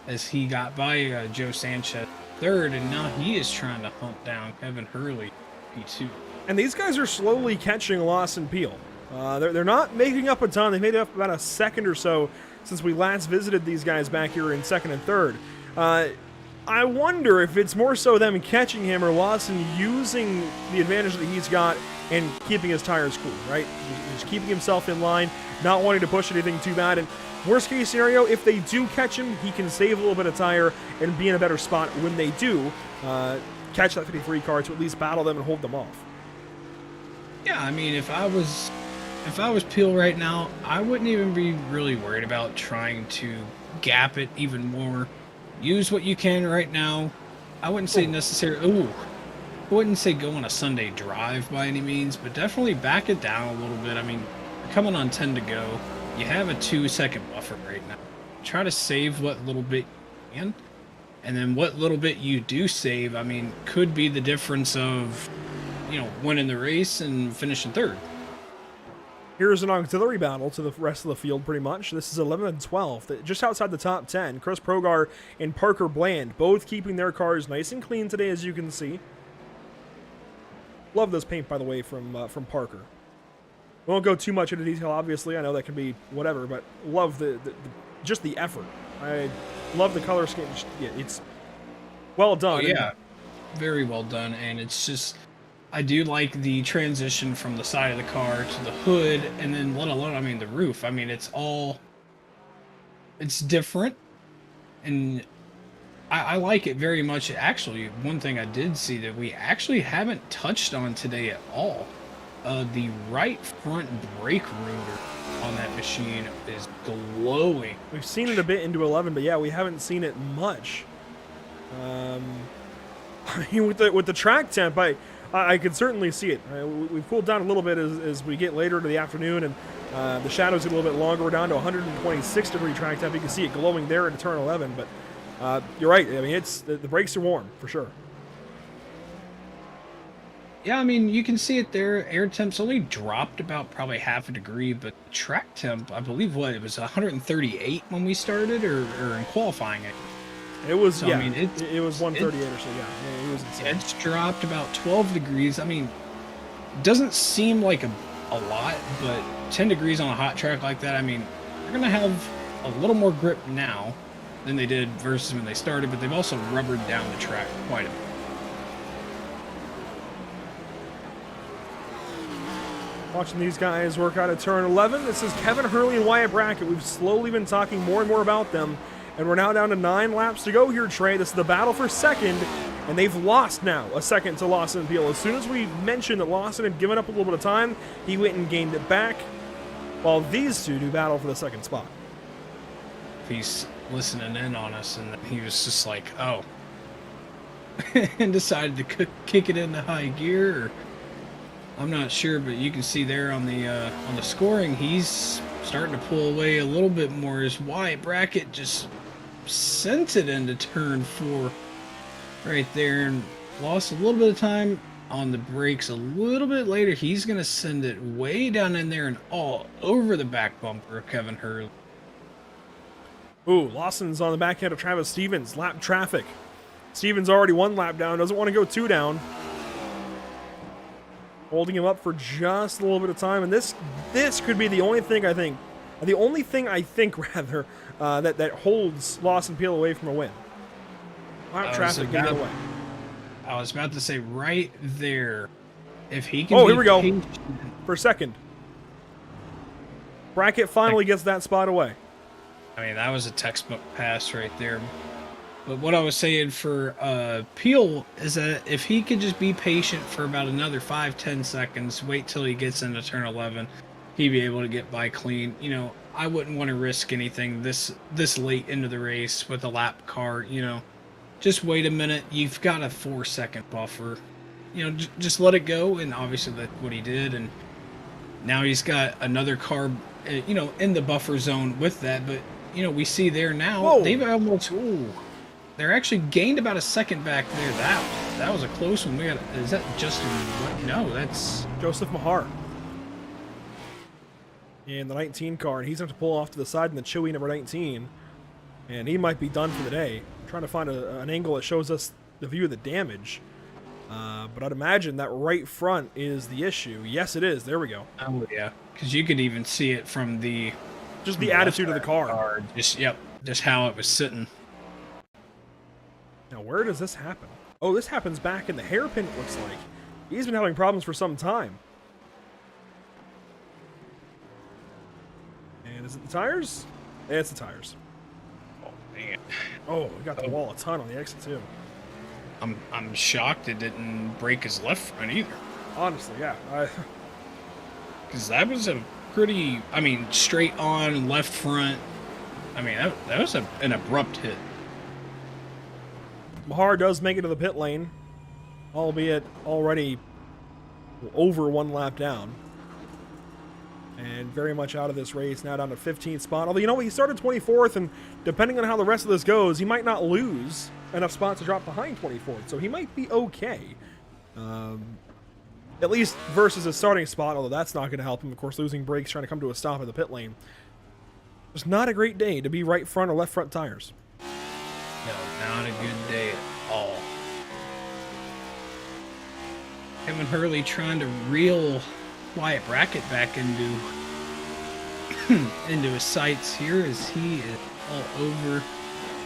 as he got by Joe Sanchez 3rd, and now he is trying to hunt down Kevin Hurley P2. And these guys are slowly catching Lawson Peel. They're not making up a ton. They made up about a second or so since we last visited these guys back here in 2nd and 3rd. I wonder if it's more so them catching him or Lawson using the advantage that he's got and keeping his tires cool, right? Just keeping himself in line, not wanting to push anything too bad. And worst case scenario, if they do catch him, he can save a little bit of tire and be in a better spot when they do catch that 53 car to at least battle them and hold them off. Yeah, I mean, if I was Peel right now, I wouldn't even be really worried about trying to gap it even more. Use what you can right now. I wouldn't say necessarily. I wouldn't say go on a Sunday drive by any means, but definitely back it down a little bit. I mean, you're coming on 10 to go. You have a 2-second buffer right now. Try to save what little bit you can, and then what little bit you do save, I mean, could be the difference of, winning the race and finishing 3rd. Here's an auxiliary battle to the rest of the field, pretty much. This is 11 and 12, just outside the top 10. Chris Progar and Parker Bland, both keeping their cars nice and clean today, as you can see. Love this paint, by the way, from Parker. We won't go too much into detail, obviously. I know that can be whatever, but love just the effort. I love the color scheme. Yeah, it's well done. Oh, yeah, very well done, and it's just... I do like the transition from the side of the car to the hood, and then let alone, I mean, the roof. I mean, it's different, and I like it very much. Actually, one thing I did see that we actually haven't touched on today at all, the right front brake rotor on that machine is glowing. We've seen it a bit into 11, but yeah, we haven't seen it much. I mean, with the track temp, I can certainly see it. We've cooled down a little bit as we get later into the afternoon, and the shadows get a little bit longer. We're down to 126-degree track temp. You can see it glowing there at turn 11, but you're right. I mean, the brakes are warm, for sure. Yeah, I mean, you can see it there. Air temp's only dropped about probably half a degree, but track temp, I believe, it was 138 when we started, or in qualifying it. It was, So, yeah, I mean, it was 138 or so, yeah. It was insane. It's dropped about 12 degrees. I mean, doesn't seem like a lot, but 10 degrees on a hot track like that, I mean, they're going to have a little more grip now than they did versus when they started, but they've also rubbered down the track quite a bit. Watching these guys work out at turn 11. This is Kevin Hurley and Wyatt Brackett. We've slowly been talking more and more about them, and we're now down to 9 laps to go here, Trey. This is the battle for second, and they've lost now a second to Lawson and Peel. As soon as we mentioned that Lawson had given up a little bit of time, he went and gained it back, while these two do battle for the second spot. He's listening in on us, and he was just like, oh. And decided to kick it into high gear, or I'm not sure, but you can see there on the scoring, he's starting to pull away a little bit more as Wyatt Brackett just sent it into turn 4 right there and lost a little bit of time on the brakes. A little bit later, he's going to send it way down in there and all over the back bumper of Kevin Hurley. Ooh, Lawson's on the back end of Travis Stevens. Lap traffic. Stevens already 1 lap down, doesn't want to go 2 down. Holding him up for just a little bit of time, and this could be the only thing I think that holds Lawson Peel away from a win. Lap traffic getting away. I was about to say right there, if he can. Oh, here we go for second. Brackett finally gets that spot away. I mean, that was a textbook pass right there. But what I was saying for Peel is that if he could just be patient for about another 5-10 seconds, wait till he gets into turn 11, he'd be able to get by clean. You know, I wouldn't want to risk anything this late into the race with a lap car. You know, just wait a minute. You've got a 4-second buffer. You know, just let it go. And obviously that's what he did. And now he's got another car, you know, in the buffer zone with that. But, you know, we see there now, Whoa. they've almost... Ooh, they're actually gained about a second back there. That was a close one. Is that Justin? No, that's Joseph Mahar in the 19 car, and he's going to pull off to the side in the Chewy number 19, and he might be done for the day. I'm trying to find an angle that shows us the view of the damage, but I'd imagine that right front is the issue. Yes, it is. There we go. Oh yeah, because you could even see it from the attitude of the car. Just how it was sitting. Now, where does this happen? Oh, this happens back in the hairpin, it looks like. He's been having problems for some time. And is it the tires? Yeah, it's the tires. Oh man. Oh, we got the wall a ton on the exit, too. I'm shocked it didn't break his left front either. Honestly, yeah. Because that was a pretty, I mean, straight on left front. I mean, that was an abrupt hit. Mahar does make it to the pit lane, albeit already over 1 lap down. And very much out of this race, now down to 15th spot. Although, you know what, he started 24th, and depending on how the rest of this goes, he might not lose enough spots to drop behind 24th. So he might be okay. At least versus his starting spot, although that's not going to help him. Of course, losing brakes, trying to come to a stop at the pit lane. It's not a great day to be right front or left front tires. No, not a good day at all. Kevin Hurley trying to reel Wyatt Brackett back into his sights here as he is all over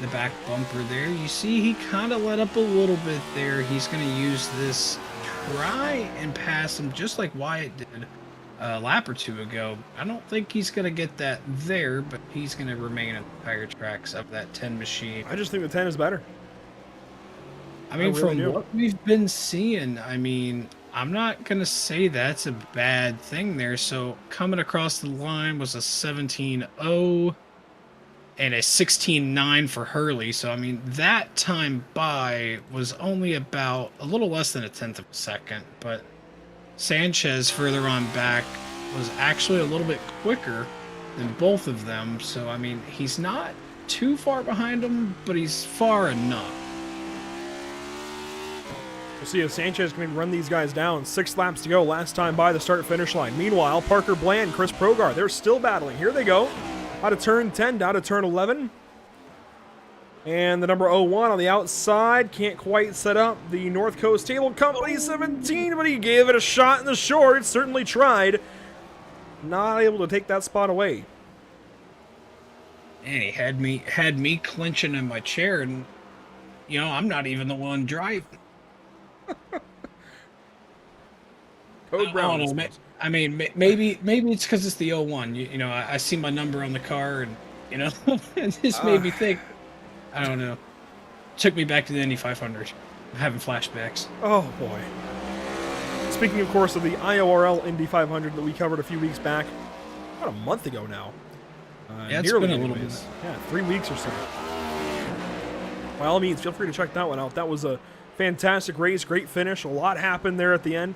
the back bumper there. You see he kind of let up a little bit there. He's going to use this, try and pass him just like Wyatt did a lap or 2 ago. I don't think he's going to get that there, but he's going to remain at the tire tracks of that 10 machine. I just think the 10 is better. I mean, really from do. what we've been seeing, I mean, I'm not going to say that's a bad thing there. So coming across the line was a 17.0. and a 16.9 for Hurley. So, I mean, that time by was only about a little less than a tenth of a second. But Sanchez further on back was actually a little bit quicker than both of them. So, I mean, he's not too far behind him, but he's far enough. We'll see if Sanchez can maybe run these guys down. 6 laps to go, last time by the start-finish line. Meanwhile, Parker Bland, Chris Progar, they're still battling. Here they go. Out of turn 10, down to turn 11. And the number 01 on the outside can't quite set up the North Coast Table Company 17, but he gave it a shot in the shorts. Certainly tried. Not able to take that spot away. And he had me clenching in my chair, and you know, I'm not even the one driving. Code Brown. I mean, maybe it's because it's the 01. You know, I see my number on the car, and you know, it just made me think. I don't know. Took me back to the Indy 500. I'm having flashbacks. Oh boy. Speaking, of course, of the IORL Indy 500 that we covered a few weeks back, about a month ago now. Yeah, it's been a little bit. Yeah, 3 weeks or so. By all means, feel free to check that one out. That was a fantastic race, great finish. A lot happened there at the end.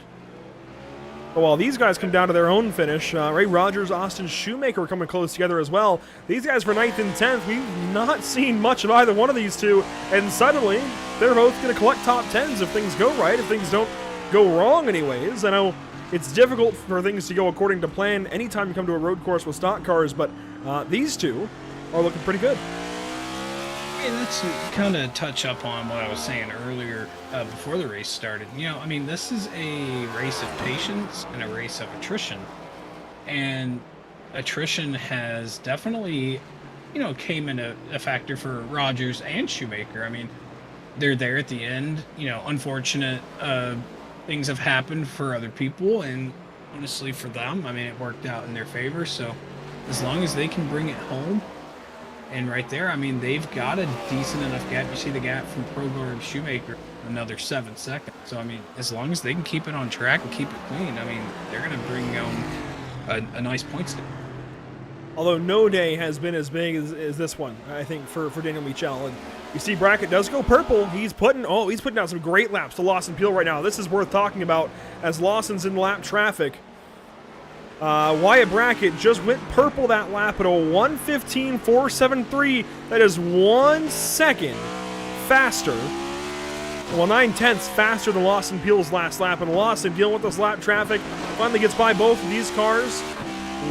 But while these guys come down to their own finish, Ray Rogers, Austin Shoemaker coming close together as well. These guys for 9th and 10th, we've not seen much of either one of these two. And suddenly, they're both going to collect top 10s if things go right, if things don't go wrong anyways. I know it's difficult for things to go according to plan anytime you come to a road course with stock cars, but these two are looking pretty good. Hey, let's kind of touch up on what I was saying earlier before the race started. You know, I mean, this is a race of patience and a race of attrition. And attrition has definitely, you know, came in a factor for Rogers and Shoemaker. I mean, they're there at the end. You know, unfortunate things have happened for other people, and honestly for them, I mean, it worked out in their favor. So as long as they can bring it home, and right there, I mean, they've got a decent enough gap. You see the gap from Progar and Shoemaker, another 7 seconds. So, I mean, as long as they can keep it on track and keep it clean, I mean, they're going to bring a nice points to. Although no day has been as big as this one, I think, for Daniel Michel. And you see Brackett does go purple. He's putting down some great laps to Lawson Peel right now. This is worth talking about as Lawson's in lap traffic. Wyatt Brackett just went purple that lap at a 1:15.473. That is 1 second faster. Well, 9/10 faster than Lawson Peel's last lap. And Lawson, dealing with this lap traffic, finally gets by both of these cars.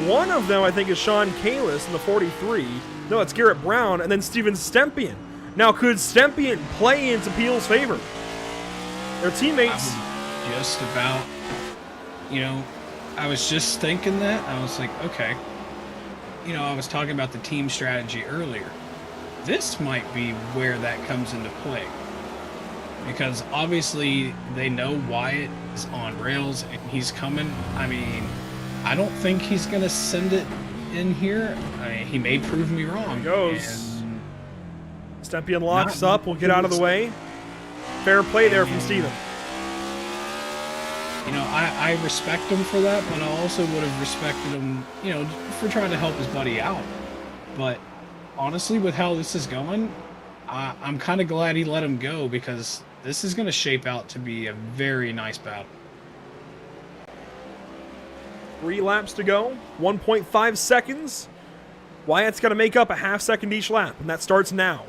One of them, I think, is Sean Kalis in the 43. No, it's Garrett Brown, and then Steven Stempian. Now, could Stempian play into Peel's favor? Their teammates. Just about, you know, I was just thinking that. I was like, okay. You know, I was talking about the team strategy earlier. This might be where that comes into play. Because obviously they know Wyatt is on rails and he's coming. I mean, I don't think he's going to send it in here. I mean, he may prove me wrong. There goes. Stempian locks up. We'll get out of the way. Fair play there from Steven. You know, I respect him for that, but I also would have respected him, you know, for trying to help his buddy out. But honestly, with how this is going, I'm kind of glad he let him go, because this is going to shape out to be a very nice battle. 3 laps to go, 1.5 seconds. Wyatt's got to make up a half second each lap, and that starts now.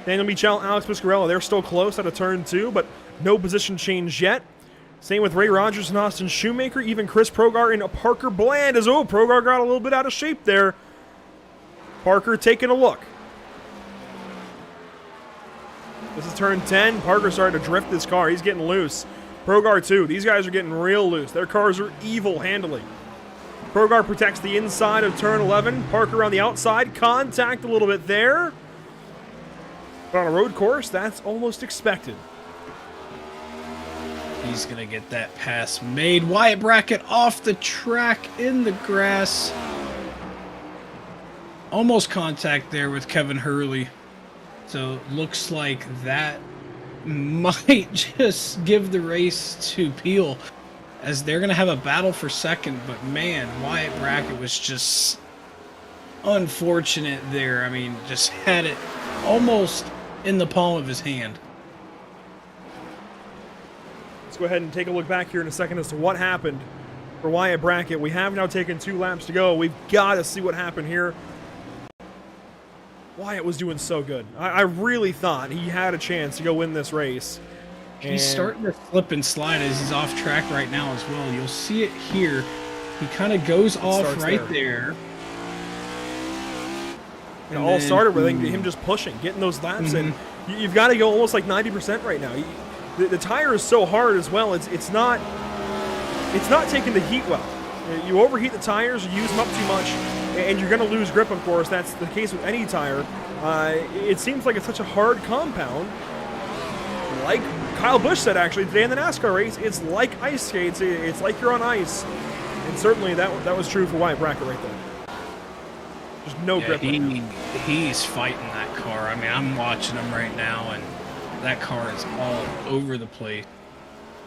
Daniel Michel, Alex Piscarella, they're still close out of turn 2, but no position change yet. Same with Ray Rogers and Austin Shoemaker, even Chris Progar and Parker Bland, as Progar got a little bit out of shape there. Parker taking a look. This is turn 10. Parker started to drift this car. He's getting loose. Progar too. These guys are getting real loose. Their cars are evil handling. Progar protects the inside of turn 11. Parker on the outside. Contact a little bit there. But on a road course, that's almost expected. He's going to get that pass made. Wyatt Brackett off the track in the grass. Almost contact there with Kevin Hurley. So looks like that might just give the race to Peel, as they're going to have a battle for second. But man, Wyatt Brackett was just unfortunate there. I mean, just had it almost in the palm of his hand. Let's go ahead and take a look back here in a second as to what happened for Wyatt Brackett. We have now taken 2 laps to go. We've got to see what happened here. Wyatt was doing so good. I really thought he had a chance to go win this race. He's starting to slip and slide as he's off track right now as well. You'll see it here. He kind of goes off right there. It all started with him just pushing, getting those laps in. You've got to go almost like 90% right now. The tire is so hard as well. It's not taking the heat well. You overheat the tires, you use them up too much, and you're going to lose grip, of course. That's the case with any tire. It seems like it's such a hard compound. Like Kyle Busch said, actually, today in the NASCAR race, it's like ice skates. It's like you're on ice. And certainly that was true for Wyatt Brackett right there. There's no grip. He's fighting that car. I mean, I'm watching him right now, and that car is all over the place.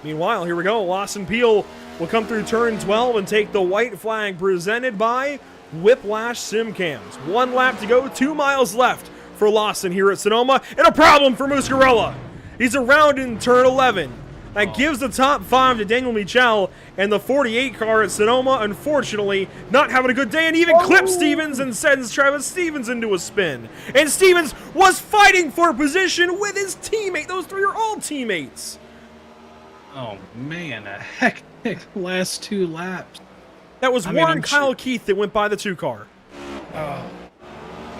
Meanwhile, here we go. Lawson Peel will come through turn 12 and take the white flag presented by Whiplash Sim Cams. 1 lap to go, 2 miles left for Lawson here at Sonoma, and a problem for Muscarella. He's around in turn 11. That gives the top 5 to Daniel Michel, and the 48 car at Sonoma, unfortunately, not having a good day, and even clips Stevens and sends Travis Stevens into a spin. And Stevens was fighting for position with his teammate. Those 3 are all teammates. Oh, man, a hectic last 2 laps. That was Warren Kyle Keith that went by the 2 car. Oh,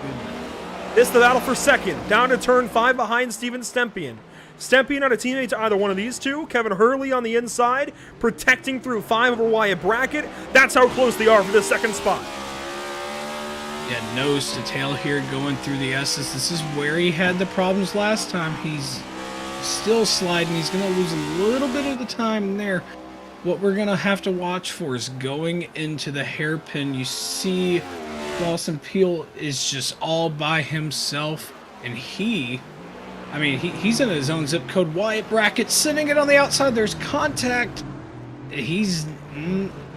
goodness. This is the battle for second. Down to turn 5 behind Steven Stempian. Stempian not a teammate to either one of these two. Kevin Hurley on the inside, protecting through 5 over Wyatt Brackett. That's how close they are for the second spot. Yeah, nose to tail here going through the S's. This is where he had the problems last time. He's still sliding. He's going to lose a little bit of the time there. What we're going to have to watch for is going into the hairpin. You see Lawson Peel is just all by himself, and he's in his own zip code. Wyatt Brackett sending it on the outside. There's contact. He's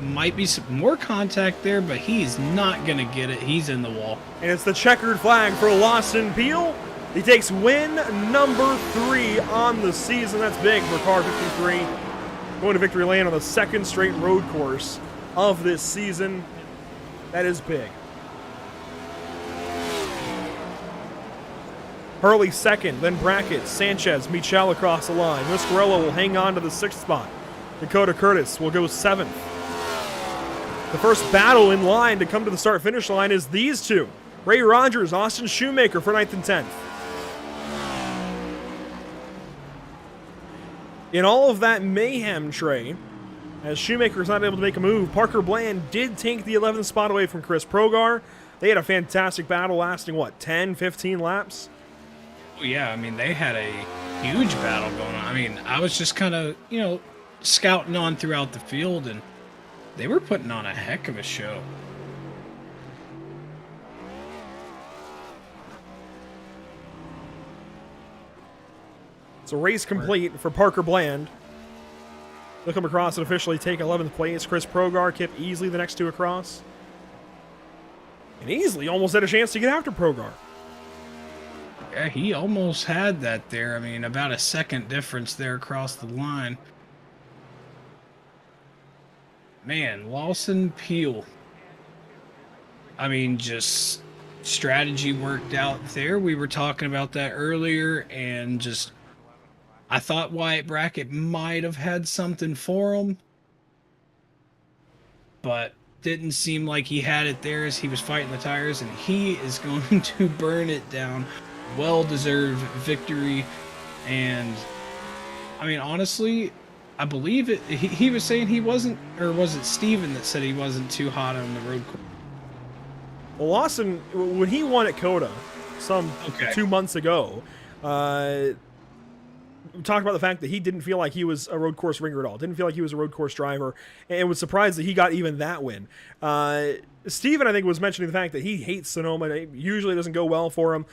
might be some more contact there, but he's not going to get it. He's in the wall. And it's the checkered flag for Lawson Peel. He takes win number 3 on the season. That's big for car 53. Going to victory lane on the 2nd straight road course of this season. That is big. Hurley 2nd, then Brackett, Sanchez, Michel across the line. Muscarella will hang on to the 6th spot. Dakota Curtis will go 7th. The first battle in line to come to the start-finish line is these two. Ray Rogers, Austin Shoemaker for 9th and 10th. In all of that mayhem, Trey, as Shoemaker's not able to make a move, Parker Bland did take the 11th spot away from Chris Progar. They had a fantastic battle lasting, 10, 15 laps? Yeah, I mean, they had a huge battle going on. I mean, I was just kind of, scouting on throughout the field, and they were putting on a heck of a show. So race complete for Parker Bland. They'll come across and officially take 11th place. Chris Progar, Kip Easley, the next 2 across. And Easley almost had a chance to get after Progar. Yeah, he almost had that there. I mean, about a second difference there across the line. Man, Lawson Peel. I mean, just strategy worked out there. We were talking about that earlier, and just I thought Wyatt Brackett might have had something for him, but didn't seem like he had it there as he was fighting the tires, and he is going to burn it down. Well-deserved victory, and I mean, honestly, I believe it. He was saying he wasn't, or was it Steven that said he wasn't too hot on the road course? Well, Lawson, when he won at COTA 2 months ago, talked about the fact that he didn't feel like he was a road course ringer at all. Didn't feel like he was a road course driver, and was surprised that he got even that win. Steven, I think, was mentioning the fact that he hates Sonoma. It usually doesn't go well for him,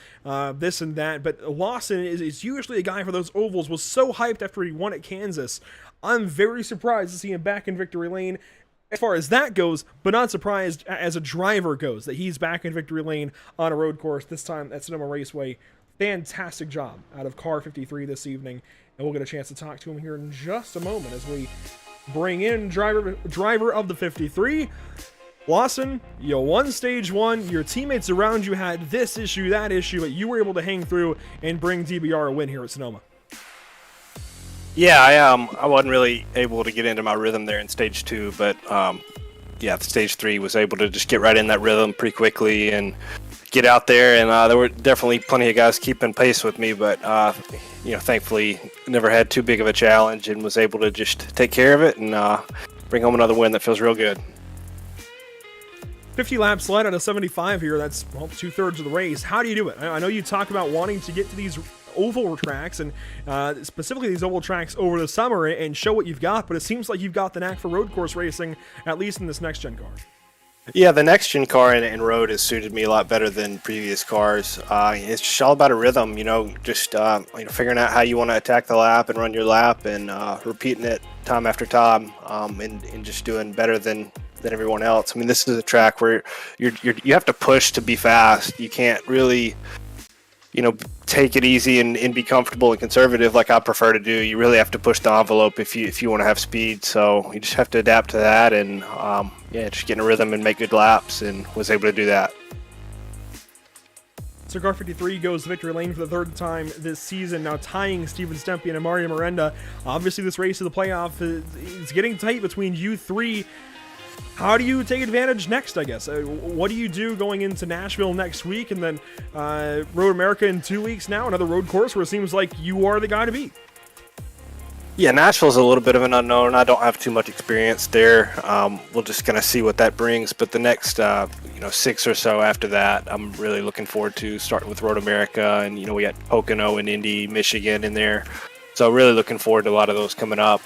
this and that. But Lawson is usually a guy for those ovals, was so hyped after he won at Kansas. I'm very surprised to see him back in victory lane. as far as that goes, but not surprised as a driver goes that he's back in victory lane on a road course, this time at Sonoma Raceway. Fantastic job out of car 53 this evening, and we'll get a chance to talk to him here in just a moment as we bring in driver of the 53. Lawson, you won stage one. Your teammates around you had this issue, that issue, but you were able to hang through and bring DBR a win here at Sonoma. Yeah, I wasn't really able to get into my rhythm there in stage two, but yeah, stage three was able to just get right in that rhythm pretty quickly and get out there. And there were definitely plenty of guys keeping pace with me, but you know, thankfully never had too big of a challenge and was able to just take care of it and bring home another win that feels real good. 50 laps led out of 75 here. That's, well, 2/3 of the race. How do you do it? I know you talk about wanting to get to these oval tracks and specifically these oval tracks over the summer and show what you've got, but it seems like you've got the knack for road course racing, at least in this next gen car. Yeah, the next gen car and road has suited me a lot better than previous cars. It's just all about a rhythm, you know, just you know, figuring out how you want to attack the lap and run your lap and repeating it time after time, and just doing better than everyone else. I mean, this is a track where you have to push to be fast. You can't really, you know, take it easy and be comfortable and conservative like I prefer to do. You really have to push the envelope if you want to have speed. So you just have to adapt to that and yeah, just get in a rhythm and make good laps, and was able to do that. So car 53 goes victory lane for the third time this season, now tying Steven Stempian and Mario Miranda. Obviously, this race to the playoff is getting tight between you three. How do you take advantage next, I guess? What do you do going into Nashville next week and then Road America in 2 weeks now, another road course where it seems like you are the guy to beat? Yeah, Nashville's a little bit of an unknown. I don't have too much experience there. We'll just kind of see what that brings. But the next, you know, 6 or so after that, I'm really looking forward to starting with Road America. And, you know, we got Pocono and Indy, Michigan in there. So really looking forward to a lot of those coming up.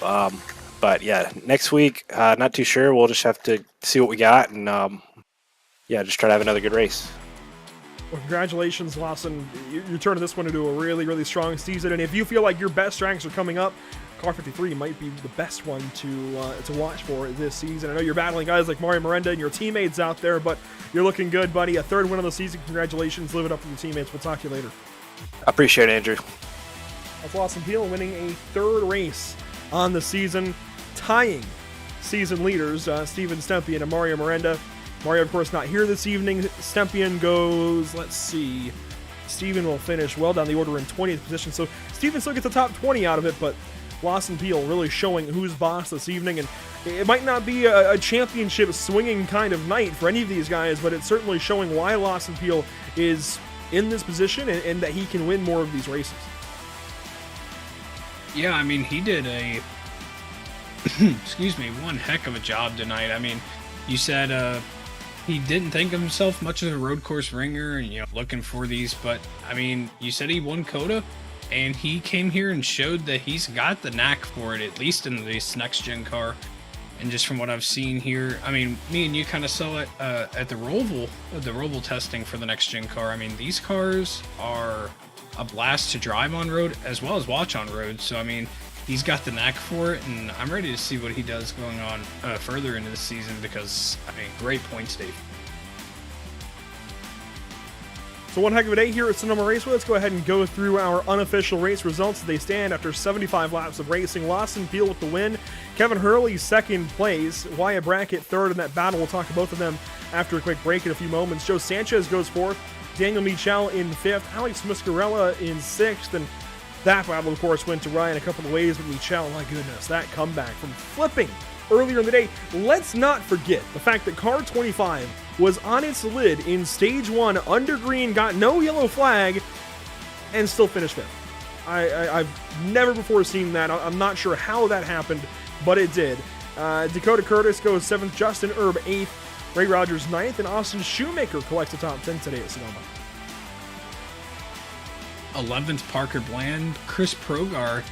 But yeah, next week, not too sure. We'll just have to see what we got and, yeah, just try to have another good race. Well, congratulations, Lawson. You're turning this one into a really, really strong season. And if you feel like your best tracks are coming up, car 53 might be the best one to watch for this season. I know you're battling guys like Mario Miranda and your teammates out there, but you're looking good, buddy. A third win of the season. Congratulations. Live it up with your teammates. We'll talk to you later. I appreciate it, Andrew. That's Lawson Peel winning a third race on the season, tying season leaders Steven Stempian and Mario Miranda. Mario, of course, not here this evening. Stempian goes, let's see, Steven will finish well down the order in 20th position, so Steven still gets the top 20 out of it, but Lawson Peel really showing who's boss this evening, and it might not be a championship swinging kind of night for any of these guys, but it's certainly showing why Lawson Peel is in this position and that he can win more of these races. Yeah, I mean, he did a excuse me, one heck of a job tonight. I mean, you said he didn't think of himself much as a road course ringer and, you know, looking for these, but I mean, you said he won COTA and he came here and showed that he's got the knack for it, at least in this next gen car. And just from what I've seen here, I mean, me and you kind of saw it at the Roval testing for the next gen car. I mean, these cars are a blast to drive on road as well as watch on road. So I mean, he's got the knack for it, and I'm ready to see what he does going on further into the season because, I mean, great points, Dave. So one heck of a day here at Sonoma Raceway. Let's go ahead and go through our unofficial race results. They stand after 75 laps of racing. Lawson Peel with the win. Kevin Hurley second place. Wyatt Brackett third in that battle. We'll talk to both of them after a quick break in a few moments. Joe Sanchez goes fourth. Daniel Michel in fifth. Alex Muscarella in sixth. And that battle, of course, went to Ryan a couple of ways, but Michel, my goodness, that comeback from flipping earlier in the day. Let's not forget the fact that car 25 was on its lid in stage one, under green, got no yellow flag, and still finished fifth. I've never before seen that. I'm not sure how that happened, but it did. Dakota Curtis goes seventh, Justin Erb eighth, Ray Rogers ninth, and Austin Shoemaker collects the top 10 today at Sonoma. 11th, Parker Bland, Chris Progar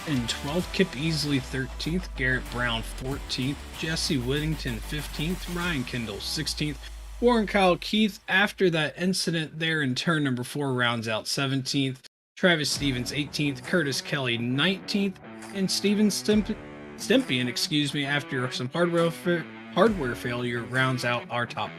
in 12th, Kip Easley 13th, Garrett Brown 14th, Jesse Whittington 15th, Ryan Kendall 16th, Warren Kyle Keith after that incident there in turn number 4 rounds out 17th, Travis Stevens 18th, Curtis Kelly 19th, and Steven Stempian, after some hardware failure rounds out our top.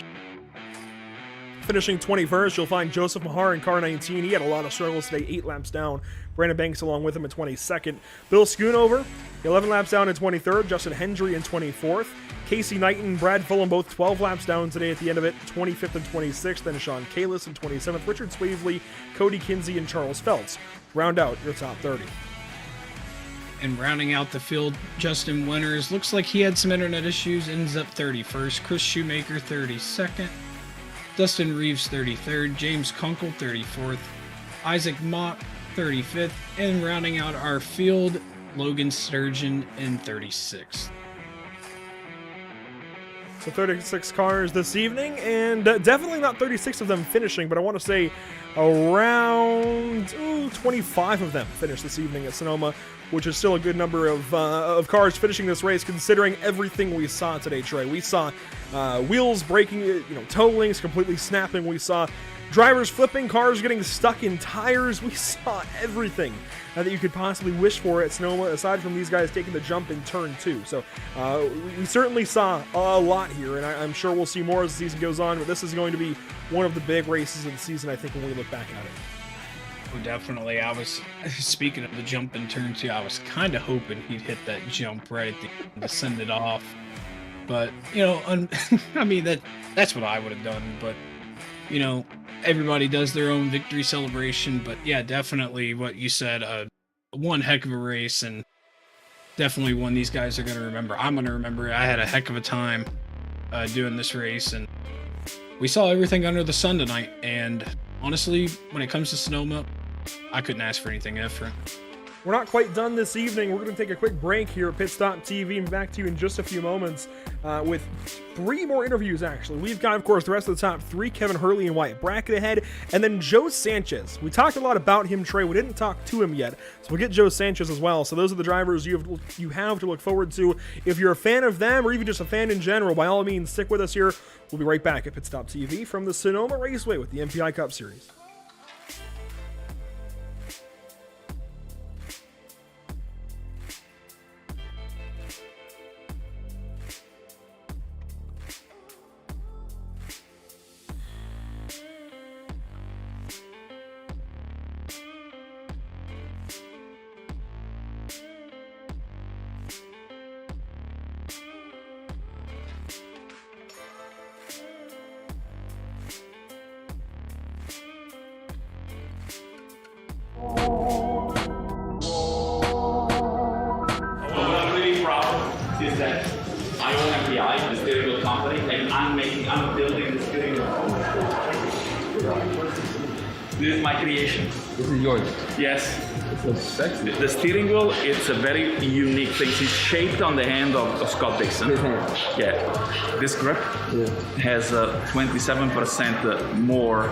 Finishing 21st, you'll find Joseph Mahar in car 19. He had a lot of struggles today, 8 laps down. Brandon Banks along with him in 22nd. Bill Schoonover, 11 laps down in 23rd. Justin Hendry in 24th. Casey Knighton and Brad Fulham both 12 laps down today at the end of it, 25th and 26th. Then Sean Kalis in 27th. Richard Swavely, Cody Kinsey, and Charles Feltz round out your top 30. And rounding out the field, Justin Winters, looks like he had some internet issues, ends up 31st. Chris Shoemaker, 32nd. Dustin Reeves, 33rd. James Kunkel, 34th. Isaac Mott, 35th. And rounding out our field, Logan Sturgeon in 36th. So 36 cars this evening, and definitely not 36 of them finishing, but I want to say around 25 of them finished this evening at Sonoma, which is still a good number of cars finishing this race, considering everything we saw today, Trey. We saw wheels breaking, toe links completely snapping. We saw drivers flipping, cars getting stuck in tires. We saw everything that you could possibly wish for at Sonoma, aside from these guys taking the jump in turn 2. So we certainly saw a lot here, and I'm sure we'll see more as the season goes on, but this is going to be one of the big races of the season, I think, when we look back at it. Oh, definitely. I was, speaking of the jump in turn 2, I was kind of hoping he'd hit that jump right at the end to send it off. But, I mean, that's what I would have done, but, everybody does their own victory celebration, but yeah, definitely what you said, one heck of a race, and definitely one these guys are going to remember. I'm going to remember it. I had a heck of a time doing this race, and we saw everything under the sun tonight, and honestly, when it comes to Sonoma, I couldn't ask for anything different. We're not quite done this evening. We're going to take a quick break here at PitStop TV and back to you in just a few moments with 3 more interviews, actually. We've got, of course, the rest of the top 3, Kevin Hurley and Wyatt Brackett ahead, and then Joe Sanchez. We talked a lot about him, Trey. We didn't talk to him yet, so we'll get Joe Sanchez as well. So those are the drivers you have to look forward to. If you're a fan of them or even just a fan in general, by all means, stick with us here. We'll be right back at PitStop TV from the Sonoma Raceway with the MPI Cup Series. Is that I own MPI, the steering wheel company, and I'm building the steering wheel. This is my creation. This is yours. Yes. It looks sexy. The steering wheel, it's a very unique thing. It's shaped on the hand of Scott Dixon. His hand. Yeah. This grip has 27% more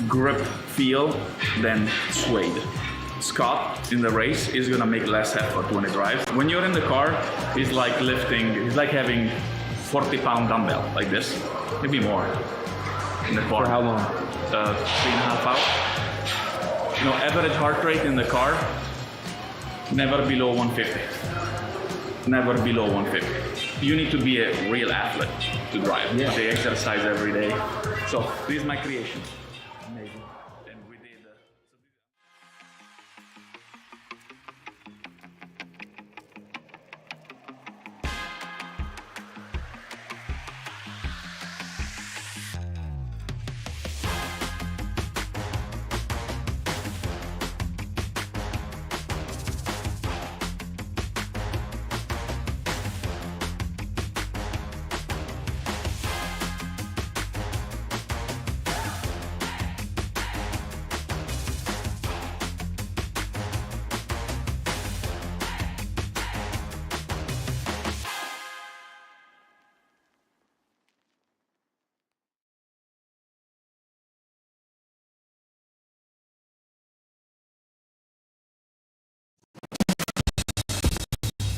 grip feel than suede. Scott in the race is gonna make less effort when he drives. When you're in the car, it's like having 40-pound dumbbell like this, maybe more in the car. For how long? 3.5 hours. Average heart rate in the car, never below 150. Never below 150. You need to be a real athlete to drive. Yeah. They exercise every day. So this is my creation. Amazing. And we did.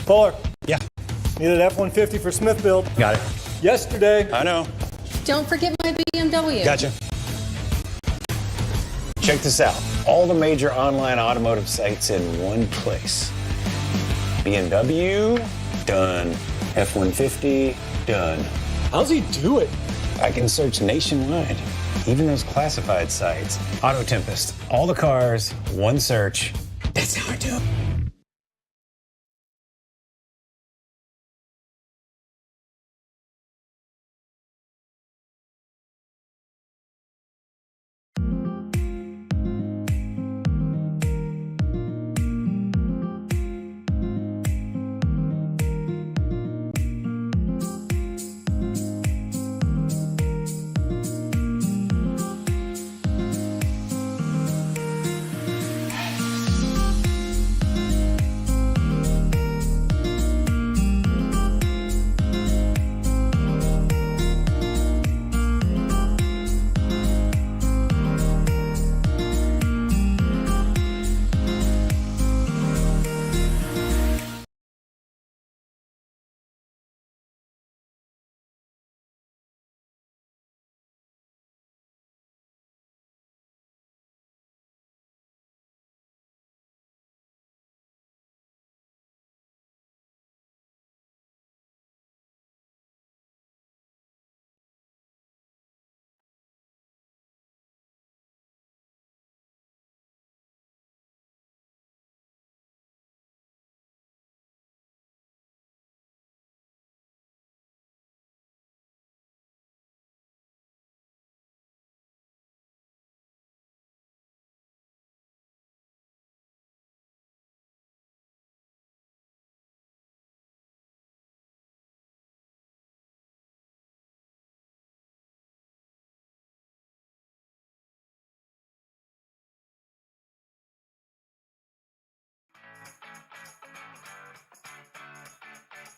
Fuller, Yeah, needed F-150 for Smith build. got it. Yesterday. I know. Don't forget my BMW. Gotcha. Check this out. All the major online automotive sites in one place. BMW, Done. F-150, done. How's he do it? I can search nationwide, even those classified sites. Auto Tempest, all the cars, one search. That's how I do it.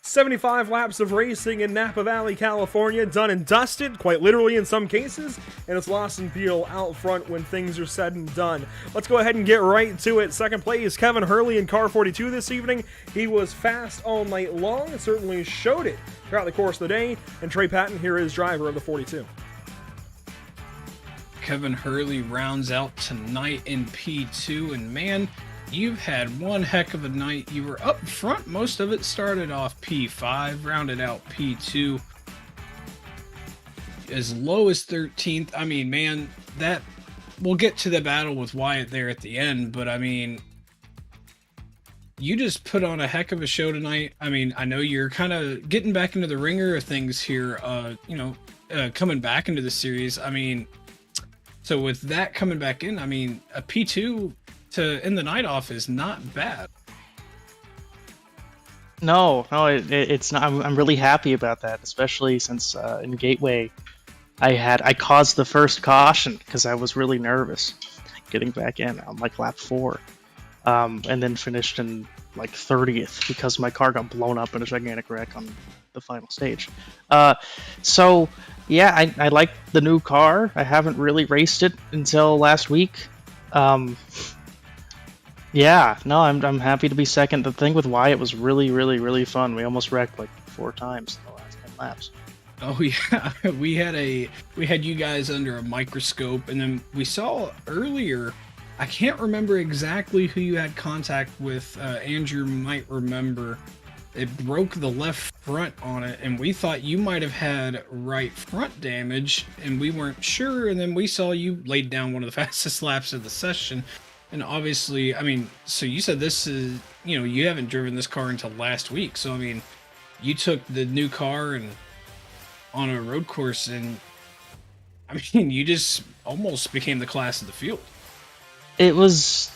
"75 laps of racing in Napa Valley, California, done and dusted, quite literally in some cases, and it's Lawson Peel out front when things are said and done." Let's go ahead and get right to it. Second place, Kevin Hurley in car 42 this evening. He was fast all night long and certainly showed it throughout the course of the day. And Trey Patton here is driver of the 42. Kevin Hurley rounds out tonight in P2, and man, you've had one heck of a night. You were up front most of it, started off P5, rounded out P2, as low as 13th. I mean, man, that we'll get to the battle with Wyatt there at the end, but I mean, you just put on a heck of a show tonight. I mean, I know you're kind of getting back into the ringer of things here, coming back into the series. I mean, so with that coming back in, I mean, a P2 to end the night off is not bad. No, it's not. I'm really happy about that, especially since in Gateway, I caused the first caution because I was really nervous getting back in on like lap 4, and then finished in like 30th because my car got blown up in a gigantic wreck on the final stage. So yeah, I like the new car. I haven't really raced it until last week. Yeah, no, I'm happy to be second. The thing with Wyatt was really, really, really fun. We almost wrecked like 4 times in the last 10 laps. Oh yeah, we had you guys under a microscope, and then we saw earlier, I can't remember exactly who you had contact with. Andrew might remember. It broke the left front on it, and we thought you might have had right front damage, and we weren't sure. And then we saw you laid down one of the fastest laps of the session. And obviously, I mean, so you said this is, you haven't driven this car until last week. So, I mean, you took the new car and on a road course, and I mean, you just almost became the class of the field. It's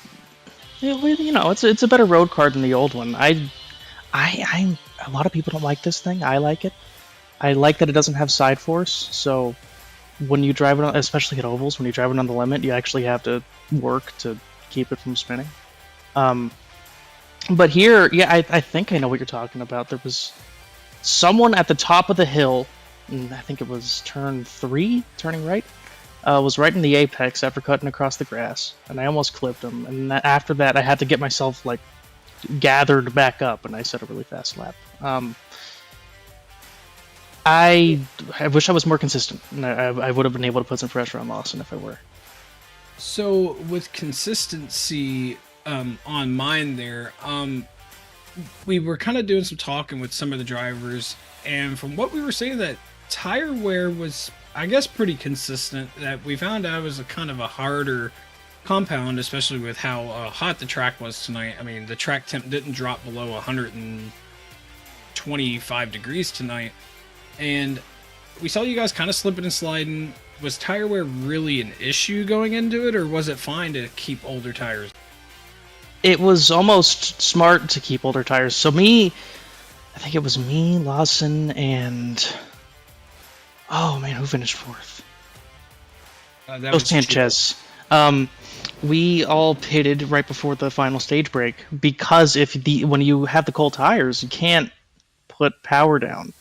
a better road car than the old one. I'm a lot of people don't like this thing. I like it. I like that it doesn't have side force. So when you drive it on, especially at ovals, when you drive it on the limit, you actually have to work to keep it from spinning. But here, yeah, I think I know what you're talking about. There was someone at the top of the hill, and I think it was turn 3, turning right, was right in the apex after cutting across the grass, and I almost clipped him. And after that, I had to get myself like gathered back up, and I set a really fast lap. I wish I was more consistent, and I would have been able to put some pressure on Lawson if I were. So with consistency on mine there, we were kind of doing some talking with some of the drivers, and from what we were saying, that tire wear was, I guess, pretty consistent. That we found out was a kind of a harder compound, especially with how hot the track was tonight. I mean, the track temp didn't drop below 125 degrees tonight, and we saw you guys kind of slipping and sliding. Was tire wear really an issue going into it, or was it fine to keep older tires? It was almost smart to keep older tires. So I think it was me, Lawson, and oh man, who finished fourth? That was Sanchez. We all pitted right before the final stage break because when you have the cold tires, you can't put power down.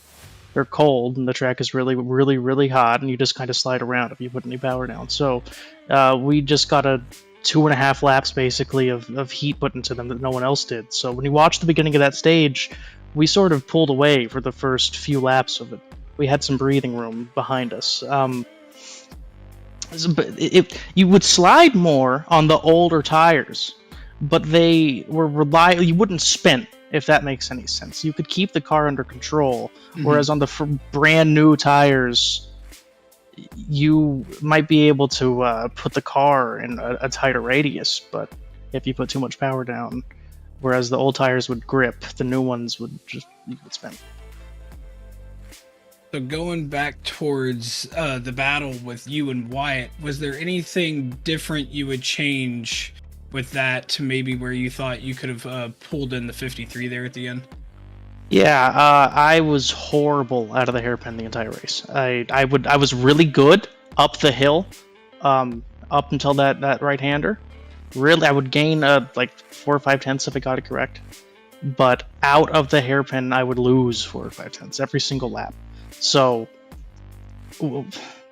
They're cold, and the track is really, really, really hot, and you just kind of slide around if you put any power down. So we just got a 2.5 laps basically of heat put into them that no one else did. So when you watch the beginning of that stage, we sort of pulled away for the first few laps of it. We had some breathing room behind us. You would slide more on the older tires, but they were reliable. You wouldn't spin, if that makes any sense. You could keep the car under control, whereas on the brand new tires, you might be able to put the car in a tighter radius, but if you put too much power down, whereas the old tires would grip, the new ones would you could spin. So going back towards the battle with you and Wyatt, was there anything different you would change with that to maybe where you thought you could have pulled in the 53 there at the end? Yeah, I was horrible out of the hairpin the entire race. I was really good up the hill, up until that right-hander. Really, I would gain like 4 or 5 tenths if I got it correct. But out of the hairpin, I would lose 4 or 5 tenths every single lap. So,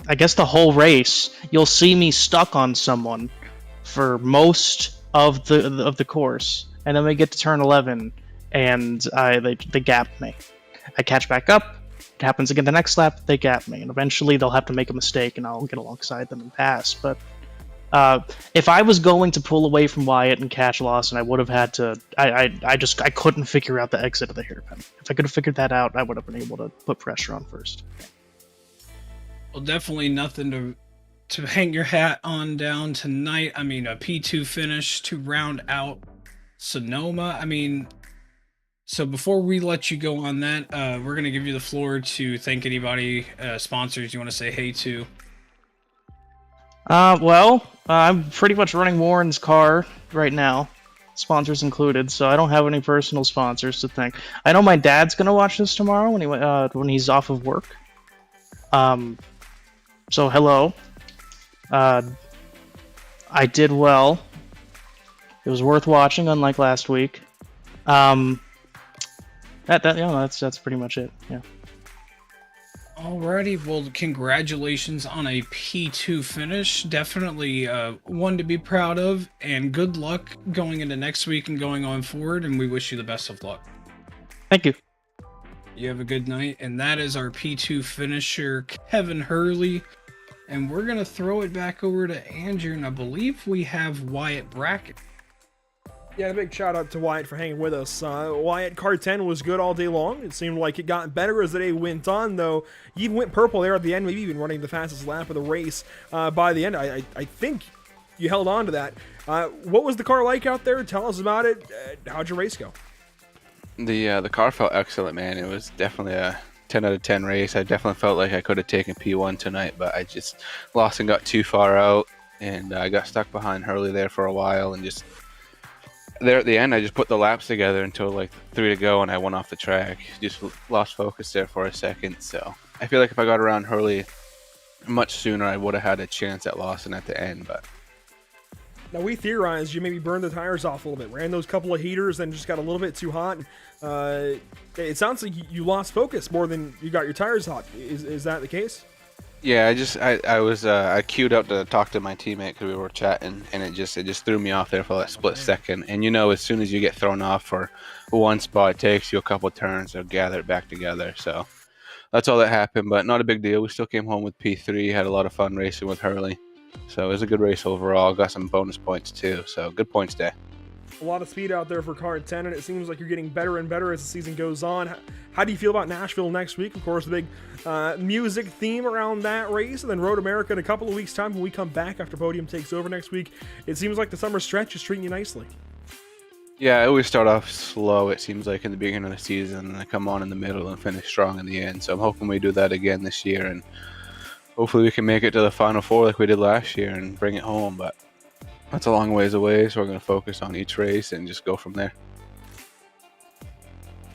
I guess the whole race, you'll see me stuck on someone for most of the course, and then we get to turn 11. And they gap me. I catch back up. It happens again the next lap. They gap me, and eventually they'll have to make a mistake, and I'll get alongside them and pass. But if I was going to pull away from Wyatt and catch Lawson, I would have had to. I couldn't figure out the exit of the hairpin. If I could have figured that out, I would have been able to put pressure on first. Well, definitely nothing to hang your hat on down tonight. I mean, a P2 finish to round out Sonoma. I mean. So before we let you go on that, we're going to give you the floor to thank anybody, sponsors you want to say hey to. I'm pretty much running Warren's car right now, sponsors included, so I don't have any personal sponsors to thank. I know my dad's going to watch this tomorrow when he's off of work. So hello. I did well. It was worth watching, unlike last week. That's pretty much it. Yeah. Alrighty, well, congratulations on a P2 finish. Definitely one to be proud of, and good luck going into next week and going on forward, and we wish you the best of luck. Thank you. You have a good night, and that is our P2 finisher, Kevin Hurley. And we're going to throw it back over to Andrew, and I believe we have Wyatt Brackett. Yeah, a big shout out to Wyatt for hanging with us. Wyatt, car 10 was good all day long. It seemed like it got better as the day went on, though. You even went purple there at the end, maybe even running the fastest lap of the race by the end. I think you held on to that. What was the car like out there? Tell us about it. How'd your race go? The car felt excellent, man. It was definitely a 10 out of 10 race. I definitely felt like I could have taken P1 tonight, but I just lost and got too far out, and I got stuck behind Hurley there for a while, and just there at the end, I just put the laps together until like 3 to go, and I went off the track. Just lost focus there for a second. So I feel like if I got around Hurley much sooner, I would have had a chance at Lawson at the end. But now we theorized you maybe burned the tires off a little bit, ran those couple of heaters, and just got a little bit too hot. It sounds like you lost focus more than you got your tires hot. Is that the case? yeah, I queued up to talk to my teammate because we were chatting, and it just threw me off there for that split second. And as soon as you get thrown off for one spot, it takes you a couple turns to gather it back together. So that's all that happened, but not a big deal. We still came home with P3, had a lot of fun racing with Hurley. So it was a good race overall. Got some bonus points too. So good points day. A lot of speed out there for car 10, and it seems like you're getting better and better as the season goes on. How do you feel about Nashville next week? Of course, the big music theme around that race, and then Road America in a couple of weeks' time when we come back after Podium takes over next week. It seems like the summer stretch is treating you nicely. Yeah, I always start off slow, it seems like, in the beginning of the season, and I come on in the middle and finish strong in the end. So I'm hoping we do that again this year, and hopefully we can make it to the Final Four like we did last year and bring it home. But that's a long ways away, so we're going to focus on each race and just go from there.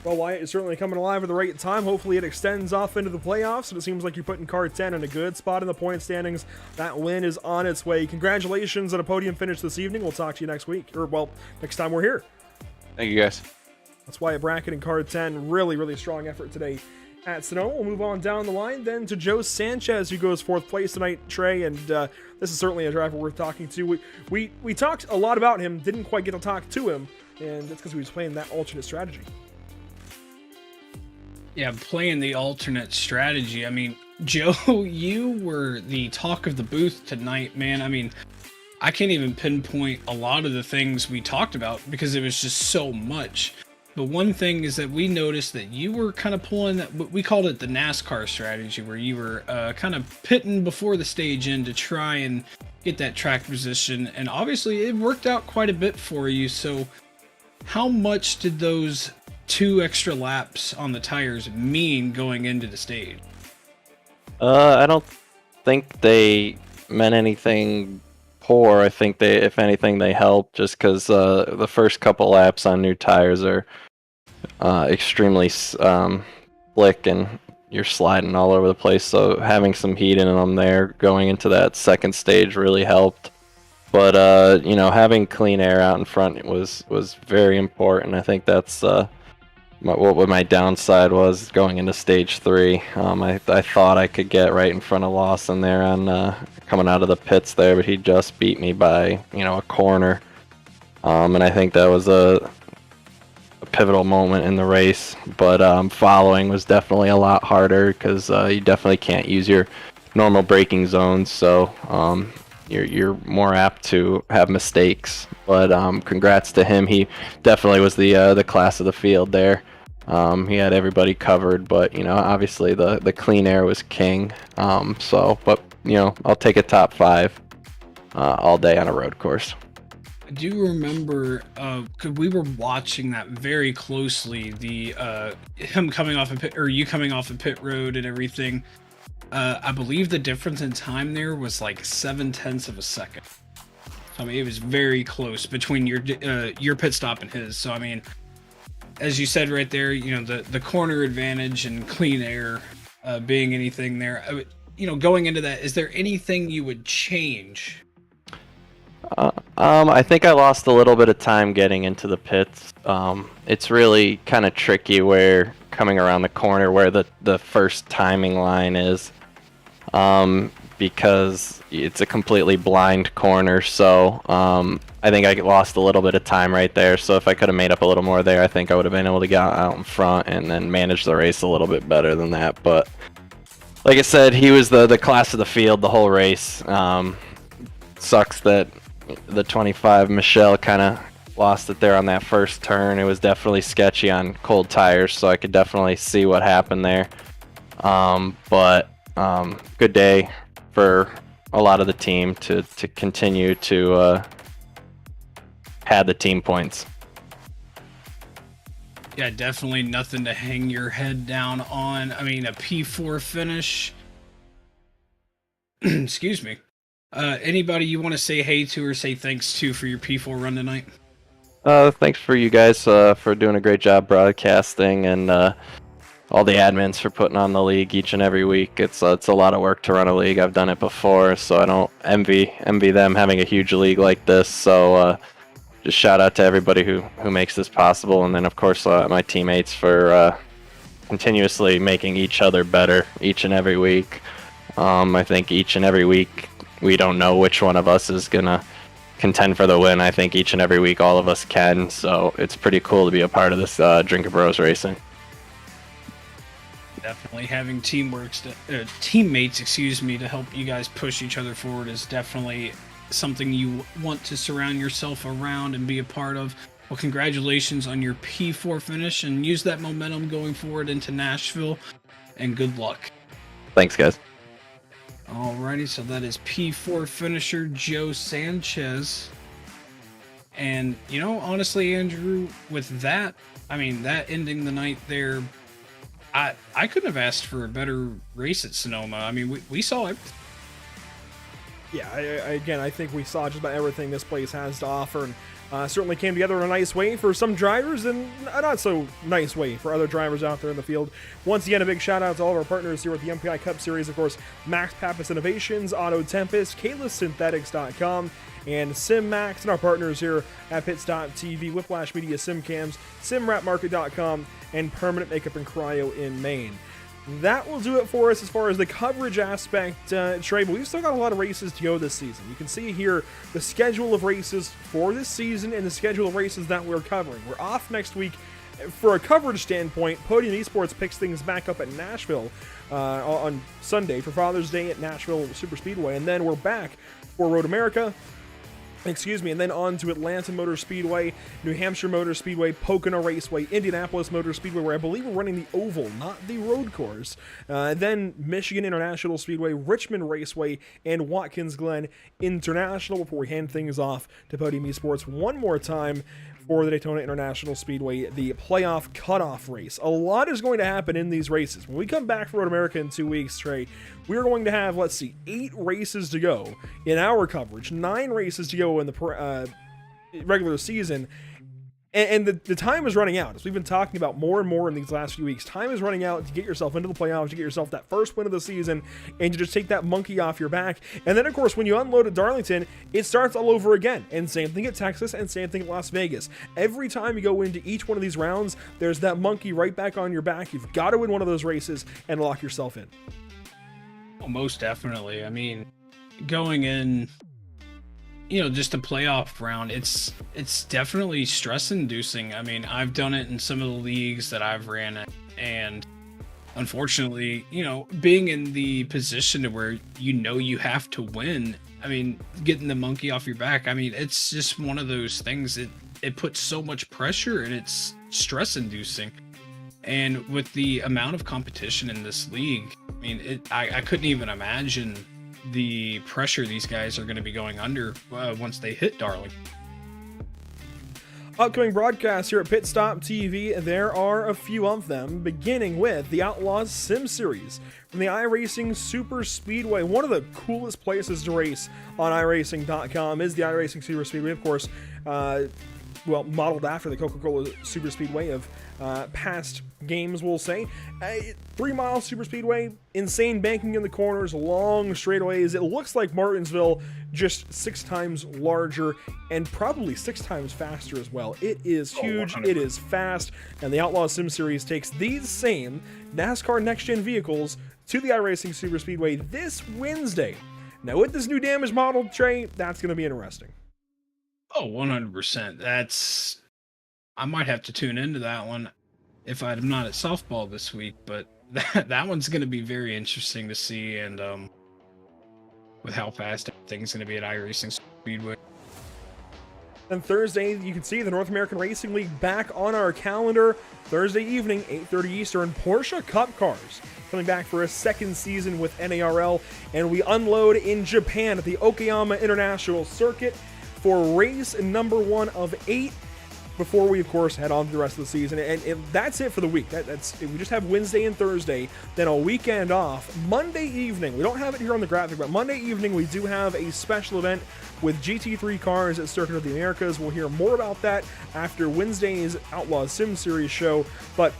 Well, Wyatt is certainly coming alive at the right time. Hopefully it extends off into the playoffs, and it seems like you're putting car 10 in a good spot in the point standings. That win is on its way. Congratulations on a podium finish this evening. We'll talk to you next week, or, well, next time we're here. Thank you, guys. That's Wyatt Brackett and car 10. Really, really strong effort today at Sonoma. We'll move on down the line then to Joe Sanchez, who goes 4th place tonight, Trey, and this is certainly a driver worth talking to. We talked a lot about him, didn't quite get to talk to him, and that's because he was playing that alternate strategy. Yeah, playing the alternate strategy. I mean, Joe, you were the talk of the booth tonight, man. I mean, I can't even pinpoint a lot of the things we talked about because it was just so much. But one thing is that we noticed that you were kind of pulling that, we called it the NASCAR strategy, where you were kind of pitting before the stage in to try and get that track position. And obviously it worked out quite a bit for you. So how much did those 2 extra laps on the tires mean going into the stage? I don't think they meant anything poor. I think they, if anything, they helped, just because the first couple laps on new tires are extremely slick and you're sliding all over the place. So having some heat in them there going into that second stage really helped. But you know, having clean air out in front was very important. I think that's what my downside was going into stage 3. I thought I could get right in front of Lawson there on coming out of the pits there, but he just beat me by, you know, a corner. And I think that was a pivotal moment in the race. But following was definitely a lot harder because you definitely can't use your normal braking zones, so you're more apt to have mistakes. But congrats to him. He definitely was the class of the field there. He had everybody covered, but you know, obviously the clean air was king. But you know, I'll take a top 5 all day on a road course. I do remember, cause we were watching that very closely. The him coming off of pit, or you coming off of pit road and everything. I believe the difference in time there was like 0.7 of a second. I mean, it was very close between your pit stop and his. So I mean, as you said right there, you know, the corner advantage and clean air being anything there. You know, going into that, is there anything you would change? I think I lost a little bit of time getting into the pits. It's really kind of tricky where coming around the corner where the first timing line is, because it's a completely blind corner. So I think I lost a little bit of time right there. So if I could have made up a little more there, I think I would have been able to get out in front and then manage the race a little bit better than that. But like I said, he was the class of the field the whole race. Sucks that the 25 Michelle kind of lost it there on that first turn. It was definitely sketchy on cold tires, so I could definitely see what happened there. But good day for a lot of the team to continue to pad the team points. Yeah, definitely nothing to hang your head down on. I mean, a P4 finish. Excuse me. Anybody you want to say hey to or say thanks to for your P4 run tonight? Thanks for you guys for doing a great job broadcasting, and all the admins for putting on the league each and every week. It's a lot of work to run a league. I've done it before, so I don't envy them having a huge league like this. So just shout out to everybody who makes this possible, and then of course my teammates for continuously making each other better each and every week. I think each and every week we don't know which one of us is gonna contend for the win. I think each and every week all of us can, so it's pretty cool to be a part of this Drinker Bros racing. Definitely having teammates, to help you guys push each other forward is definitely something you want to surround yourself around and be a part of. Well, congratulations on your P4 finish, and use that momentum going forward into Nashville, and good luck. Thanks, guys. Alrighty, so that is P4 finisher Joe Sanchez. And, you know, honestly, Andrew, with that, I mean, that ending the night there, I couldn't have asked for a better race at Sonoma. I mean, we saw it. Yeah, again, I think we saw just about everything this place has to offer, and certainly came together in a nice way for some drivers and a not so nice way for other drivers out there in the field. Once again, a big shout out to all of our partners here at the MPI Cup Series. Of course, Max Pappas Innovations, Auto Tempest, KaylaSynthetics.com, and SimMax, and our partners here at PitStop TV, Whiplash Media, SimCams, SimWrapMarket.com, and Permanent Makeup and Cryo in Maine. That will do it for us as far as the coverage aspect, Trey, but we've still got a lot of races to go this season. You can see here the schedule of races for this season and the schedule of races that we're covering. We're off next week. For a coverage standpoint, Podium Esports picks things back up at Nashville on Sunday for Father's Day at Nashville Superspeedway, and then we're back for Road America, and then on to Atlanta Motor Speedway, New Hampshire Motor Speedway, Pocono Raceway, Indianapolis Motor Speedway, where I believe we're running the oval, not the road course. Then Michigan International Speedway, Richmond Raceway, and Watkins Glen International before we hand things off to Podium Esports one more time for the Daytona International Speedway, the playoff cutoff race. A lot is going to happen in these races. When we come back from Road America in 2 weeks, Trey, we're going to have, 8 races to go in our coverage, 9 races to go in the regular season. And the time is running out. As we've been talking about more and more in these last few weeks, time is running out to get yourself into the playoffs, to get yourself that first win of the season, and to just take that monkey off your back. And then, of course, when you unload at Darlington, it starts all over again. And same thing at Texas, and same thing at Las Vegas. Every time you go into each one of these rounds, there's that monkey right back on your back. You've got to win one of those races and lock yourself in. Well, most definitely. I mean, going in, just a playoff round, it's definitely stress inducing. I mean, I've done it in some of the leagues that I've ran in, and unfortunately, being in the position to where you have to win, I mean, getting the monkey off your back, I mean, it's just one of those things. It puts so much pressure, and it's stress inducing. And with the amount of competition in this league, I mean, I couldn't even imagine the pressure these guys are going to be going under once they hit Darlington. Upcoming broadcasts here at PitStop TV, there are a few of them, beginning with the Outlaws Sim Series from the iRacing Super Speedway. One of the coolest places to race on iRacing.com is the iRacing Super Speedway, of course, modeled after the Coca-Cola Super Speedway of past games, we'll say. 3-mile super speedway, insane banking in the corners, long straightaways. It looks like Martinsville, just 6 times larger and probably 6 times faster as well. It is huge, it is fast, and the Outlaw Sim Series takes these same NASCAR next-gen vehicles to the iRacing Super Speedway this Wednesday. Now, with this new damage model, Trey, that's going to be interesting. Oh, 100%. I might have to tune into that one if I'm not at softball this week, but that one's going to be very interesting to see, and with how fast everything's going to be at iRacing Speedway. And Thursday, you can see the North American Racing League back on our calendar. Thursday evening, 8:30 Eastern, Porsche Cup Cars coming back for a second season with NARL, and we unload in Japan at the Okayama International Circuit for race number 1 of 8 before we, of course, head on to the rest of the season. And that's it for the week. We just have Wednesday and Thursday, then a weekend off. Monday evening, we don't have it here on the graphic, but Monday evening we do have a special event with GT3 cars at Circuit of the Americas. We'll hear more about that after Wednesday's Outlaw Sim Series show. But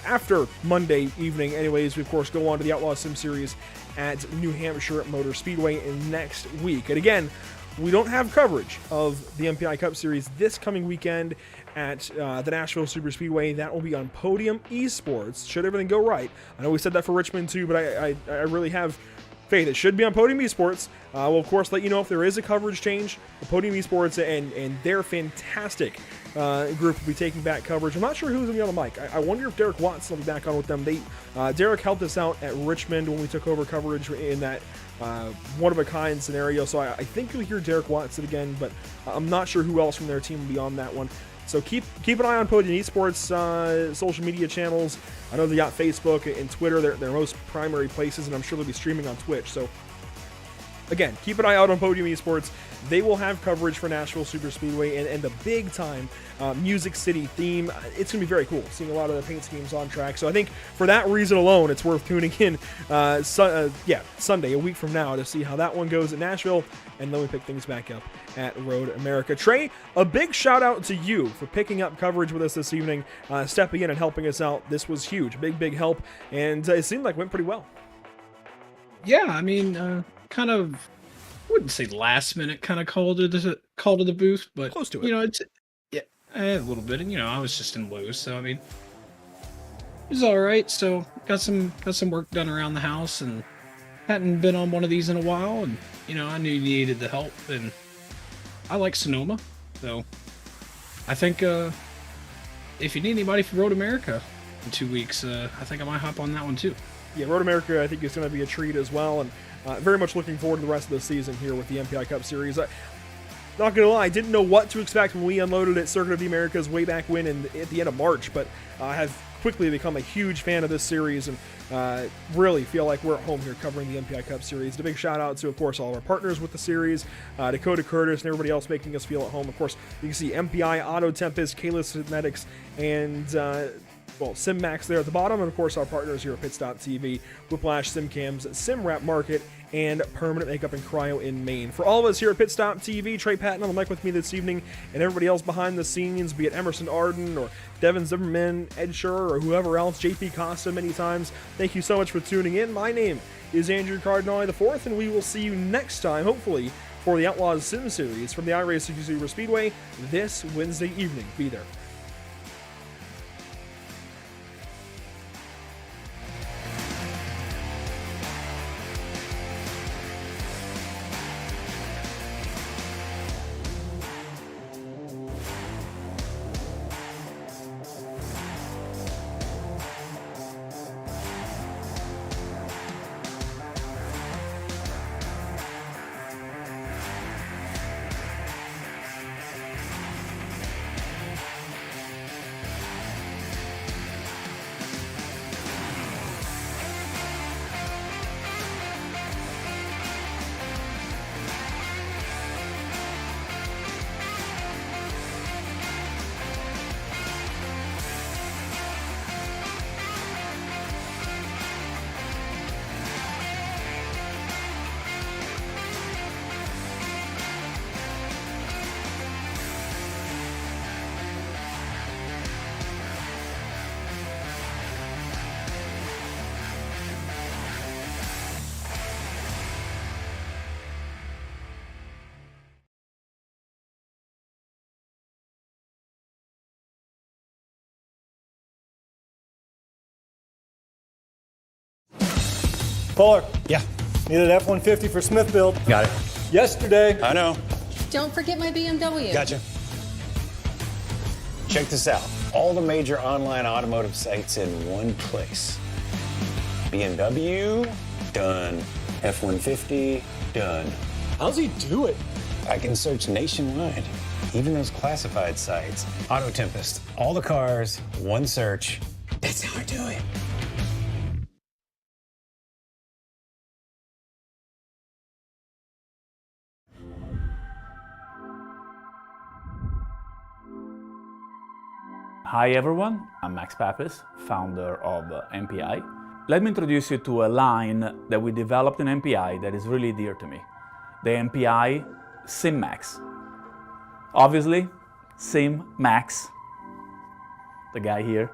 after Monday evening, anyways, we, of course, go on to the Outlaw Sim Series at New Hampshire Motor Speedway next week. And again, we don't have coverage of the MPI Cup Series this coming weekend at the Nashville Super Speedway. That will be on Podium Esports, should everything go right. I know we said that for Richmond too, but I really have Faith, it should be on Podium Esports. We'll, of course, let you know if there is a coverage change. The Podium Esports and their fantastic group will be taking back coverage. I'm not sure who's going to be on the mic. I wonder if Derek Watson will be back on with them. Derek helped us out at Richmond when we took over coverage in that one-of-a-kind scenario, so I think you'll hear Derek Watson again, but I'm not sure who else from their team will be on that one. So keep an eye on Podium Esports social media channels. I know they got Facebook and Twitter, their most primary places, and I'm sure they'll be streaming on Twitch. So again, keep an eye out on Podium Esports. They will have coverage for Nashville Super Speedway and the big-time Music City theme. It's going to be very cool, seeing a lot of the paint schemes on track. So I think for that reason alone, it's worth tuning in Sunday, a week from now, to see how that one goes at Nashville, and then we pick things back up at Road America. Trey, a big shout-out to you for picking up coverage with us this evening, stepping in and helping us out. This was huge. Big help, and it seemed like it went pretty well. Yeah, I mean, kind of, I wouldn't say last minute kind of call to the booth, but close to it. You know, it's a little bit, and I was just in loose, so I mean, it was all right. So got some work done around the house, and hadn't been on one of these in a while, and I knew you needed the help, and I like Sonoma, so I think if you need anybody for Road America in 2 weeks, I think I might hop on that one too. Yeah, Road America, I think, is going to be a treat as well, and very much looking forward to the rest of the season here with the MPI Cup Series. Not going to lie, I didn't know what to expect when we unloaded at Circuit of the Americas way back when at the end of March, but I have quickly become a huge fan of this series and really feel like we're at home here covering the MPI Cup Series. A big shout out to, of course, all of our partners with the series, Dakota Curtis and everybody else making us feel at home. Of course, you can see MPI, Auto Tempest, Kalis Synthetics, and SimMax there at the bottom, and of course our partners here at PitStop TV, Whiplash, SimCams, SimWrap Market, and Permanent Makeup and Cryo in Maine. For all of us here at PitStop TV, Trey Patton on the mic with me this evening, and everybody else behind the scenes, be it Emerson Arden or Devin Zimmerman, Ed Schurer, or whoever else, JP Costa many times, thank you so much for tuning in. My name is Andrew Cardinale IV, and we will see you next time, hopefully, for the Outlaws Sim Series from the iRacing Super Speedway this Wednesday evening. Be there. Fuller. Yeah. Needed F-150 for Smith build. Got it. Yesterday. I know. Don't forget my BMW. Gotcha. Check this out. All the major online automotive sites in one place. BMW, done. F-150, done. How's he do it? I can search nationwide. Even those classified sites. Auto Tempest, all the cars, one search. That's how I do it. Hi everyone, I'm Max Papis, founder of MPI. Let me introduce you to a line that we developed in MPI that is really dear to me. The MPI SimMax. Obviously, SimMax, the guy here.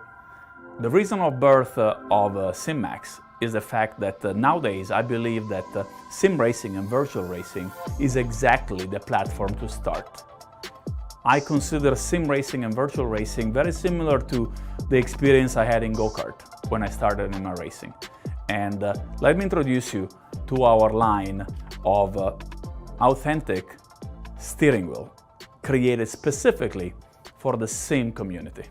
The reason of birth of SimMax is the fact that nowadays I believe that sim racing and virtual racing is exactly the platform to start. I consider sim racing and virtual racing very similar to the experience I had in go-kart when I started in my racing. And let me introduce you to our line of authentic steering wheel created specifically for the sim community.